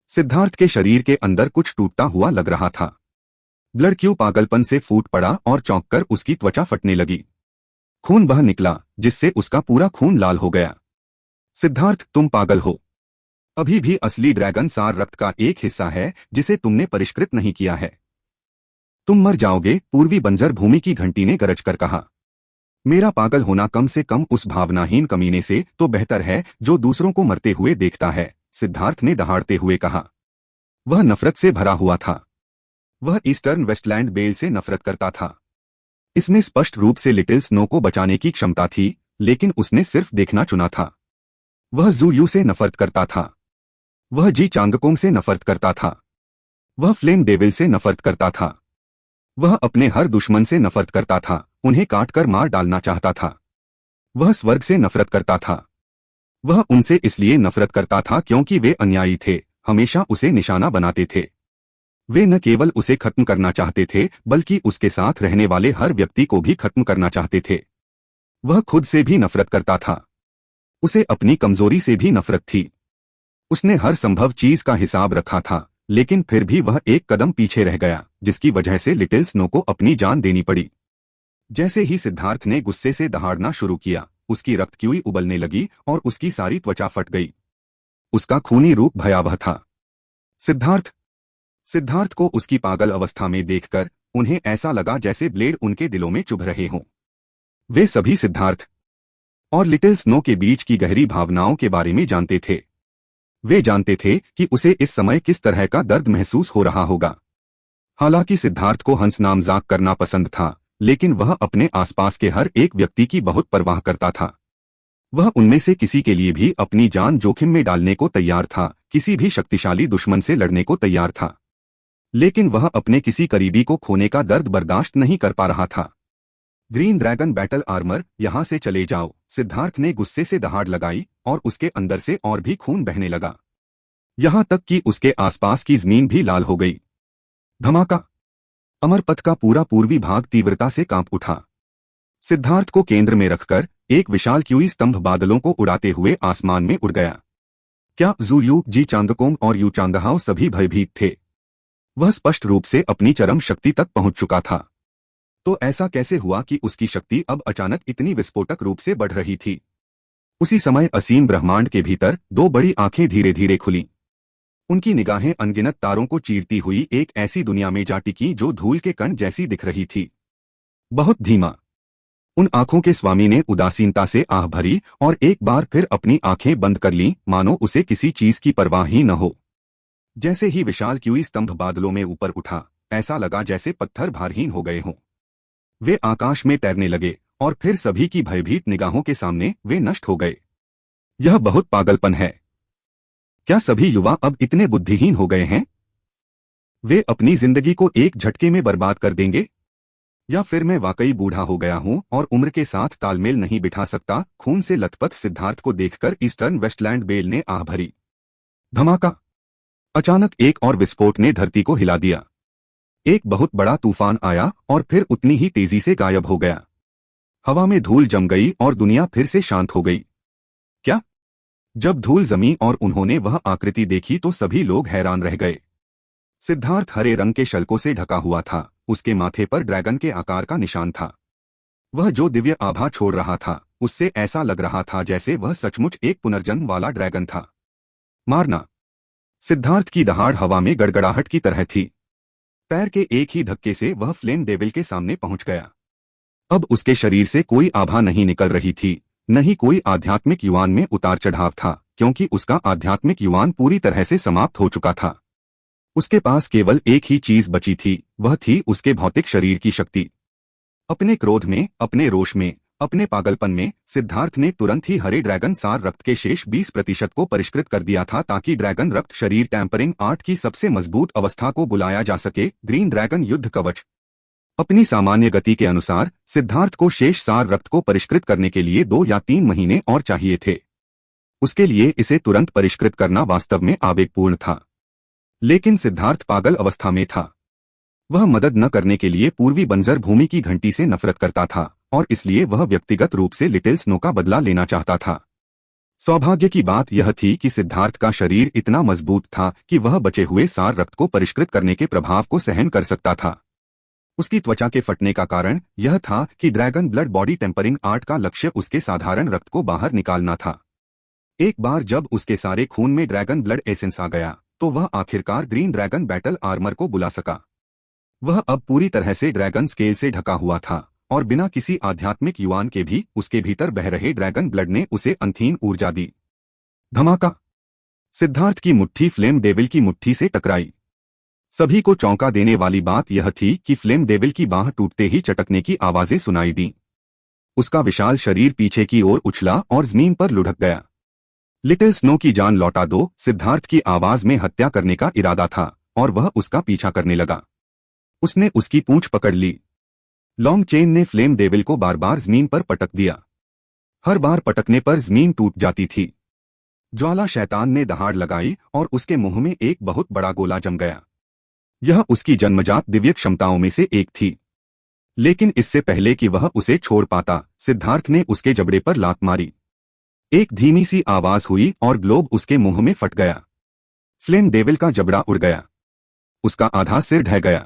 सिद्धार्थ के शरीर के अंदर कुछ टूटता हुआ लग रहा था। ब्लड क्यू पागलपन से फूट पड़ा और चौंककर उसकी त्वचा फटने लगी। खून बह निकला, जिससे उसका पूरा खून लाल हो गया। सिद्धार्थ, तुम पागल हो। अभी भी असली ड्रैगन सार रक्त का एक हिस्सा है जिसे तुमने परिष्कृत नहीं किया है। तुम मर जाओगे, पूर्वी बंजर भूमि की घंटी ने गरज कर कहा। मेरा पागल होना कम से कम उस भावनाहीन कमीने से तो बेहतर है जो दूसरों को मरते हुए देखता है, सिद्धार्थ ने दहाड़ते हुए कहा। वह नफरत से भरा हुआ था। वह ईस्टर्न वेस्टलैंड बेल से नफरत करता था। इसमें स्पष्ट रूप से लिटिल स्नो को बचाने की क्षमता थी, लेकिन उसने सिर्फ देखना चुना था। वह जू यू से नफरत करता था। वह जी चांगकोंग से नफरत करता था। वह फ्लेम डेविल से नफरत करता था। वह अपने हर दुश्मन से नफरत करता था, उन्हें काटकर मार डालना चाहता था। वह स्वर्ग से नफरत करता था। वह उनसे इसलिए नफरत करता था क्योंकि वे अन्यायी थे, हमेशा उसे निशाना बनाते थे। वे न केवल उसे खत्म करना चाहते थे, बल्कि उसके साथ रहने वाले हर व्यक्ति को भी खत्म करना चाहते थे। वह खुद से भी नफरत करता था। उसे अपनी कमजोरी से भी नफरत थी। उसने हर संभव चीज का हिसाब रखा था, लेकिन फिर भी वह एक कदम पीछे रह गया, जिसकी वजह से लिटिल स्नो को अपनी जान देनी पड़ी। जैसे ही सिद्धार्थ ने गुस्से से दहाड़ना शुरू किया, उसकी रक्तक्यूई उबलने लगी और उसकी सारी त्वचा फट गई। उसका खूनी रूप भयावह था। सिद्धार्थ सिद्धार्थ को उसकी पागल अवस्था में देखकर उन्हें ऐसा लगा जैसे ब्लेड उनके दिलों में चुभ रहे हों। वे सभी सिद्धार्थ और लिटिल स्नो के बीच की गहरी भावनाओं के बारे में जानते थे। वे जानते थे कि उसे इस समय किस तरह का दर्द महसूस हो रहा होगा। हालांकि सिद्धार्थ को हंस नामजाक करना पसंद था, लेकिन वह अपने आसपास के हर एक व्यक्ति की बहुत परवाह करता था। वह उनमें से किसी के लिए भी अपनी जान जोखिम में डालने को तैयार था, किसी भी शक्तिशाली दुश्मन से लड़ने को तैयार था। लेकिन वह अपने किसी करीबी को खोने का दर्द बर्दाश्त नहीं कर पा रहा था। ग्रीन ड्रैगन बैटल आर्मर, यहां से चले जाओ, सिद्धार्थ ने गुस्से से दहाड़ लगाई और उसके अंदर से और भी खून बहने लगा। यहां तक कि उसके आसपास की जमीन भी लाल हो गई। धमाका! अमरपथ का पूरा पूर्वी भाग तीव्रता से कांप उठा। सिद्धार्थ को केंद्र में रखकर एक विशाल क्यूई स्तंभ बादलों को उड़ाते हुए आसमान में उड़ गया। क्या जू यू जी चांदकोंग और यू चांदहाओ सभी भयभीत थे। वह स्पष्ट रूप से अपनी चरम शक्ति तक पहुंच चुका था। तो ऐसा कैसे हुआ कि उसकी शक्ति अब अचानक इतनी विस्फोटक रूप से बढ़ रही थी। उसी समय असीम ब्रह्मांड के भीतर दो बड़ी आंखें धीरे धीरे खुलीं। उनकी निगाहें अनगिनत तारों को चीरती हुई एक ऐसी दुनिया में जा टिकी जो धूल के कण जैसी दिख रही थी। बहुत धीमा। उन आंखों के स्वामी ने उदासीनता से आह भरी और एक बार फिर अपनी आंखें बंद कर लीं, मानो उसे किसी चीज की परवाह ही न हो। जैसे ही विशाल क्यूई स्तंभ बादलों में ऊपर उठा, ऐसा लगा जैसे पत्थर भारहीन हो गए हों। वे आकाश में तैरने लगे और फिर सभी की भयभीत निगाहों के सामने वे नष्ट हो गए। यह बहुत पागलपन है। क्या सभी युवा अब इतने बुद्धिहीन हो गए हैं? वे अपनी जिंदगी को एक झटके में बर्बाद कर देंगे? या फिर मैं वाकई बूढ़ा हो गया हूं और उम्र के साथ तालमेल नहीं बिठा सकता? खून से लथपथ सिद्धार्थ को देखकर ईस्टर्न वेस्टलैंड बेल ने आह भरी। धमाका! अचानक एक और विस्फोट ने धरती को हिला दिया। एक बहुत बड़ा तूफान आया और फिर उतनी ही तेजी से गायब हो गया। हवा में धूल जम गई और दुनिया फिर से शांत हो गई। क्या? जब धूल जमी और उन्होंने वह आकृति देखी तो सभी लोग हैरान रह गए। सिद्धार्थ हरे रंग के शल्कों से ढका हुआ था, उसके माथे पर ड्रैगन के आकार का निशान था। वह जो दिव्य आभा छोड़ रहा था, उससे ऐसा लग रहा था जैसे वह सचमुच एक पुनर्जन्म वाला ड्रैगन था। मारना! सिद्धार्थ की दहाड़ हवा में गड़गड़ाहट की तरह थी। पैर के एक ही धक्के से वह फ्लेम डेविल के सामने पहुंच गया। अब उसके शरीर से कोई आभा नहीं निकल रही थी, न ही कोई आध्यात्मिक युवान में उतार चढ़ाव था, क्योंकि उसका आध्यात्मिक युवान पूरी तरह से समाप्त हो चुका था। उसके पास केवल एक ही चीज बची थी, वह थी उसके भौतिक शरीर की शक्ति। अपने क्रोध में, अपने रोष में, अपने पागलपन में सिद्धार्थ ने तुरंत ही हरे ड्रैगन सार रक्त के शेष 20% को परिष्कृत कर दिया था, ताकि ड्रैगन रक्त शरीर टैंपरिंग आर्ट की सबसे मजबूत अवस्था को बुलाया जा सके। ग्रीन ड्रैगन युद्ध कवच। अपनी सामान्य गति के अनुसार सिद्धार्थ को शेष सार रक्त को परिष्कृत करने के लिए 2 या 3 महीने और चाहिए थे। उसके लिए इसे तुरंत परिष्कृत करना वास्तव में आवेगपूर्ण था, लेकिन सिद्धार्थ पागल अवस्था में था। वह मदद न करने के लिए पूर्वी बंजर भूमि की घंटी से नफरत करता था और इसलिए वह व्यक्तिगत रूप से लिटिल स्नो का बदला लेना चाहता था। सौभाग्य की बात यह थी कि सिद्धार्थ का शरीर इतना मजबूत था कि वह बचे हुए सार रक्त को परिष्कृत करने के प्रभाव को सहन कर सकता था। उसकी त्वचा के फटने का कारण यह था कि dragon blood body tempering art का लक्ष्य उसके साधारण रक्त को बाहर निकालना था। एक बार जब उसके सारे खून में ड्रैगन ब्लड एसेंस आ गया, तो वह आखिरकार ग्रीन ड्रैगन बैटल आर्मर को बुला सका। वह अब पूरी तरह से ड्रैगन स्केल से ढका हुआ था और बिना किसी आध्यात्मिक युवान के भी उसके भीतर बह रहे ड्रैगन ब्लड ने उसे अंतहीन ऊर्जा दी। धमाका! सिद्धार्थ की मुट्ठी फ्लेम डेविल की मुट्ठी से टकराई। सभी को चौंका देने वाली बात यह थी कि फ्लेम डेविल की बांह टूटते ही चटकने की आवाजें सुनाई दीं। उसका विशाल शरीर पीछे की ओर उछला और जमीन पर लुढ़क गया। लिटिल स्नो की जान लौटा दो, सिद्धार्थ की आवाज में हत्या करने का इरादा था और वह उसका पीछा करने लगा। उसने उसकी पूंछ पकड़ ली। लॉन्ग चेन ने फ्लेम डेविल को बार बार जमीन पर पटक दिया। हर बार पटकने पर जमीन टूट जाती थी। ज्वाला शैतान ने दहाड़ लगाई और उसके मुंह में एक बहुत बड़ा गोला जम गया। यह उसकी जन्मजात दिव्य क्षमताओं में से एक थी, लेकिन इससे पहले कि वह उसे छोड़ पाता, सिद्धार्थ ने उसके जबड़े पर लात मारी। एक धीमी सी आवाज हुई और ग्लोब उसके मुंह में फट गया। फ्लेम डेविल का जबड़ा उड़ गया। उसका आधा सिर ढह गया।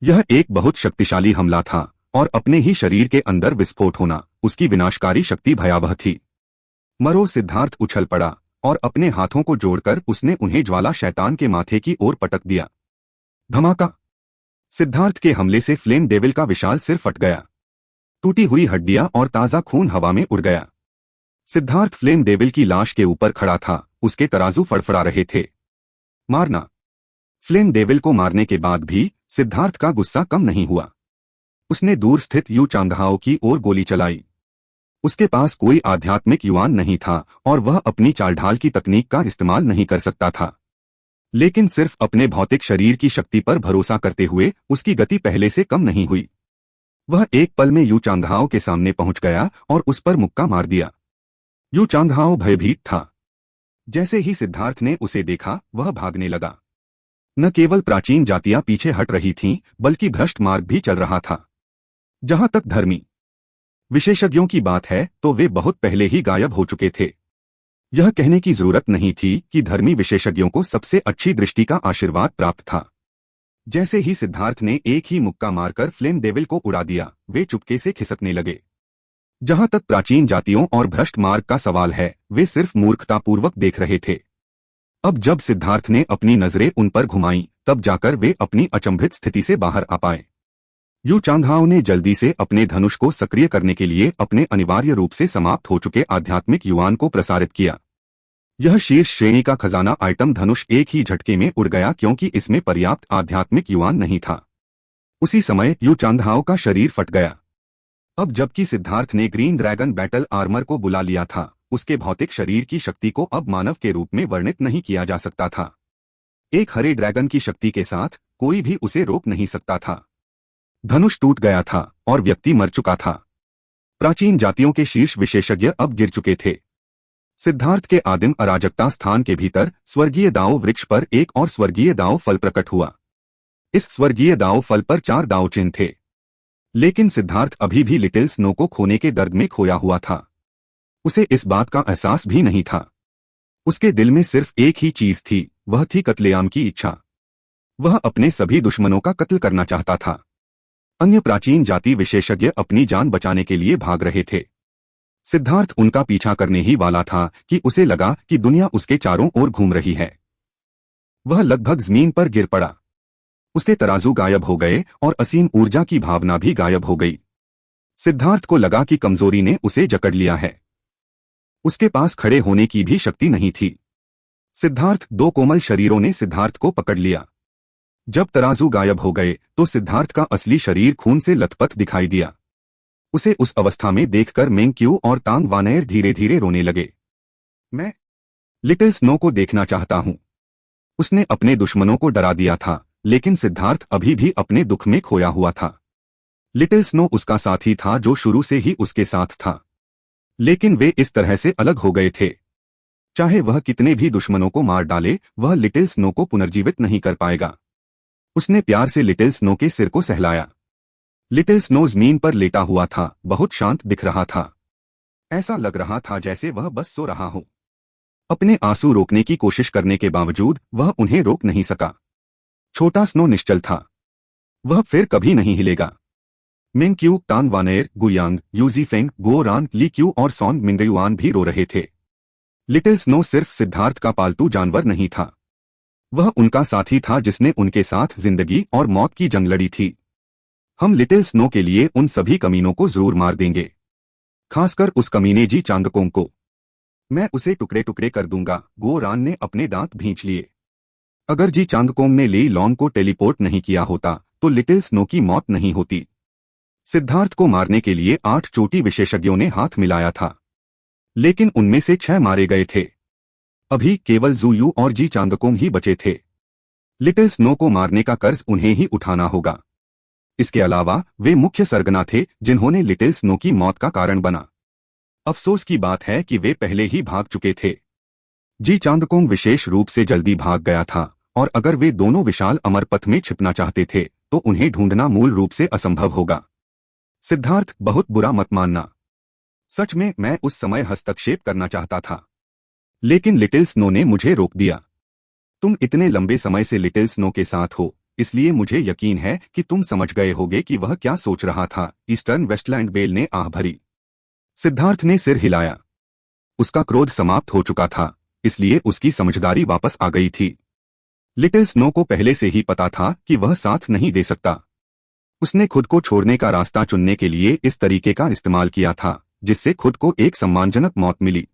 यह एक बहुत शक्तिशाली हमला था और अपने ही शरीर के अंदर विस्फोट होना उसकी विनाशकारी शक्ति भयावह थी। मरो सिद्धार्थ उछल पड़ा और अपने हाथों को जोड़कर उसने उन्हें ज्वाला शैतान के माथे की ओर पटक दिया। धमाका! सिद्धार्थ के हमले से फ्लेम डेविल का विशाल सिर फट गया। टूटी हुई हड्डियां और ताजा खून हवा में उड़ गया। सिद्धार्थ फ्लेम डेविल की लाश के ऊपर खड़ा था, उसके तराजू फड़फड़ा रहे थे। मारना! फ्लेम डेविल को मारने के बाद भी सिद्धार्थ का गुस्सा कम नहीं हुआ। उसने दूर स्थित यू चांगहाओ की ओर गोली चलाई। उसके पास कोई आध्यात्मिक युआन नहीं था और वह अपनी चालढाल की तकनीक का इस्तेमाल नहीं कर सकता था, लेकिन सिर्फ अपने भौतिक शरीर की शक्ति पर भरोसा करते हुए उसकी गति पहले से कम नहीं हुई। वह एक पल में यू चांगहाओ के सामने पहुंच गया और उस पर मुक्का मार दिया। यू चांगहाओ भयभीत था। जैसे ही सिद्धार्थ ने उसे देखा, वह भागने लगा। न केवल प्राचीन जातियां पीछे हट रही थीं, बल्कि भ्रष्ट मार्ग भी चल रहा था। जहां तक धर्मी विशेषज्ञों की बात है तो वे बहुत पहले ही गायब हो चुके थे। यह कहने की जरूरत नहीं थी कि धर्मी विशेषज्ञों को सबसे अच्छी दृष्टि का आशीर्वाद प्राप्त था। जैसे ही सिद्धार्थ ने एक ही मुक्का मारकर फ्लेम डेविल को उड़ा दिया, वे चुपके से खिसकने लगे। जहां तक प्राचीन जातियों और भ्रष्ट मार्ग का सवाल है, वे सिर्फ मूर्खतापूर्वक देख रहे थे। अब जब सिद्धार्थ ने अपनी नजरें उन पर घुमाईं, तब जाकर वे अपनी अचंभित स्थिति से बाहर आ पाए। यू चांगहाओ ने जल्दी से अपने धनुष को सक्रिय करने के लिए अपने अनिवार्य रूप से समाप्त हो चुके आध्यात्मिक युआन को प्रसारित किया। यह शीर्ष श्रेणी का खजाना आइटम धनुष एक ही झटके में उड़ गया क्योंकि इसमें पर्याप्त आध्यात्मिक युआन नहीं था। उसी समय यू चांगहाओ का शरीर फट गया। अब जबकि सिद्धार्थ ने ग्रीन ड्रैगन बैटल आर्मर को बुला लिया था, उसके भौतिक शरीर की शक्ति को अब मानव के रूप में वर्णित नहीं किया जा सकता था। एक हरे ड्रैगन की शक्ति के साथ कोई भी उसे रोक नहीं सकता था। धनुष टूट गया था और व्यक्ति मर चुका था। प्राचीन जातियों के शीर्ष विशेषज्ञ अब गिर चुके थे। सिद्धार्थ के आदिम अराजकता स्थान के भीतर स्वर्गीय दाओ वृक्ष पर एक और स्वर्गीय दाओ फल प्रकट हुआ। इस स्वर्गीय दाओ फल पर 4 दाओ चिन्ह थे, लेकिन सिद्धार्थ अभी भी लिटिल स्नो को खोने के दर्द में खोया हुआ था। उसे इस बात का एहसास भी नहीं था। उसके दिल में सिर्फ एक ही चीज थी, वह थी कत्लेआम की इच्छा। वह अपने सभी दुश्मनों का कत्ल करना चाहता था। अन्य प्राचीन जाति विशेषज्ञ अपनी जान बचाने के लिए भाग रहे थे। सिद्धार्थ उनका पीछा करने ही वाला था कि उसे लगा कि दुनिया उसके चारों ओर घूम रही है। वह लगभग जमीन पर गिर पड़ा। उसके तराजू गायब हो गए और असीम ऊर्जा की भावना भी गायब हो गई। सिद्धार्थ को लगा कि कमजोरी ने उसे जकड़ लिया है। उसके पास खड़े होने की भी शक्ति नहीं थी। सिद्धार्थ 2 कोमल शरीरों ने सिद्धार्थ को पकड़ लिया। जब तराजू गायब हो गए तो सिद्धार्थ का असली शरीर खून से लथपथ दिखाई दिया। उसे उस अवस्था में देखकर मेंग्क्यू और तांग वानर धीरे धीरे रोने लगे। मैं लिटिल स्नो को देखना चाहता हूं। उसने अपने दुश्मनों को डरा दिया था, लेकिन सिद्धार्थ अभी भी अपने दुख में खोया हुआ था। लिटिल स्नो उसका साथी था जो शुरू से ही उसके साथ था, लेकिन वे इस तरह से अलग हो गए थे। चाहे वह कितने भी दुश्मनों को मार डाले, वह लिटिल स्नो को पुनर्जीवित नहीं कर पाएगा। उसने प्यार से लिटिल स्नो के सिर को सहलाया। लिटिल स्नो जमीन पर लेटा हुआ था, बहुत शांत दिख रहा था। ऐसा लग रहा था जैसे वह बस सो रहा हो। अपने आंसू रोकने की कोशिश करने के बावजूद वह उन्हें रोक नहीं सका। छोटा स्नो निश्चल था। वह फिर कभी नहीं हिलेगा। मेंग्क्यू, तांग वानर, गुयांग, यूजीफेंग, गोरान, लीक्यू और सॉन्ग मिंगयुआन भी रो रहे थे। लिटिल स्नो सिर्फ सिद्धार्थ का पालतू जानवर नहीं था, वह उनका साथी था जिसने उनके साथ जिंदगी और मौत की जंग लड़ी थी। हम लिटिल स्नो के लिए उन सभी कमीनों को जरूर मार देंगे, खासकर उस कमीने जी चांगकोंग को। मैं उसे टुकड़े टुकड़े कर दूंगा। गोरान ने अपने दांत भींच लिए। अगर जी चांगकोंग ने ली लॉन्ग को टेलीपोर्ट नहीं किया होता तो लिटिल स्नो की मौत नहीं होती। सिद्धार्थ को मारने के लिए 8 चोटी विशेषज्ञों ने हाथ मिलाया था, लेकिन उनमें से 6 मारे गए थे। अभी केवल ज़ूयू और जी चांगकोंग ही बचे थे। लिटिल स्नो को मारने का कर्ज उन्हें ही उठाना होगा। इसके अलावा वे मुख्य सरगना थे जिन्होंने लिटिल स्नो की मौत का कारण बना। अफसोस की बात है कि वे पहले ही भाग चुके थे। जी चांगकोंग विशेष रूप से जल्दी भाग गया था, और अगर वे दोनों विशाल अमर पथ में छिपना चाहते थे तो उन्हें ढूंढना मूल रूप से असंभव होगा। सिद्धार्थ, बहुत बुरा मत मानना। सच में मैं उस समय हस्तक्षेप करना चाहता था, लेकिन लिटिल स्नो ने मुझे रोक दिया। तुम इतने लंबे समय से लिटिल स्नो के साथ हो, इसलिए मुझे यकीन है कि तुम समझ गए होगे कि वह क्या सोच रहा था। ईस्टर्न वेस्टलैंड बेल ने आह भरी। सिद्धार्थ ने सिर हिलाया। उसका क्रोध समाप्त हो चुका था, इसलिए उसकी समझदारी वापस आ गई थी। लिटिल स्नो को पहले से ही पता था कि वह साथ नहीं दे सकता। उसने खुद को छोड़ने का रास्ता चुनने के लिए इस तरीके का इस्तेमाल किया था, जिससे खुद को एक सम्मानजनक मौत मिली।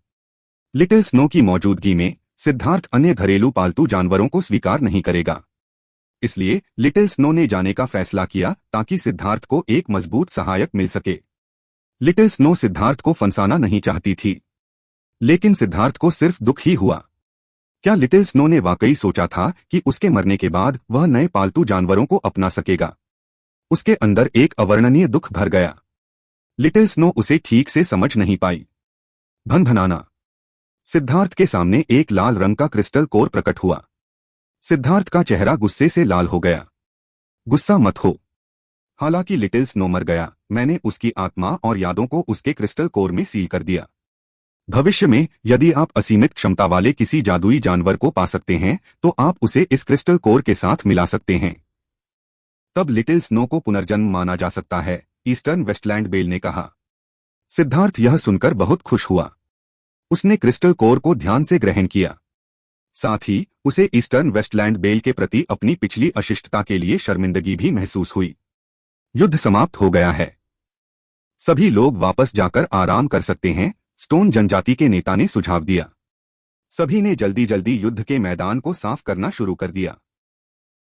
लिटिल स्नो की मौजूदगी में सिद्धार्थ अन्य घरेलू पालतू जानवरों को स्वीकार नहीं करेगा। इसलिए लिटिल स्नो ने जाने का फैसला किया ताकि सिद्धार्थ को एक मजबूत सहायक मिल सके। लिटिल स्नो सिद्धार्थ को फंसाना नहीं चाहती थी, लेकिन सिद्धार्थ को सिर्फ दुख ही हुआ। क्या लिटिल स्नो ने वाकई सोचा था कि उसके मरने के बाद वह नए पालतू जानवरों को अपना सकेगा? उसके अंदर एक अवर्णनीय दुख भर गया। लिटिल स्नो उसे ठीक से समझ नहीं पाई। भनभनाना। सिद्धार्थ के सामने एक लाल रंग का क्रिस्टल कोर प्रकट हुआ। सिद्धार्थ का चेहरा गुस्से से लाल हो गया। गुस्सा मत हो। हालांकि लिटिल स्नो मर गया, मैंने उसकी आत्मा और यादों को उसके क्रिस्टल कोर में सील कर दिया। भविष्य में यदि आप असीमित क्षमता वाले किसी जादुई जानवर को पा सकते हैं, तो आप उसे इस क्रिस्टल कोर के साथ मिला सकते हैं। तब लिटिल स्नो को पुनर्जन्म माना जा सकता है, ईस्टर्न वेस्टलैंड बेल ने कहा। सिद्धार्थ यह सुनकर बहुत खुश हुआ। उसने क्रिस्टल कोर को ध्यान से ग्रहण किया। साथ ही उसे ईस्टर्न वेस्टलैंड बेल के प्रति अपनी पिछली अशिष्टता के लिए शर्मिंदगी भी महसूस हुई। युद्ध समाप्त हो गया है। सभी लोग वापस जाकर आराम कर सकते हैं, स्टोन जनजाति के नेता ने सुझाव दिया। सभी ने जल्दी जल्दी युद्ध के मैदान को साफ करना शुरू कर दिया।